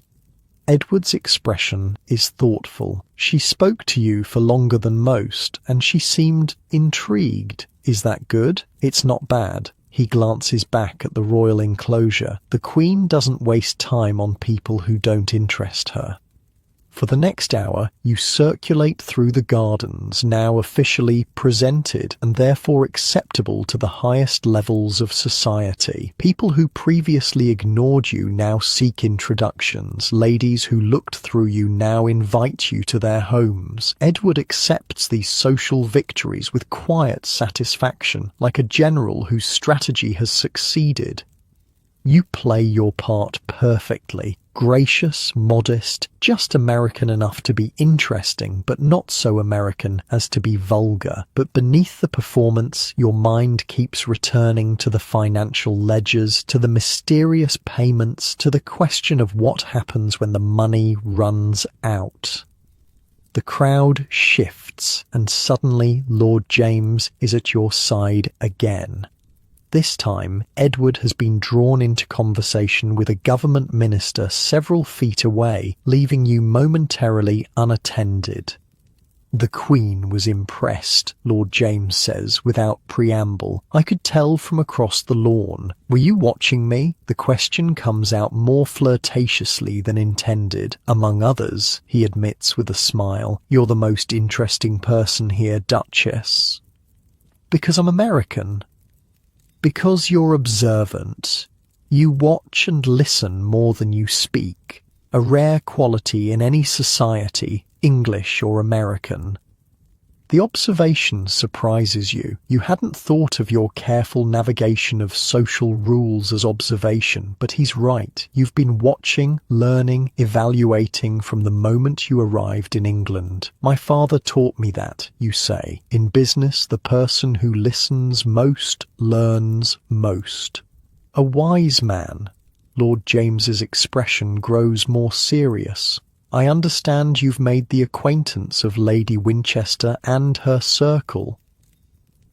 Edward's expression is thoughtful. She spoke to you for longer than most, and she seemed intrigued. "Is that good?" "It's not bad." He glances back at the royal enclosure. The Queen doesn't waste time on people who don't interest her. For the next hour, you circulate through the gardens, now officially presented and therefore acceptable to the highest levels of society. People who previously ignored you now seek introductions. Ladies who looked through you now invite you to their homes. Edward accepts these social victories with quiet satisfaction, like a general whose strategy has succeeded. You play your part perfectly. Gracious, modest, just American enough to be interesting, but not so American as to be vulgar. But beneath the performance, your mind keeps returning to the financial ledgers, to the mysterious payments, to the question of what happens when the money runs out. The crowd shifts, and suddenly Lord James is at your side again. This time, Edward has been drawn into conversation with a government minister several feet away, leaving you momentarily unattended. "The Queen was impressed," Lord James says without preamble. "I could tell from across the lawn. Were you watching me?" The question comes out more flirtatiously than intended. "Among others," he admits with a smile. "You're the most interesting person here, Duchess." "Because I'm American." "Because you're observant. You watch and listen more than you speak, a rare quality in any society, English or American. The observation surprises you. You hadn't thought of your careful navigation of social rules as observation, but he's right. You've been watching, learning, evaluating from the moment you arrived in England. My father taught me that, you say. In business, the person who listens most learns most. A wise man. Lord James's expression grows more serious. I understand you've made the acquaintance of Lady Winchester and her circle.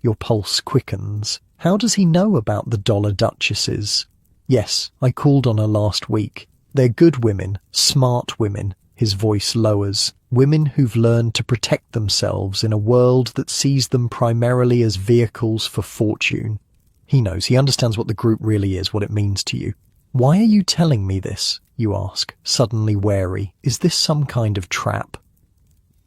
Your pulse quickens. How does he know about the Dollar Duchesses? Yes, I called on her last week. They're good women, smart women. His voice lowers. Women who've learned to protect themselves in a world that sees them primarily as vehicles for fortune. He knows, he understands what the group really is, what it means to you. Why are you telling me this? You ask, suddenly wary. Is this some kind of trap?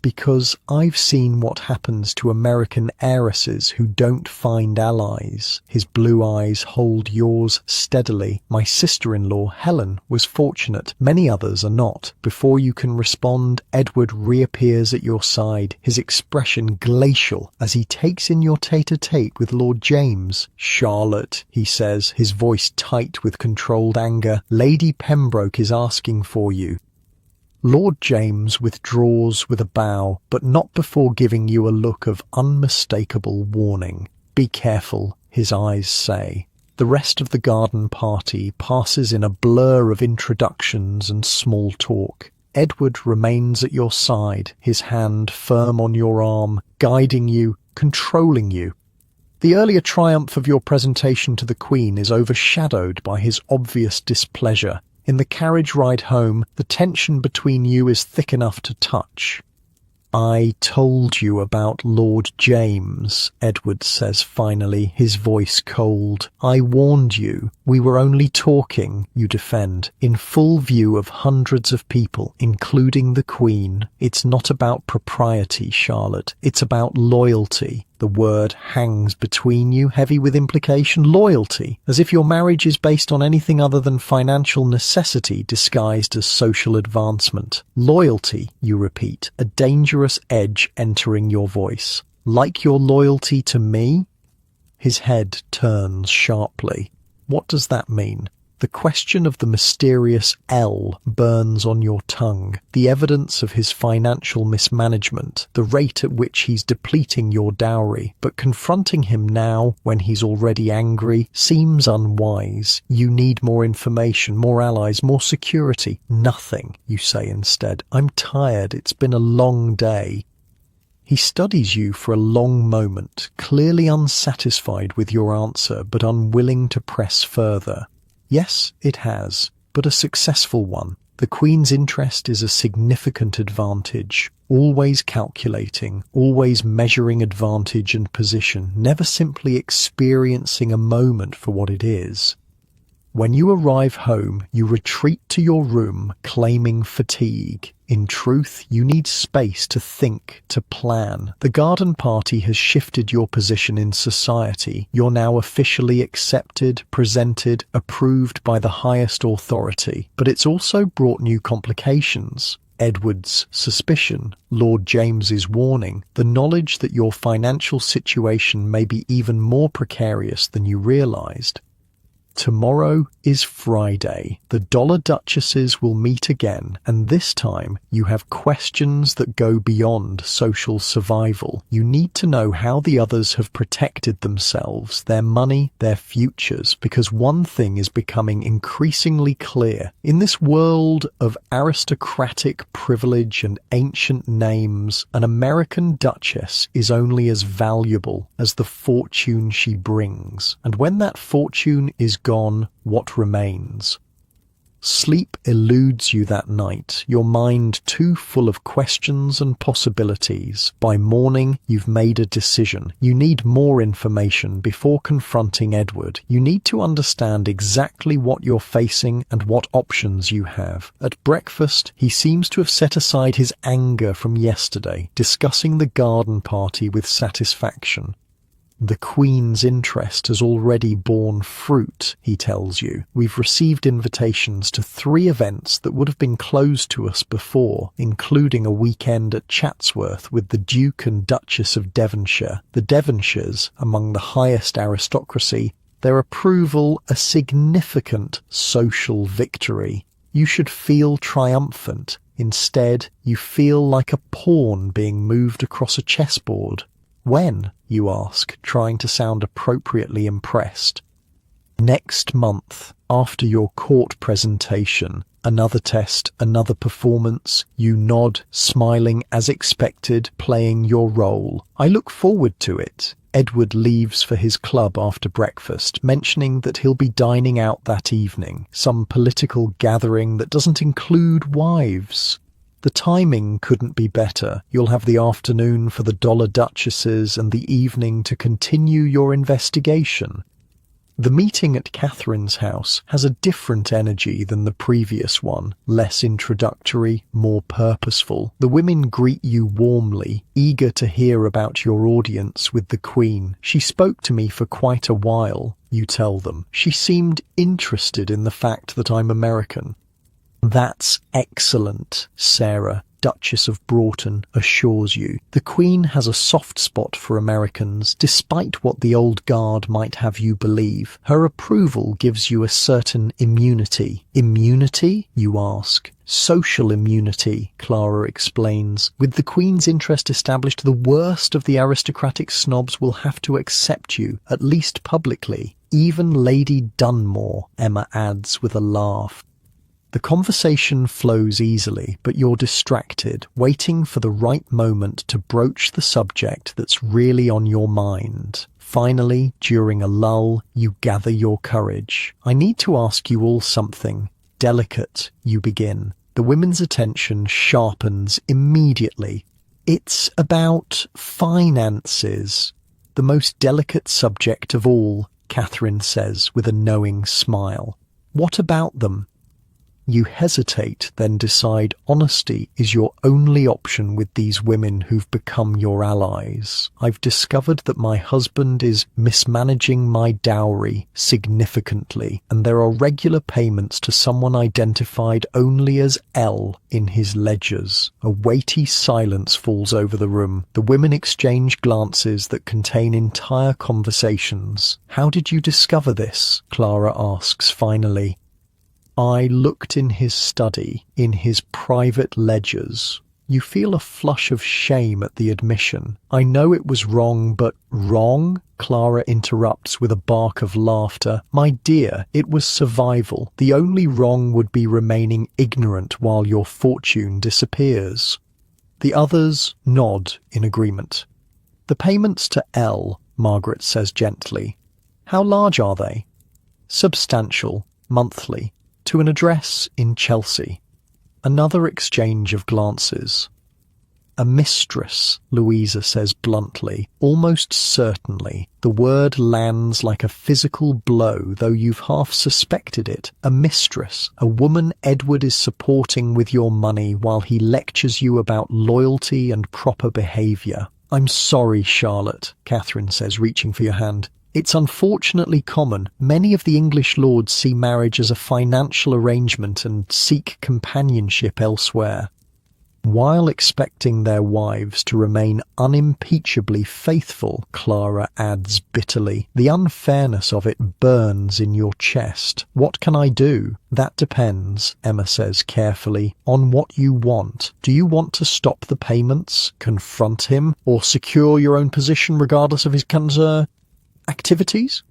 Because I've seen what happens to American heiresses who don't find allies. His blue eyes hold yours steadily. My sister-in-law, Helen, was fortunate. Many others are not. Before you can respond, Edward reappears at your side, his expression glacial as he takes in your tete-a-tete with Lord James. Charlotte, he says, his voice tight with controlled anger, Lady Pembroke is asking for you. Lord James withdraws with a bow, but not before giving you a look of unmistakable warning. Be careful, his eyes say. The rest of the garden party passes in a blur of introductions and small talk. Edward remains at your side, his hand firm on your arm, guiding you, controlling you. The earlier triumph of your presentation to the Queen is overshadowed by his obvious displeasure. In the carriage ride home, the tension between you is thick enough to touch. I told you about Lord James, Edward says finally, his voice cold. I warned you. We were only talking, you defend, in full view of hundreds of people, including the Queen. It's not about propriety, Charlotte. It's about loyalty. The word hangs between you, heavy with implication. Loyalty, as if your marriage is based on anything other than financial necessity disguised as social advancement. Loyalty, you repeat, a dangerous edge entering your voice. Like your loyalty to me? His head turns sharply. What does that mean? The question of the mysterious L burns on your tongue, the evidence of his financial mismanagement, the rate at which he's depleting your dowry. But confronting him now, when he's already angry, seems unwise. You need more information, more allies, more security. Nothing, you say instead. I'm tired. It's been a long day. He studies you for a long moment, clearly unsatisfied with your answer, but unwilling to press further. Yes, it has, but a successful one. The Queen's interest is a significant advantage, always calculating, always measuring advantage and position, never simply experiencing a moment for what it is. When you arrive home, you retreat to your room, claiming fatigue. In truth, you need space to think, to plan. The garden party has shifted your position in society. You're now officially accepted, presented, approved by the highest authority. But it's also brought new complications. Edward's suspicion, Lord James's warning, the knowledge that your financial situation may be even more precarious than you realized. Tomorrow is Friday. The Dollar Duchesses will meet again, and this time you have questions that go beyond social survival. You need to know how the others have protected themselves, their money, their futures, because one thing is becoming increasingly clear. In this world of aristocratic privilege and ancient names, an American duchess is only as valuable as the fortune she brings. And when that fortune is gone, what remains? Sleep eludes you that night, your mind too full of questions and possibilities. By morning, you've made a decision. You need more information before confronting Edward. You need to understand exactly what you're facing and what options you have. At breakfast, he seems to have set aside his anger from yesterday, discussing the garden party with satisfaction. The Queen's interest has already borne fruit, he tells you. We've received invitations to 3 events that would have been closed to us before, including a weekend at Chatsworth with the Duke and Duchess of Devonshire. The Devonshires, among the highest aristocracy, their approval a significant social victory. You should feel triumphant. Instead, you feel like a pawn being moved across a chessboard. When? You ask, trying to sound appropriately impressed. Next month, after your court presentation. Another test, another performance. You nod, smiling as expected, playing your role. I look forward to it. Edward leaves for his club after breakfast, mentioning that he'll be dining out that evening, some political gathering that doesn't include wives. The timing couldn't be better. You'll have the afternoon for the Dollar Duchesses and the evening to continue your investigation. The meeting at Catherine's house has a different energy than the previous one, less introductory, more purposeful. The women greet you warmly, eager to hear about your audience with the Queen. She spoke to me for quite a while, you tell them. She seemed interested in the fact that I'm American. That's excellent, Sarah, Duchess of Broughton, assures you. The Queen has a soft spot for Americans, despite what the old guard might have you believe. Her approval gives you a certain immunity. Immunity, you ask? Social immunity, Clara explains. With the Queen's interest established, the worst of the aristocratic snobs will have to accept you, at least publicly. Even Lady Dunmore, Emma adds with a laugh. The conversation flows easily, but you're distracted, waiting for the right moment to broach the subject that's really on your mind. Finally, during a lull, you gather your courage. I need to ask you all something. Delicate, you begin. The women's attention sharpens immediately. It's about finances. The most delicate subject of all, Catherine says with a knowing smile. What about them? You hesitate, then decide honesty is your only option with these women who've become your allies. I've discovered that my husband is mismanaging my dowry significantly, and there are regular payments to someone identified only as L in his ledgers. A weighty silence falls over the room. The women exchange glances that contain entire conversations. How did you discover this? Clara asks finally. I looked in his study, in his private ledgers. You feel a flush of shame at the admission. I know it was wrong, but wrong? Clara interrupts with a bark of laughter. My dear, it was survival. The only wrong would be remaining ignorant while your fortune disappears. The others nod in agreement. The payments to L, Margaret says gently. How large are they? Substantial, monthly. To an address in Chelsea. Another exchange of glances. A mistress, Louisa says bluntly, almost certainly. The word lands like a physical blow, though you've half suspected it. A mistress, a woman Edward is supporting with your money while he lectures you about loyalty and proper behaviour. I'm sorry, Charlotte, Catherine says, reaching for your hand. It's unfortunately common. Many of the English lords see marriage as a financial arrangement and seek companionship elsewhere. While expecting their wives to remain unimpeachably faithful, Clara adds bitterly, the unfairness of it burns in your chest. What can I do? That depends, Emma says carefully, on what you want. Do you want to stop the payments, confront him, or secure your own position regardless of his activities?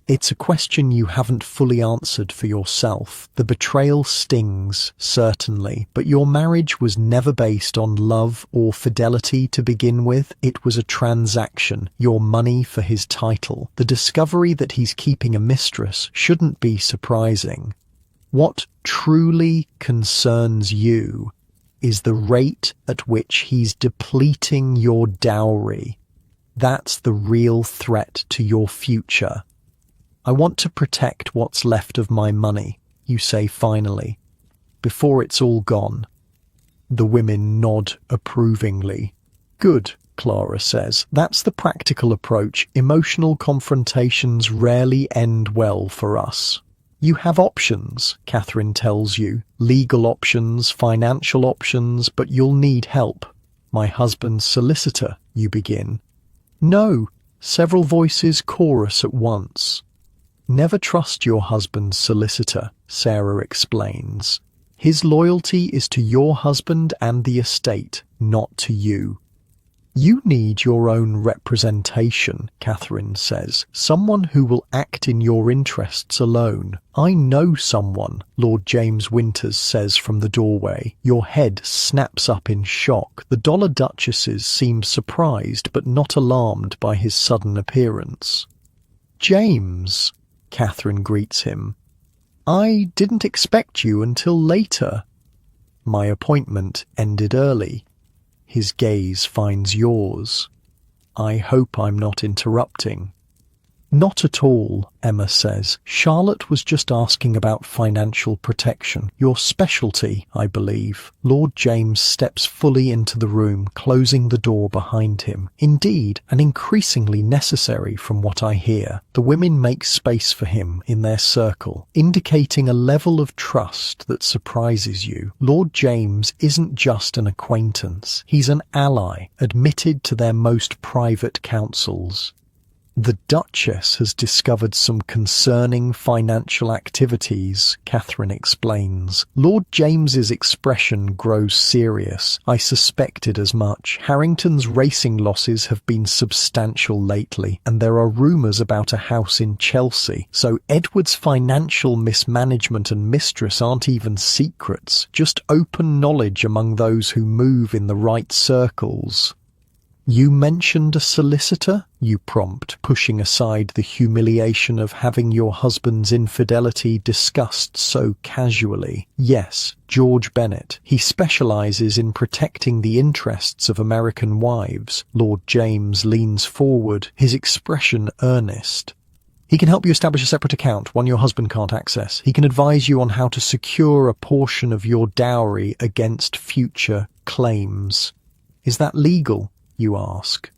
It's a question you haven't fully answered for yourself. The betrayal stings, certainly, but your marriage was never based on love or fidelity to begin with. It was a transaction, your money for his title. The discovery that he's keeping a mistress shouldn't be surprising. What truly concerns you is the rate at which he's depleting your dowry. That's the real threat to your future. I want to protect what's left of my money, you say finally, before it's all gone. The women nod approvingly. Good, Clara says. That's the practical approach. Emotional confrontations rarely end well for us. You have options, Catherine tells you. Legal options, financial options, but you'll need help. My husband's solicitor, you begin. No, several voices chorus at once. Never trust your husband's solicitor, Sarah explains. His loyalty is to your husband and the estate, not to you. You need your own representation, Catherine says. Someone who will act in your interests alone. I know someone, Lord James Winters says from the doorway. Your head snaps up in shock. The Dollar Duchesses seem surprised but not alarmed by his sudden appearance. James, Catherine greets him. I didn't expect you until later. My appointment ended early. His gaze finds yours. I hope I'm not interrupting. Not at all, Emma says. Charlotte was just asking about financial protection. Your specialty, I believe. Lord James steps fully into the room, closing the door behind him. Indeed, and increasingly necessary from what I hear. The women make space for him in their circle, indicating a level of trust that surprises you. Lord James isn't just an acquaintance. He's an ally, admitted to their most private councils. The Duchess has discovered some concerning financial activities, Catherine explains. Lord James's expression grows serious. I suspected as much. Harrington's racing losses have been substantial lately, and there are rumours about a house in Chelsea. So Edward's financial mismanagement and mistress aren't even secrets, just open knowledge among those who move in the right circles. You mentioned a solicitor, you prompt, pushing aside the humiliation of having your husband's infidelity discussed so casually. Yes, George Bennet. He specialises in protecting the interests of American wives. Lord James leans forward, his expression earnest. He can help you establish a separate account, one your husband can't access. He can advise you on how to secure a portion of your dowry against future claims. Is that legal? You ask.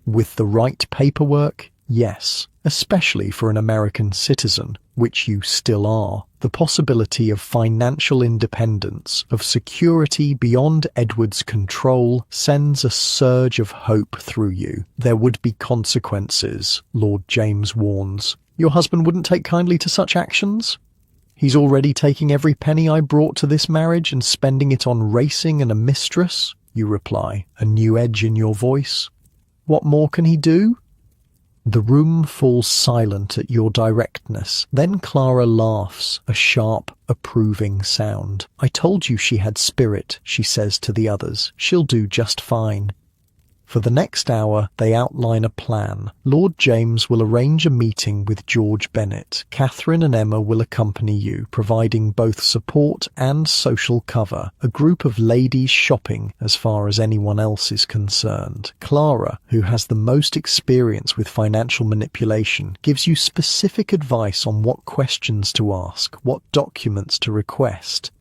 With the right paperwork, yes, especially for an American citizen, which you still are. The possibility of financial independence, of security beyond Edward's control, sends a surge of hope through you. There would be consequences, Lord James warns. Your husband wouldn't take kindly to such actions? He's already taking every penny I brought to this marriage and spending it on racing and a mistress. You reply, a new edge in your voice. What more can he do? The room falls silent at your directness. Then Clara laughs, a sharp, approving sound. I told you she had spirit, she says to the others. She'll do just fine. For the next hour, they outline a plan. Lord James will arrange a meeting with George Bennet. Catherine and Emma will accompany you, providing both support and social cover. A group of ladies shopping as far as anyone else is concerned. Clara, who has the most experience with financial manipulation, gives you specific advice on what questions to ask, what documents to request.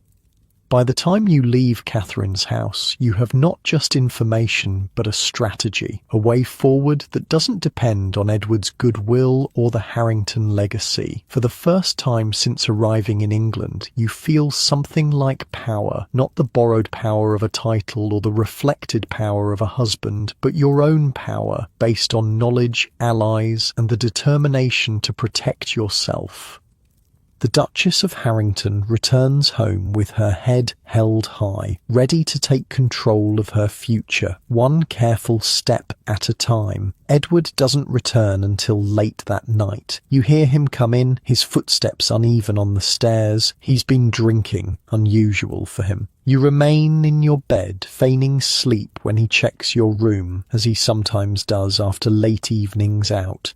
By the time you leave Catherine's house, you have not just information, but a strategy, a way forward that doesn't depend on Edward's goodwill or the Harrington legacy. For the first time since arriving in England, you feel something like power, not the borrowed power of a title or the reflected power of a husband, but your own power, based on knowledge, allies, and the determination to protect yourself. The Duchess of Harrington returns home with her head held high, ready to take control of her future, one careful step at a time. Edward doesn't return until late that night. You hear him come in, his footsteps uneven on the stairs. He's been drinking, unusual for him. You remain in your bed, feigning sleep when he checks your room, as he sometimes does after late evenings out.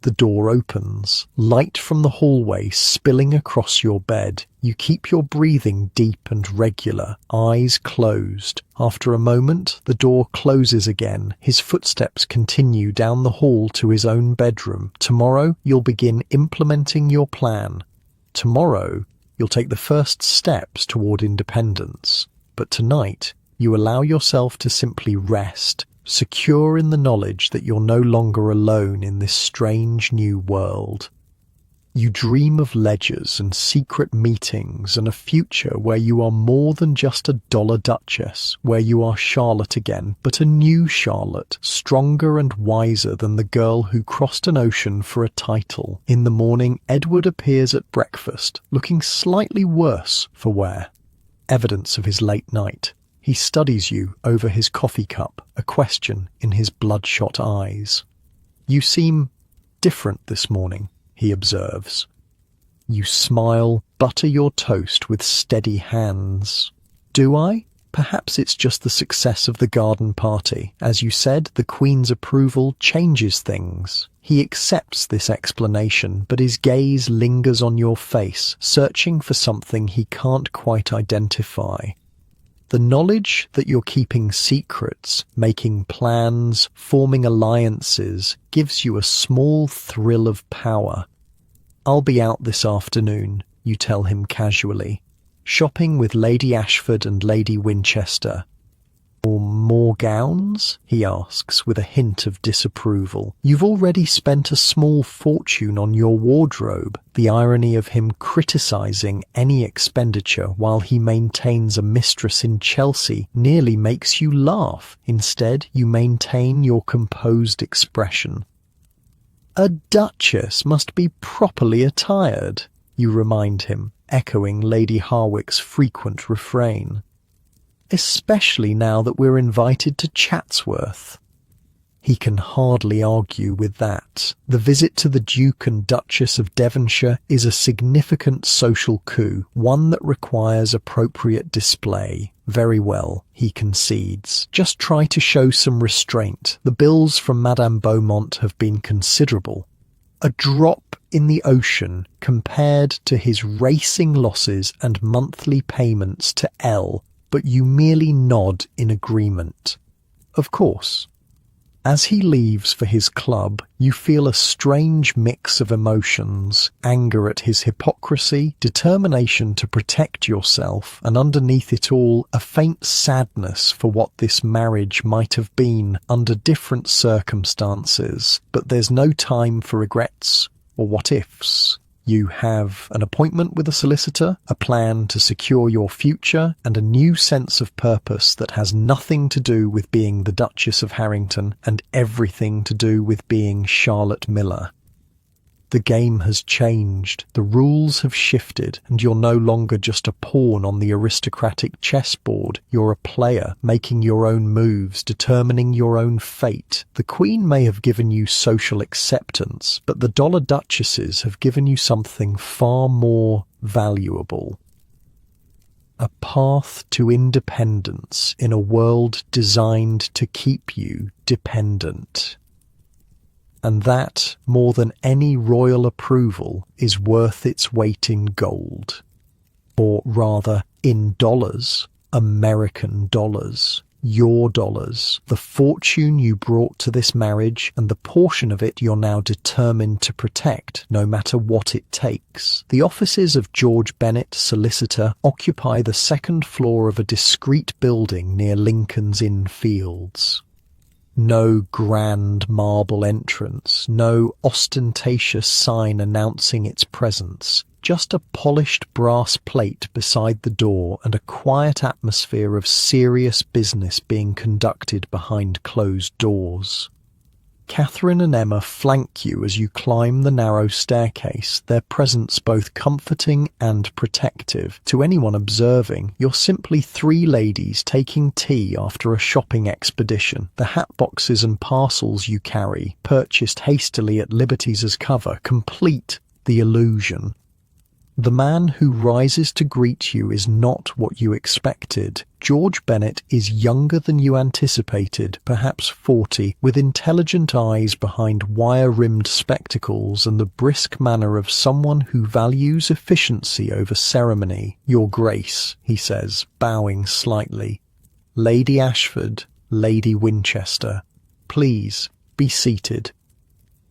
The door opens, light from the hallway spilling across your bed. You keep your breathing deep and regular, eyes closed. After a moment, the door closes again. His footsteps continue down the hall to his own bedroom. Tomorrow, you'll begin implementing your plan. Tomorrow, you'll take the first steps toward independence. But tonight, you allow yourself to simply rest, secure in the knowledge that you're no longer alone in this strange new world. You dream of ledgers and secret meetings and a future where you are more than just a dollar duchess, where you are Charlotte again, but a new Charlotte, stronger and wiser than the girl who crossed an ocean for a title. In the morning, Edward appears at breakfast, looking slightly worse for wear. Evidence of his late night. He studies you over his coffee cup, a question in his bloodshot eyes. You seem different this morning, he observes. You smile, butter your toast with steady hands. Do I? Perhaps it's just the success of the garden party. As you said, the Queen's approval changes things. He accepts this explanation, but his gaze lingers on your face, searching for something he can't quite identify. The knowledge that you're keeping secrets, making plans, forming alliances, gives you a small thrill of power. I'll be out this afternoon, you tell him casually. Shopping with Lady Ashford and Lady Winchester. Or more gowns? He asks with a hint of disapproval. You've already spent a small fortune on your wardrobe. The irony of him criticizing any expenditure while he maintains a mistress in Chelsea nearly makes you laugh. Instead, you maintain your composed expression. A duchess must be properly attired, you remind him, echoing Lady Harwick's frequent refrain. Especially now that we're invited to Chatsworth. He can hardly argue with that. The visit to the Duke and Duchess of Devonshire is a significant social coup, one that requires appropriate display. Very well, he concedes. Just try to show some restraint. The bills from Madame Beaumont have been considerable. A drop in the ocean compared to his racing losses and monthly payments to L, but you merely nod in agreement. Of course. As he leaves for his club, you feel a strange mix of emotions, anger at his hypocrisy, determination to protect yourself, and underneath it all, a faint sadness for what this marriage might have been under different circumstances. But there's no time for regrets or what-ifs. You have an appointment with a solicitor, a plan to secure your future, and a new sense of purpose that has nothing to do with being the Duchess of Harrington and everything to do with being Charlotte Miller. The game has changed, the rules have shifted, and you're no longer just a pawn on the aristocratic chessboard. You're a player, making your own moves, determining your own fate. The Queen may have given you social acceptance, but the dollar duchesses have given you something far more valuable. A path to independence in a world designed to keep you dependent. And that, more than any royal approval, is worth its weight in gold. Or rather, in dollars, American dollars, your dollars, the fortune you brought to this marriage and the portion of it you're now determined to protect, no matter what it takes. The offices of George Bennett, solicitor, occupy the second floor of a discreet building near Lincoln's Inn Fields. No grand marble entrance, no ostentatious sign announcing its presence, just a polished brass plate beside the door and a quiet atmosphere of serious business being conducted behind closed doors. Catherine and Emma flank you as you climb the narrow staircase, their presence both comforting and protective. To anyone observing, you're simply three ladies taking tea after a shopping expedition. The hat boxes and parcels you carry, purchased hastily at Liberty's as cover, complete the illusion. The man who rises to greet you is not what you expected. George Bennett is younger than you anticipated, perhaps 40, with intelligent eyes behind wire-rimmed spectacles and the brisk manner of someone who values efficiency over ceremony. "Your Grace," he says, bowing slightly. "Lady Ashford, Lady Winchester. Please, be seated."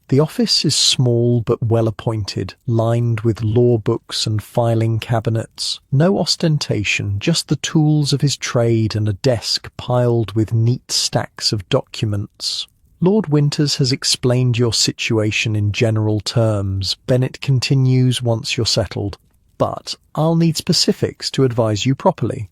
The office is small but well appointed, lined with law books and filing cabinets. No ostentation, just the tools of his trade and a desk piled with neat stacks of documents. Lord Winters has explained your situation in general terms. Bennett continues once you're settled. But I'll need specifics to advise you properly.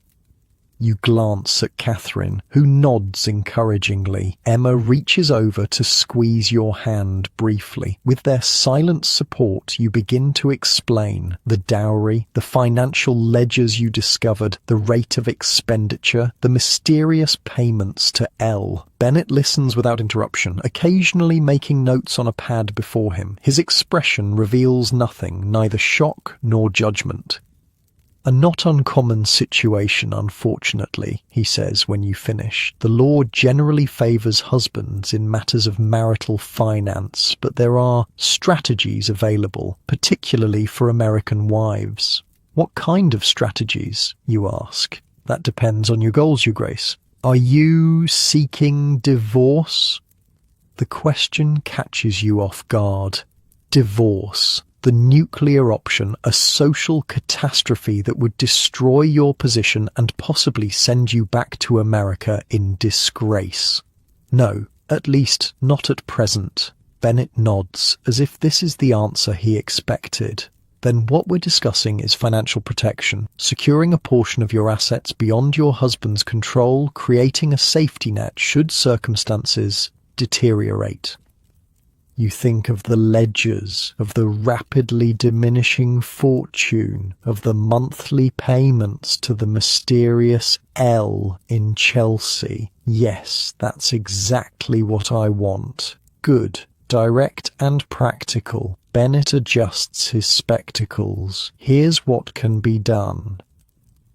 You glance at Catherine, who nods encouragingly. Emma reaches over to squeeze your hand briefly. With their silent support, you begin to explain the dowry, the financial ledgers you discovered, the rate of expenditure, the mysterious payments to L. Bennett listens without interruption, occasionally making notes on a pad before him. His expression reveals nothing, neither shock nor judgment. A not uncommon situation, unfortunately, he says when you finish. The law generally favours husbands in matters of marital finance, but there are strategies available, particularly for American wives. What kind of strategies, you ask? That depends on your goals, Your Grace. Are you seeking divorce? The question catches you off guard. Divorce. The nuclear option, a social catastrophe that would destroy your position and possibly send you back to America in disgrace. No, at least not at present. Bennett nods, as if this is the answer he expected. Then what we're discussing is financial protection, securing a portion of your assets beyond your husband's control, creating a safety net should circumstances deteriorate. You think of the ledgers, of the rapidly diminishing fortune, of the monthly payments to the mysterious L in Chelsea. Yes, that's exactly what I want. Good, direct and practical. Bennett adjusts his spectacles. Here's what can be done.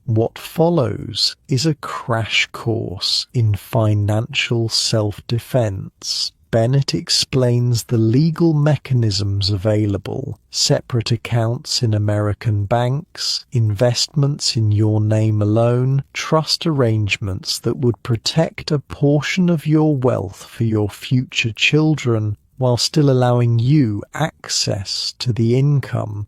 What follows is a crash course in financial self-defense. Bennett explains the legal mechanisms available, separate accounts in American banks, investments in your name alone, trust arrangements that would protect a portion of your wealth for your future children while still allowing you access to the income.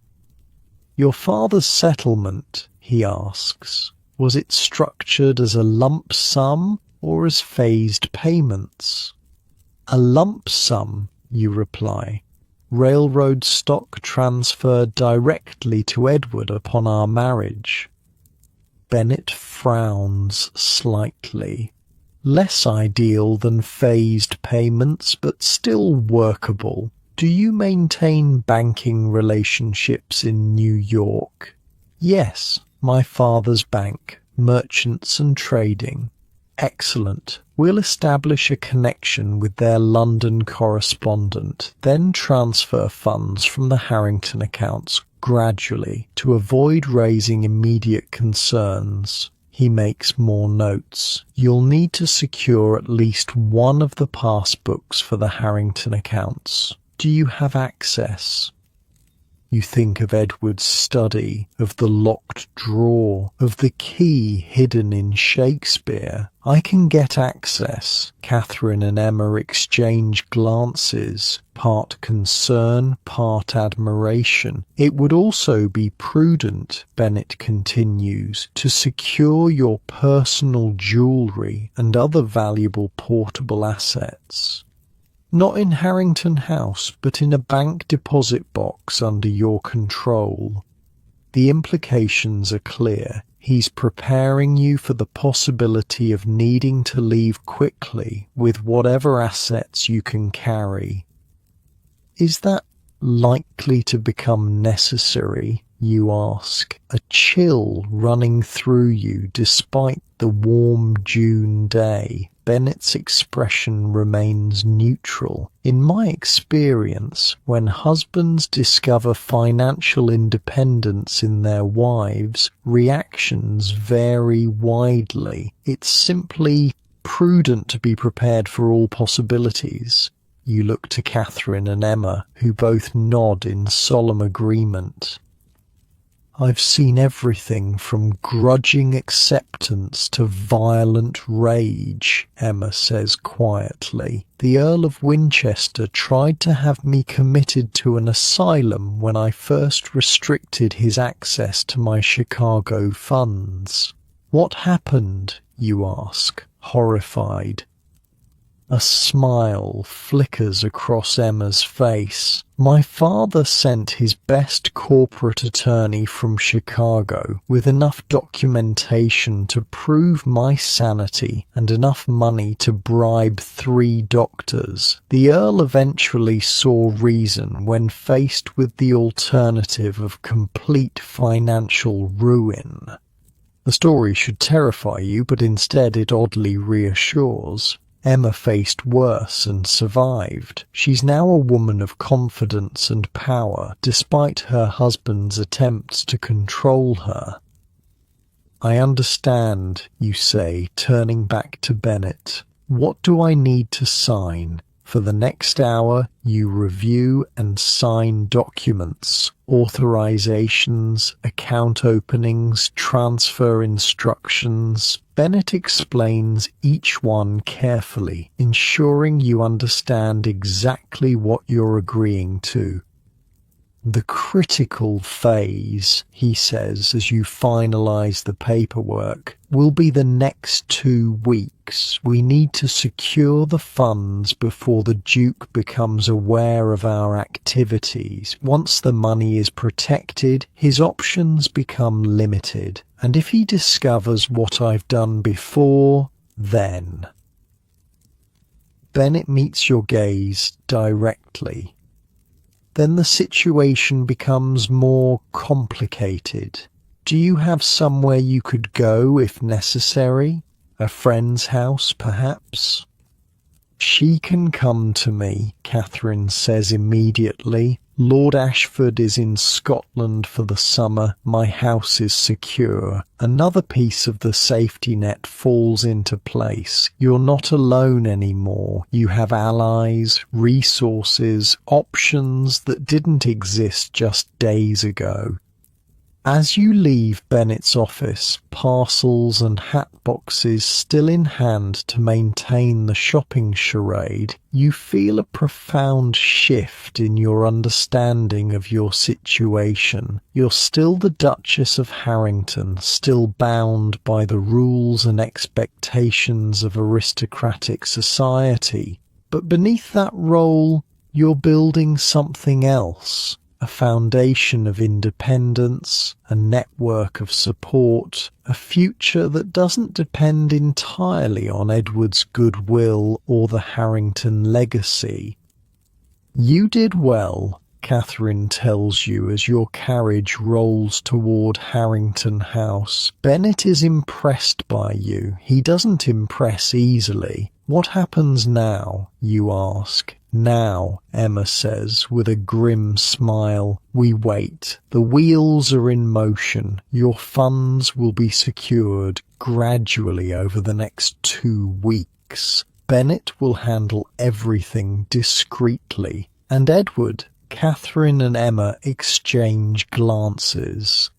Your father's settlement, he asks, was it structured as a lump sum or as phased payments? A lump sum, you reply. Railroad stock transferred directly to Edward upon our marriage. Bennett frowns slightly. Less ideal than phased payments, but still workable. Do you maintain banking relationships in New York? Yes, my father's bank, merchants and trading. Excellent. We'll establish a connection with their London correspondent, then transfer funds from the Harrington accounts gradually to avoid raising immediate concerns. He makes more notes. You'll need to secure at least one of the passbooks for the Harrington accounts. Do you have access? You think of Edward's study, of the locked drawer, of the key hidden in Shakespeare. I can get access. Catherine and Emma exchange glances, part concern, part admiration. It would also be prudent, Bennett continues, to secure your personal jewellery and other valuable portable assets. Not in Harrington House, but in a bank deposit box under your control. The implications are clear. He's preparing you for the possibility of needing to leave quickly with whatever assets you can carry. Is that likely to become necessary, you ask, a chill running through you despite the warm June day? Bennett's expression remains neutral. In my experience, when husbands discover financial independence in their wives, reactions vary widely. It's simply prudent to be prepared for all possibilities. You look to Catherine and Emma, who both nod in solemn agreement. I've seen everything from grudging acceptance to violent rage, Emma says quietly. The Earl of Winchester tried to have me committed to an asylum when I first restricted his access to my Chicago funds. What happened, you ask, horrified. A smile flickers across Emma's face. My father sent his best corporate attorney from Chicago with enough documentation to prove my sanity and enough money to bribe 3 doctors. The Earl eventually saw reason when faced with the alternative of complete financial ruin. The story should terrify you, but instead it oddly reassures. Emma faced worse and survived. She's now a woman of confidence and power, despite her husband's attempts to control her. I understand, you say, turning back to Bennett. What do I need to sign? For the next hour, you review and sign documents, authorizations, account openings, transfer instructions. Bennett explains each one carefully, ensuring you understand exactly what you're agreeing to. The critical phase, he says as you finalize the paperwork, will be the next 2 weeks. We need to secure the funds before the Duke becomes aware of our activities. Once the money is protected, his options become limited. And if he discovers what I've done before, then. Bennett meets your gaze directly. Then the situation becomes more complicated. Do you have somewhere you could go if necessary? A friend's house, perhaps? She can come to me, Catherine says immediately. Lord Ashford is in Scotland for the summer. My house is secure. Another piece of the safety net falls into place. You're not alone anymore. You have allies, resources, options that didn't exist just days ago. As you leave Bennett's office, parcels and hat boxes still in hand to maintain the shopping charade, you feel a profound shift in your understanding of your situation. You're still the Duchess of Harrington, still bound by the rules and expectations of aristocratic society. But beneath that role, you're building something else. A foundation of independence, a network of support, a future that doesn't depend entirely on Edward's goodwill or the Harrington legacy. You did well, Catherine tells you as your carriage rolls toward Harrington House. Bennett is impressed by you. He doesn't impress easily. What happens now, you ask? Now, Emma says with a grim smile, we wait. The wheels are in motion. Your funds will be secured gradually over the next 2 weeks. Bennett will handle everything discreetly. And Edward, Catherine and Emma exchange glances.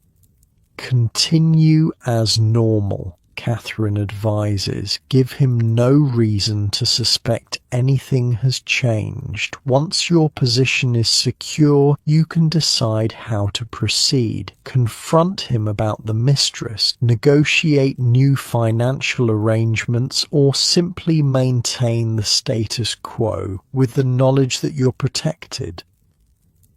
Continue as normal, Catherine advises. Give him no reason to suspect anything has changed. Once your position is secure, you can decide how to proceed. Confront him about the mistress, negotiate new financial arrangements, or simply maintain the status quo with the knowledge that you're protected.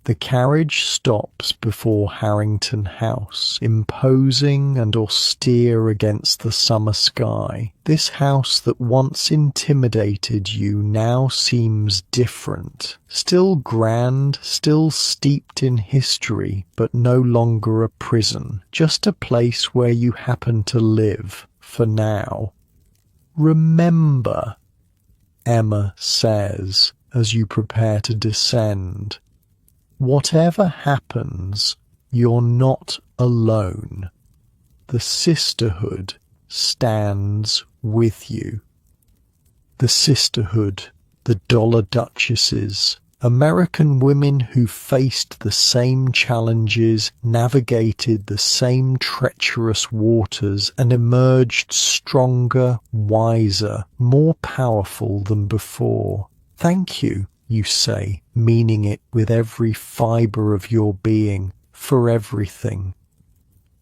The carriage stops before Harrington House, imposing and austere against the summer sky. This house that once intimidated you now seems different. Still grand, still steeped in history, but no longer a prison. Just a place where you happen to live, for now. Remember, Emma says, as you prepare to descend. Whatever happens, you're not alone. The sisterhood stands with you. The sisterhood, the Dollar Duchesses, American women who faced the same challenges, navigated the same treacherous waters, and emerged stronger, wiser, more powerful than before. Thank you, you say, meaning it with every fibre of your being, for everything.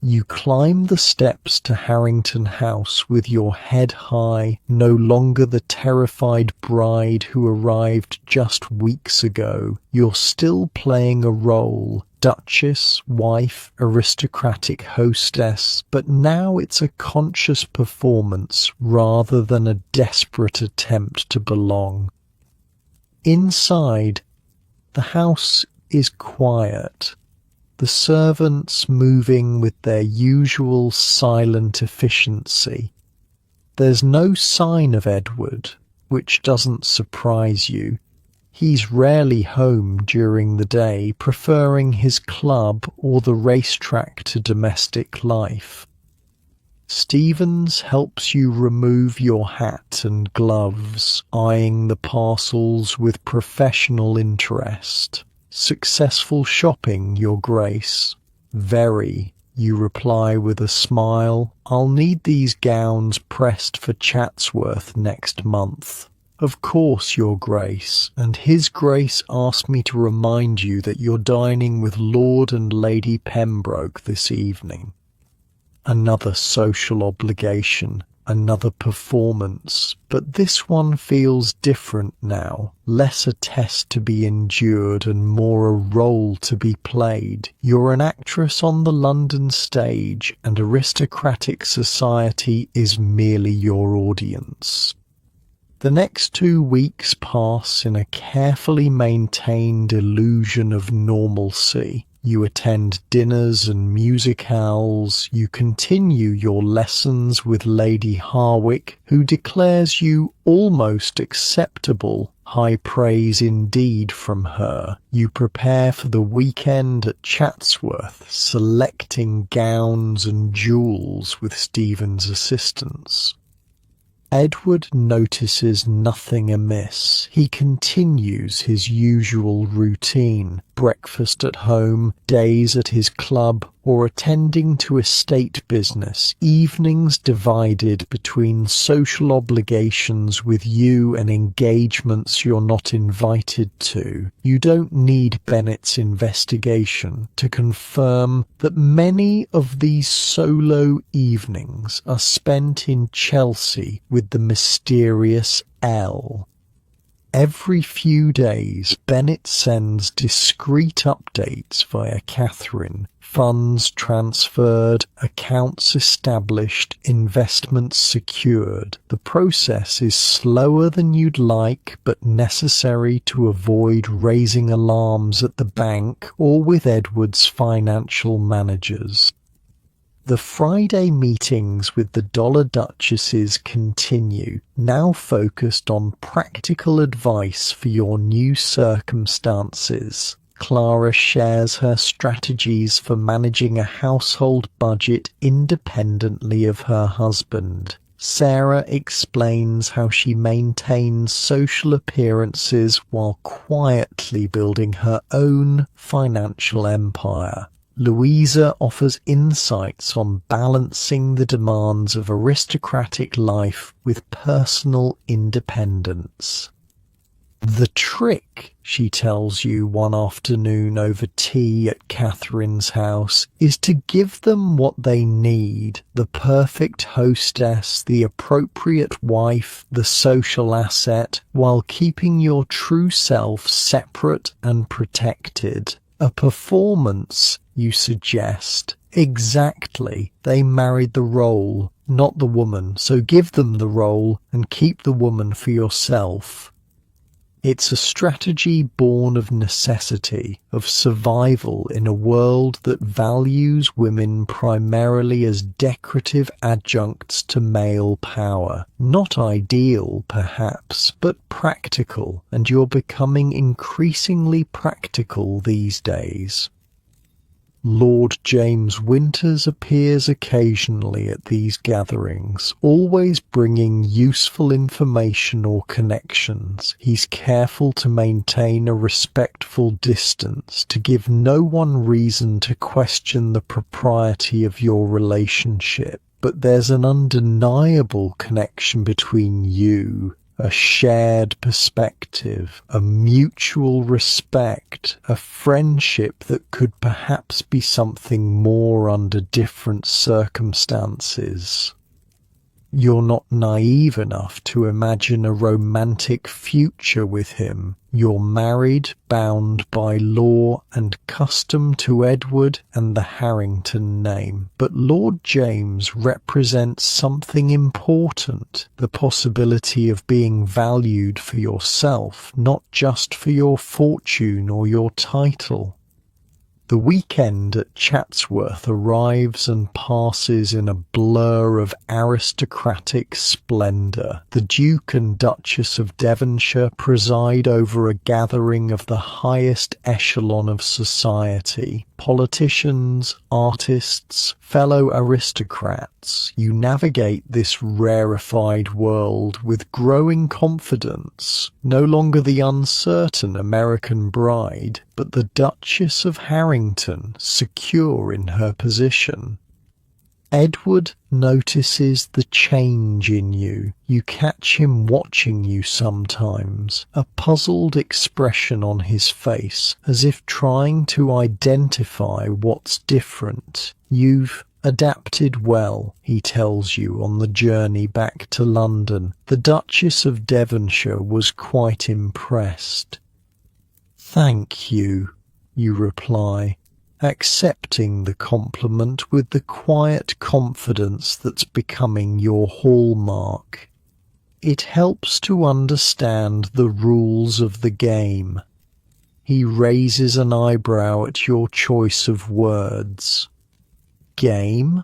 You climb the steps to Harrington House with your head high, no longer the terrified bride who arrived just weeks ago. You're still playing a role, duchess, wife, aristocratic hostess, but now it's a conscious performance rather than a desperate attempt to belong. Inside, the house is quiet. The servants moving with their usual silent efficiency. There's no sign of Edward, which doesn't surprise you. He's rarely home during the day, preferring his club or the racetrack to domestic life. Stevens helps you remove your hat and gloves, eyeing the parcels with professional interest. Successful shopping, Your Grace? Very, you reply with a smile. I'll need these gowns pressed for Chatsworth next month. Of course, Your Grace, and His Grace asked me to remind you that you're dining with Lord and Lady Pembroke this evening. Another social obligation, another performance, but this one feels different now, less a test to be endured and more a role to be played. You're an actress on the London stage, and aristocratic society is merely your audience. The next 2 weeks pass in a carefully maintained illusion of normalcy. You attend dinners and musicales, you continue your lessons with Lady Harwick, who declares you almost acceptable, high praise indeed from her. You prepare for the weekend at Chatsworth, selecting gowns and jewels with Stephen's assistance. Edward notices nothing amiss. He continues his usual routine, breakfast at home, days at his club, or attending to estate business, evenings divided between social obligations with you and engagements you're not invited to. You don't need Bennett's investigation to confirm that many of these solo evenings are spent in Chelsea with the mysterious L. Every few days, Bennett sends discreet updates via Catherine. Funds transferred, accounts established, investments secured. The process is slower than you'd like, but necessary to avoid raising alarms at the bank or with Edward's financial managers. The Friday meetings with the Dollar Duchesses continue, now focused on practical advice for your new circumstances. Clara shares her strategies for managing a household budget independently of her husband. Sarah explains how she maintains social appearances while quietly building her own financial empire. Louisa offers insights on balancing the demands of aristocratic life with personal independence. The trick, she tells you one afternoon over tea at Catherine's house, is to give them what they need: the perfect hostess, the appropriate wife, the social asset, while keeping your true self separate and protected. A performance, you suggest. Exactly. They married the role, not the woman, so give them the role and keep the woman for yourself. It's a strategy born of necessity, of survival in a world that values women primarily as decorative adjuncts to male power. Not ideal, perhaps, but practical, and you're becoming increasingly practical these days. Lord James Winters appears occasionally at these gatherings, always bringing useful information or connections. He's careful to maintain a respectful distance, to give no one reason to question the propriety of your relationship. But there's an undeniable connection between you, a shared perspective, a mutual respect, a friendship that could perhaps be something more under different circumstances. You're not naive enough to imagine a romantic future with him. You're married, bound by law and custom to Edward and the Harrington name. But Lord James represents something important, the possibility of being valued for yourself, not just for your fortune or your title. The weekend at Chatsworth arrives and passes in a blur of aristocratic splendour. The Duke and Duchess of Devonshire preside over a gathering of the highest echelon of society. Politicians, artists, fellow aristocrats, you navigate this rarefied world with growing confidence, no longer the uncertain American bride, but the Duchess of Harrington, secure in her position. Edward notices the change in you. You catch him watching you sometimes, a puzzled expression on his face, as if trying to identify what's different. You've adapted well, he tells you on the journey back to London. The Duchess of Devonshire was quite impressed. Thank you, you reply, accepting the compliment with the quiet confidence that's becoming your hallmark. It helps to understand the rules of the game. He raises an eyebrow at your choice of words. Game?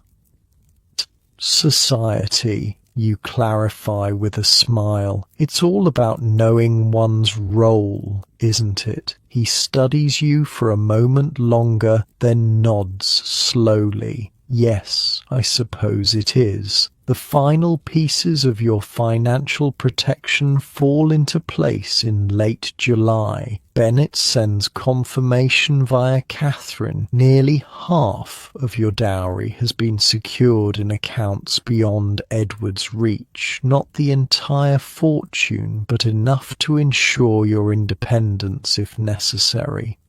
Society, you clarify with a smile. It's all about knowing one's role, isn't it? He studies you for a moment longer, then nods slowly. Yes, I suppose it is. The final pieces of your financial protection fall into place in late July. Bennett sends confirmation via Catherine. Nearly half of your dowry has been secured in accounts beyond Edward's reach. Not the entire fortune, but enough to ensure your independence if necessary.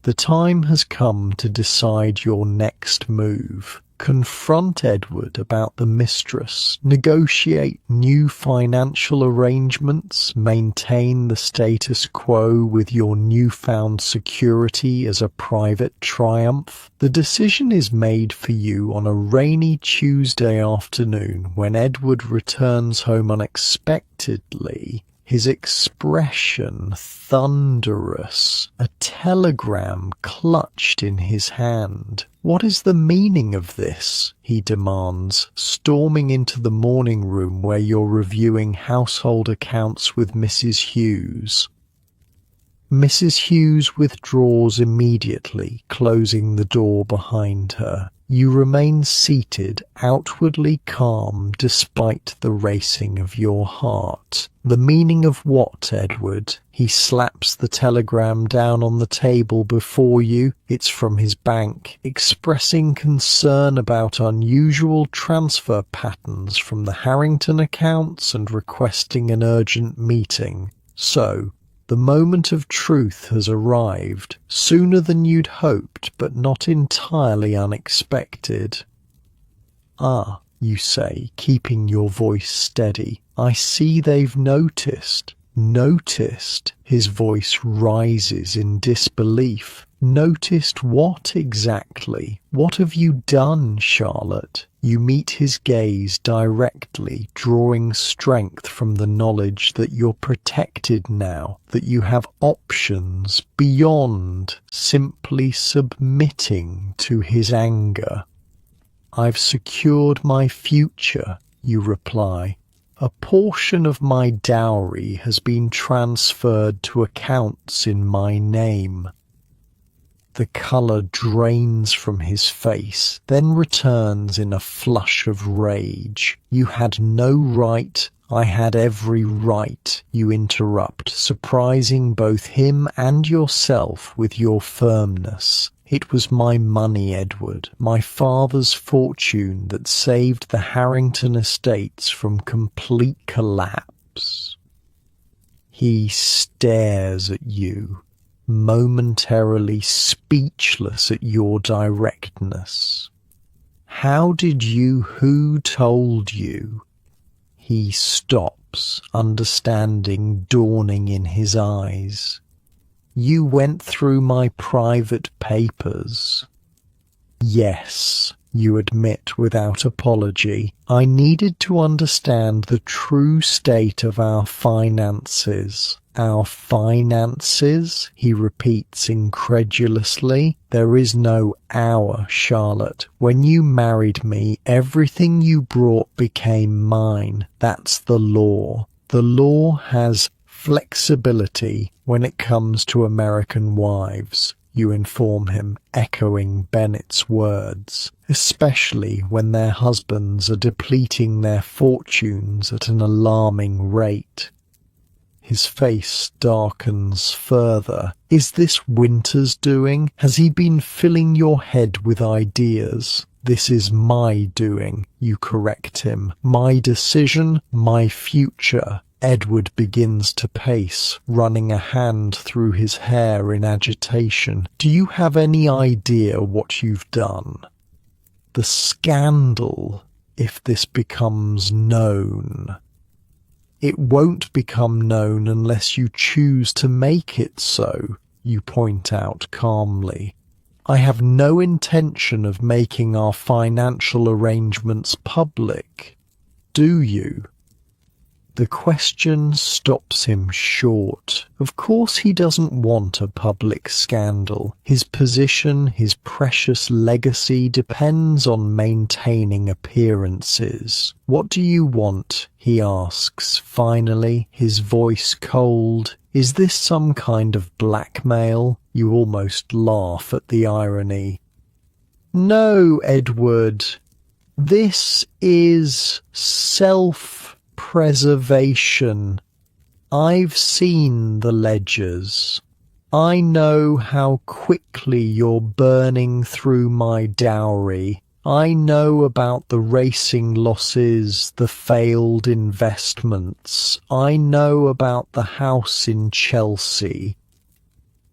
The time has come to decide your next move. Confront Edward about the mistress, negotiate new financial arrangements, maintain the status quo with your newfound security as a private triumph. The decision is made for you on a rainy Tuesday afternoon when Edward returns home unexpectedly. His expression thunderous, a telegram clutched in his hand. What is the meaning of this? He demands, storming into the morning room where you're reviewing household accounts with Mrs. Hughes. Mrs. Hughes withdraws immediately, closing the door behind her. You remain seated, outwardly calm despite the racing of your heart. The meaning of what, Edward? He slaps the telegram down on the table before you. It's from his bank, expressing concern about unusual transfer patterns from the Harrington accounts and requesting an urgent meeting. So, the moment of truth has arrived, sooner than you'd hoped, but not entirely unexpected. Ah, you say, keeping your voice steady, I see they've noticed. Noticed? His voice rises in disbelief. Noticed what exactly? What have you done, Charlotte? You meet his gaze directly, drawing strength from the knowledge that you're protected now, that you have options beyond simply submitting to his anger. I've secured my future, you reply. A portion of my dowry has been transferred to accounts in my name. The colour drains from his face, then returns in a flush of rage. You had no right. I had every right, you interrupt, surprising both him and yourself with your firmness. It was my money, Edward, my father's fortune that saved the Harrington estates from complete collapse. He stares at you, momentarily speechless at your directness. Who told you? He stops, understanding dawning in his eyes. You went through my private papers. Yes, you admit without apology. I needed to understand the true state of our finances. Our finances, he repeats incredulously. There is no our, Charlotte. When you married me, everything you brought became mine. That's the law. The law has flexibility when it comes to American wives, you inform him, echoing Bennett's words, especially when their husbands are depleting their fortunes at an alarming rate. His face darkens further. Is this Winter's doing? Has he been filling your head with ideas? This is my doing, you correct him. My decision, my future. Edward begins to pace, running a hand through his hair in agitation. Do you have any idea what you've done? The scandal, if this becomes known. It won't become known unless you choose to make it so, you point out calmly. I have no intention of making our financial arrangements public. Do you? The question stops him short. Of course he doesn't want a public scandal. His position, his precious legacy depends on maintaining appearances. What do you want? He asks, finally, his voice cold. Is this some kind of blackmail? You almost laugh at the irony. No, Edward. This is self-preservation. I've seen the ledgers. I know how quickly you're burning through my dowry. I know about the racing losses, the failed investments. I know about the house in Chelsea.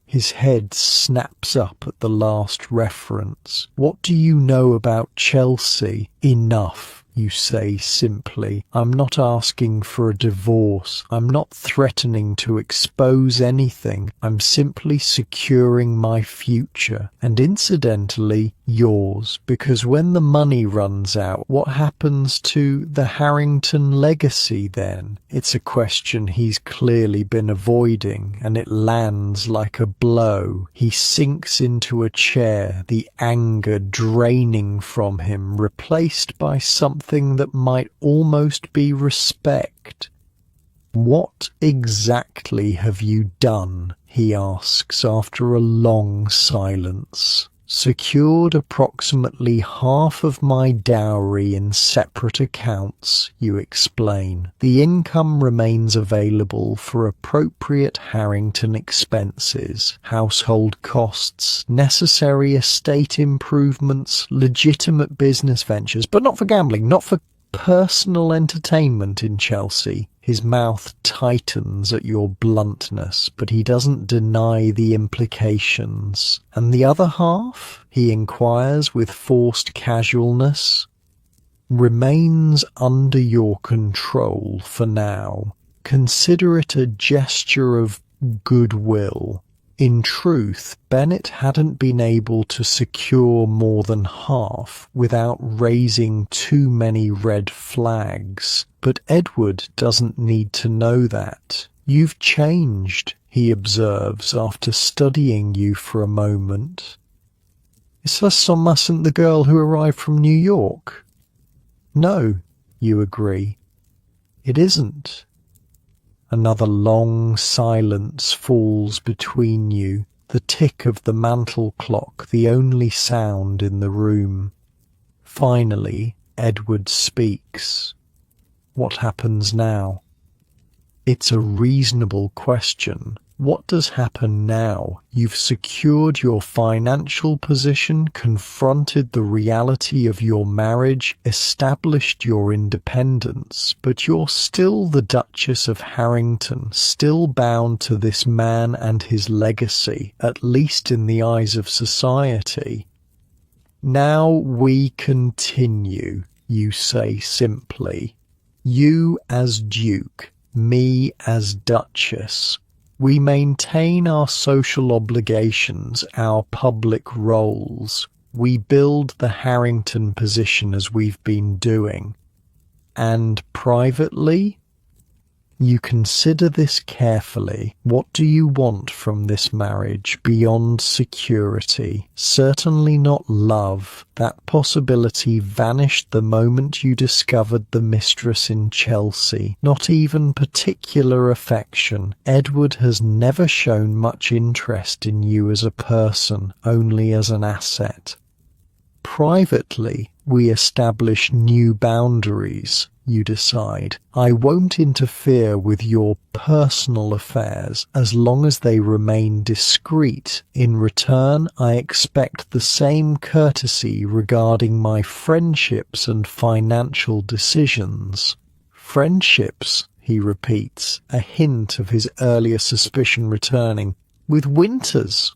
His head snaps up at the last reference. What do you know about Chelsea? Enough. You say simply. I'm not asking for a divorce. I'm not threatening to expose anything. I'm simply securing my future, and incidentally, yours, because when the money runs out, what happens to the Harrington legacy then? It's a question he's clearly been avoiding, and it lands like a blow. He sinks into a chair, the anger draining from him, replaced by something that might almost be respect. What exactly have you done? He asks after a long silence. Secured approximately half of my dowry in separate accounts, you explain. The income remains available for appropriate Harrington expenses, household costs, necessary estate improvements, legitimate business ventures, but not for gambling, not for personal entertainment in Chelsea. His mouth tightens at your bluntness, but he doesn't deny the implications. And the other half, he inquires with forced casualness, remains under your control for now. Consider it a gesture of goodwill. In truth, Bennett hadn't been able to secure more than half without raising too many red flags. But Edward doesn't need to know that. You've changed, he observes after studying you for a moment. Is this mustn't the girl who arrived from New York? No, you agree. It isn't. Another long silence falls between you. the tick of the mantel clock the only sound in the room. Finally, Edward speaks. What happens now? It's a reasonable question. What does happen now? You've secured your financial position, confronted the reality of your marriage, established your independence, but you're still the Duchess of Harrington, still bound to this man and his legacy, at least in the eyes of society. Now we continue, you say simply. You as Duke, me as Duchess. We maintain our social obligations, our public roles. We build the Harrington position as we've been doing. And privately? You consider this carefully. What do you want from this marriage beyond security? Certainly not love. That possibility vanished the moment you discovered the mistress in Chelsea. Not even particular affection. Edward has never shown much interest in you as a person, only as an asset. Privately, we establish new boundaries. You decide, I won't interfere with your personal affairs as long as they remain discreet. In return, I expect the same courtesy regarding my friendships and financial decisions. Friendships, he repeats, a hint of his earlier suspicion returning. With Winters?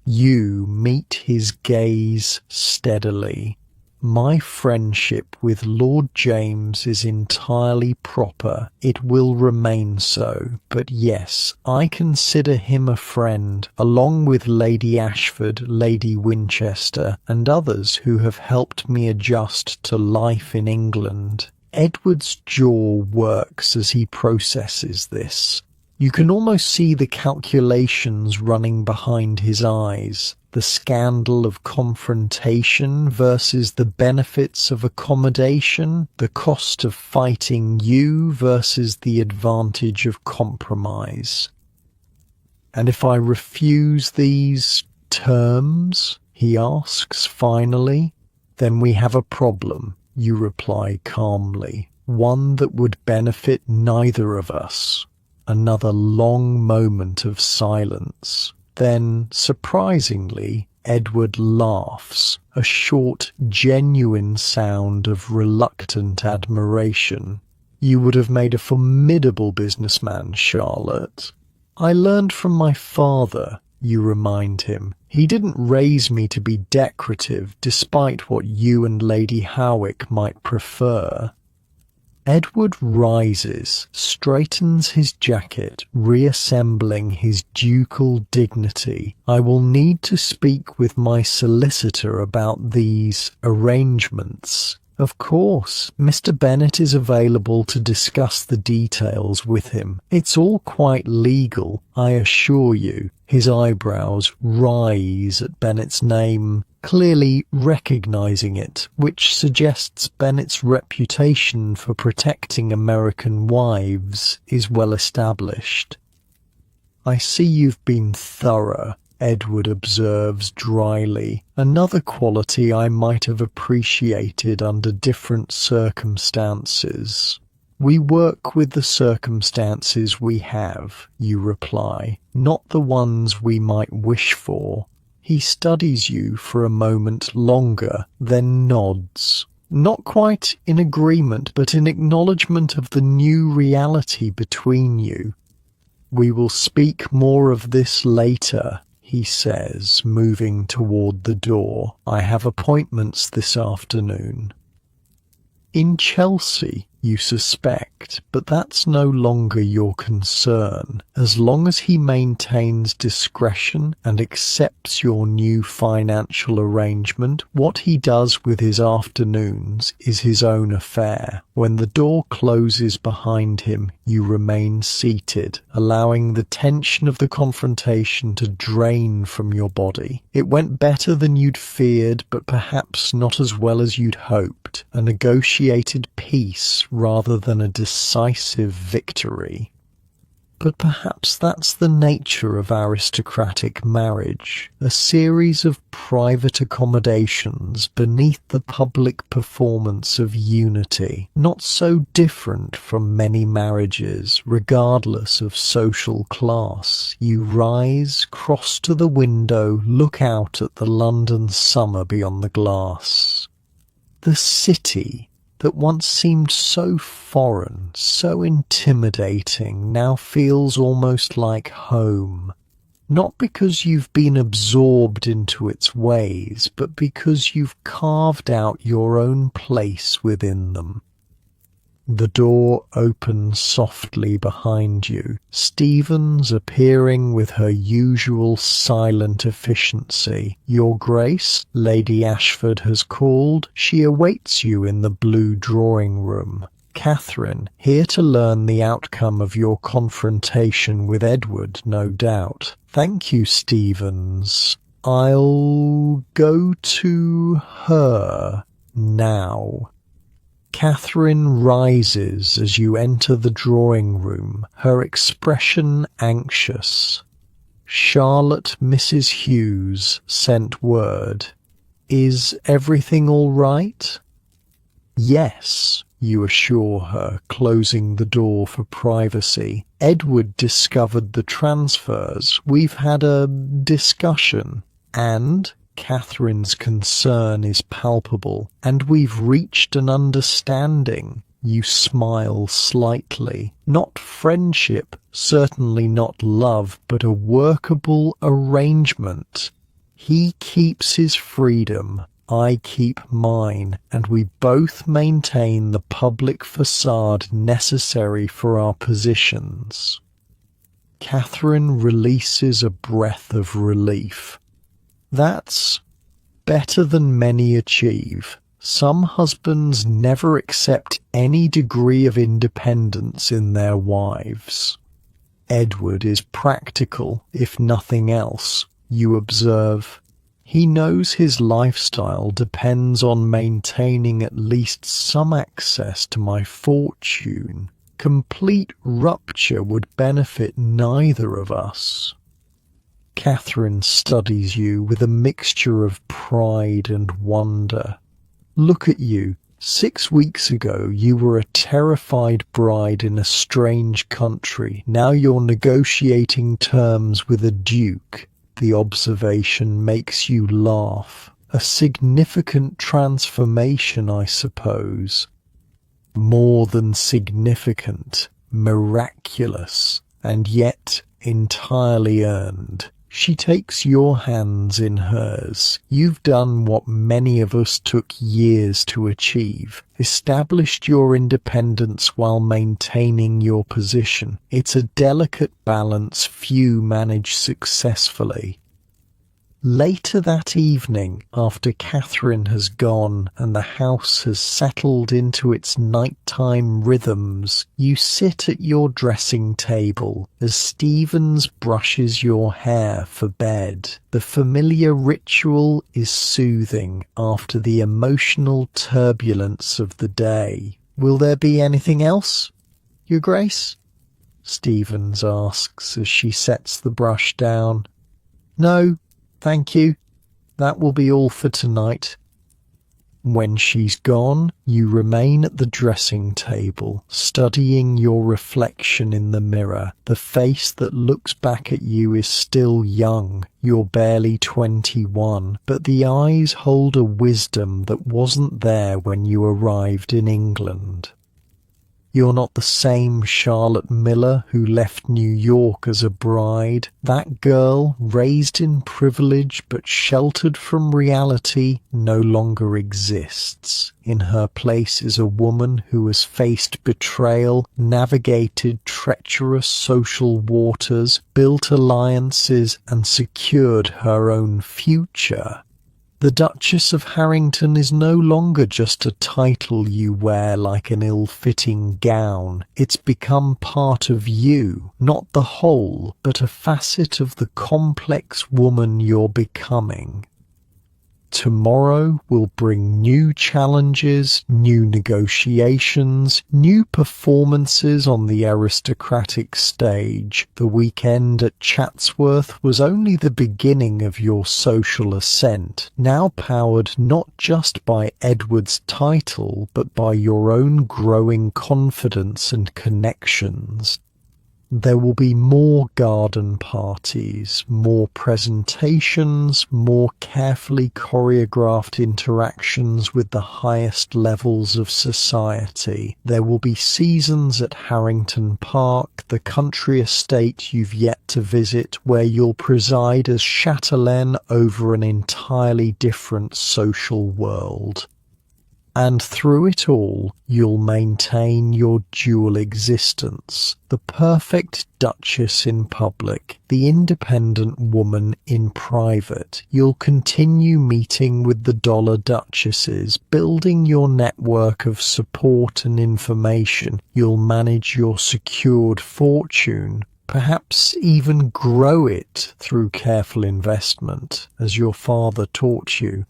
You meet his gaze steadily. My friendship with Lord James is entirely proper. It will remain so. But yes, I consider him a friend, along with Lady Ashford, Lady Winchester, and others who have helped me adjust to life in England. Edward's jaw works as he processes this. You can almost see the calculations running behind his eyes. The scandal of confrontation versus the benefits of accommodation, the cost of fighting you versus the advantage of compromise. And if I refuse these terms, he asks finally, then we have a problem, you reply calmly, one that would benefit neither of us. Another long moment of silence. Then, surprisingly, Edward laughs, a short, genuine sound of reluctant admiration. You would have made a formidable businessman, Charlotte. I learned from my father, you remind him. He didn't raise me to be decorative, despite what you and Lady Howick might prefer. Edward rises, straightens his jacket, reassembling his ducal dignity. I will need to speak with my solicitor about these arrangements. Of course, Mr. Bennet is available to discuss the details with him. It's all quite legal, I assure you. His eyebrows rise at Bennet's name, clearly recognizing it, which suggests Bennet's reputation for protecting American wives is well established. I see you've been thorough, Edward observes dryly, another quality I might have appreciated under different circumstances. We work with the circumstances we have, you reply, not the ones we might wish for. He studies you for a moment longer, then nods. Not quite in agreement, but in acknowledgement of the new reality between you. We will speak more of this later, he says, moving toward the door. I have appointments this afternoon. In Chelsea, you suspect, but that's no longer your concern. As long as he maintains discretion and accepts your new financial arrangement, what he does with his afternoons is his own affair. When the door closes behind him, you remain seated, allowing the tension of the confrontation to drain from your body. It went better than you'd feared, but perhaps not as well as you'd hoped. A negotiated peace rather than a decisive victory. But perhaps that's the nature of aristocratic marriage, a series of private accommodations beneath the public performance of unity, not so different from many marriages, regardless of social class. You rise, cross to the window, look out at the London summer beyond the glass. The city that once seemed so foreign, so intimidating, now feels almost like home. Not because you've been absorbed into its ways, but because you've carved out your own place within them. The door opens softly behind you, Stevens appearing with her usual silent efficiency. "Your Grace," Lady Ashford has called. She awaits you in the blue drawing room. "Catherine, here to learn the outcome of your confrontation with Edward, no doubt." "Thank you, Stevens. I'll go to her now." Catherine rises as you enter the drawing room, her expression anxious. Charlotte Mrs. Hughes sent word. "Is everything all right?" "Yes," you assure her, closing the door for privacy. "Edward discovered the transfers. We've had a discussion." "And?" Catherine's concern is palpable. "And we've reached an understanding." You smile slightly. "Not friendship, certainly not love, but a workable arrangement. He keeps his freedom, I keep mine, and we both maintain the public facade necessary for our positions." Catherine releases a breath of relief. "That's better than many achieve. Some husbands never accept any degree of independence in their wives." "Edward is practical, if nothing else," you observe. "He knows his lifestyle depends on maintaining at least some access to my fortune. Complete rupture would benefit neither of us." Catherine studies you with a mixture of pride and wonder. "Look at you. 6 weeks ago you were a terrified bride in a strange country. Now you're negotiating terms with a duke." The observation makes you laugh. "A significant transformation, I suppose." "More than significant, miraculous, and yet entirely earned." She takes your hands in hers. "You've done what many of us took years to achieve. Established your independence while maintaining your position. It's a delicate balance few manage successfully." Later that evening, after Catherine has gone and the house has settled into its nighttime rhythms, you sit at your dressing table as Stevens brushes your hair for bed. The familiar ritual is soothing after the emotional turbulence of the day. "Will there be anything else, Your Grace?" Stevens asks as she sets the brush down. "No, thank you. That will be all for tonight." When she's gone, you remain at the dressing table, studying your reflection in the mirror. The face that looks back at you is still young. You're barely 21, but the eyes hold a wisdom that wasn't there when you arrived in England. You're not the same Charlotte Miller who left New York as a bride. That girl, raised in privilege but sheltered from reality, no longer exists. In her place is a woman who has faced betrayal, navigated treacherous social waters, built alliances, and secured her own future. The Duchess of Harrington is no longer just a title you wear like an ill-fitting gown. It's become part of you, not the whole, but a facet of the complex woman you're becoming. Tomorrow will bring new challenges, new negotiations, new performances on the aristocratic stage. The weekend at Chatsworth was only the beginning of your social ascent, now powered not just by Edward's title, but by your own growing confidence and connections. There will be more garden parties, more presentations, more carefully choreographed interactions with the highest levels of society. There will be seasons at Harrington Park, the country estate you've yet to visit, where you'll preside as chatelaine over an entirely different social world. And through it all, you'll maintain your dual existence, the perfect duchess in public, the independent woman in private. You'll continue meeting with the dollar duchesses, building your network of support and information. You'll manage your secured fortune, perhaps even grow it through careful investment, as your father taught you.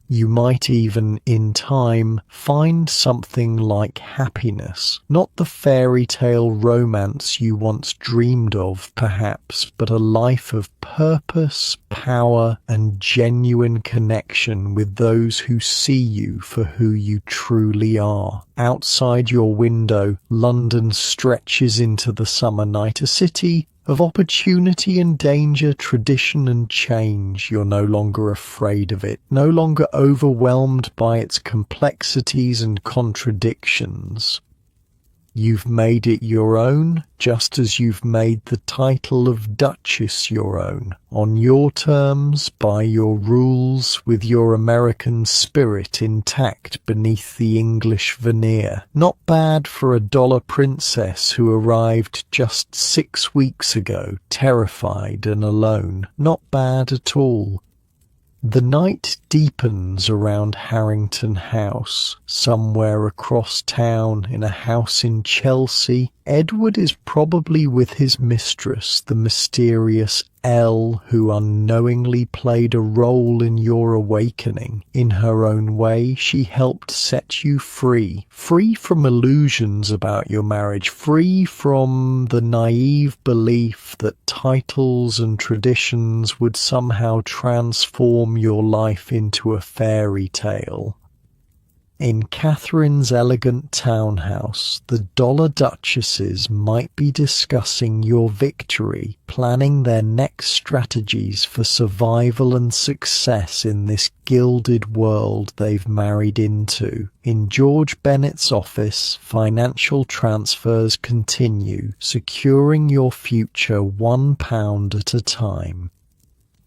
You might even, in time, find something like happiness, not the fairy tale romance you once dreamed of, perhaps, but a life of purpose, power, and genuine connection with those who see you for who you truly are. Outside your window, London stretches into the summer night, a city of opportunity and danger, tradition and change. You're no longer afraid of it, no longer overwhelmed by its complexities and contradictions. You've made it your own, just as you've made the title of Duchess your own, on your terms, by your rules, with your American spirit intact beneath the English veneer. Not bad for a dollar princess who arrived just 6 weeks ago, terrified and alone. Not bad at all. The night deepens around Harrington House. Somewhere across town, in a house in Chelsea, Edward is probably with his mistress, the mysterious Elle, who unknowingly played a role in your awakening. In her own way, she helped set you free. Free from illusions about your marriage, free from the naive belief that titles and traditions would somehow transform your life into a fairy tale. In Catherine's elegant townhouse, the dollar duchesses might be discussing your victory, planning their next strategies for survival and success in this gilded world they've married into. In George Bennett's office, financial transfers continue, securing your future £1 at a time.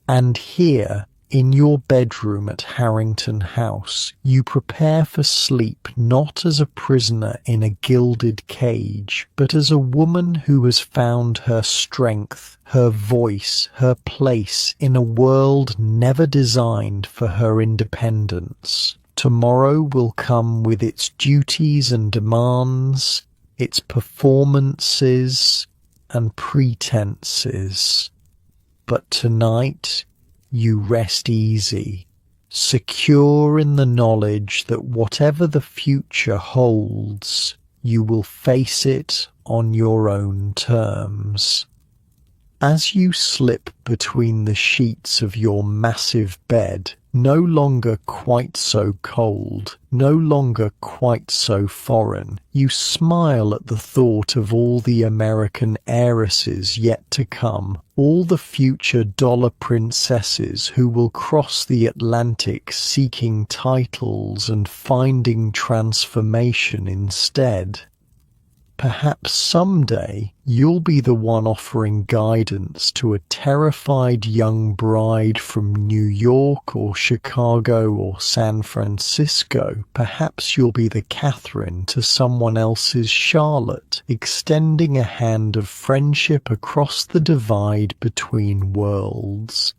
And here, in your bedroom at Harrington House, you prepare for sleep not as a prisoner in a gilded cage, but as a woman who has found her strength, her voice, her place in a world never designed for her independence. Tomorrow will come with its duties and demands, its performances and pretenses. But tonight, you rest easy, secure in the knowledge that whatever the future holds, you will face it on your own terms. As you slip between the sheets of your massive bed, no longer quite so cold, no longer quite so foreign, you smile at the thought of all the American heiresses yet to come, all the future dollar princesses who will cross the Atlantic seeking titles and finding transformation instead. Perhaps someday you'll be the one offering guidance to a terrified young bride from New York or Chicago or San Francisco. Perhaps you'll be the Catherine to someone else's Charlotte, extending a hand of friendship across the divide between worlds.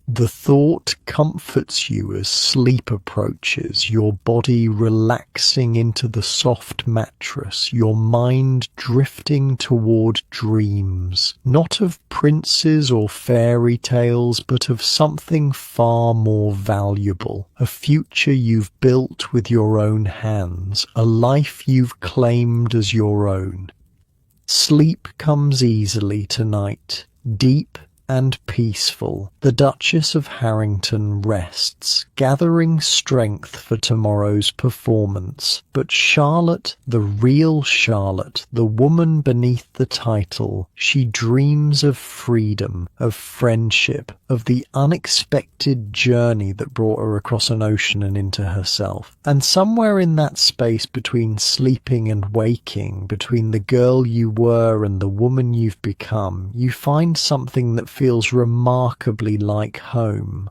The thought comforts you as sleep approaches, your body relaxing into the soft mattress, your mind drifting toward dreams, not of princes or fairy tales, but of something far more valuable, a future you've built with your own hands, a life you've claimed as your own. Sleep comes easily tonight, deep and peaceful. The Duchess of Harrington rests, gathering strength for tomorrow's performance. But Charlotte, the real Charlotte, the woman beneath the title, she dreams of freedom, of friendship, of the unexpected journey that brought her across an ocean and into herself. And somewhere in that space between sleeping and waking, between the girl you were and the woman you've become, you find something that feels remarkably like home.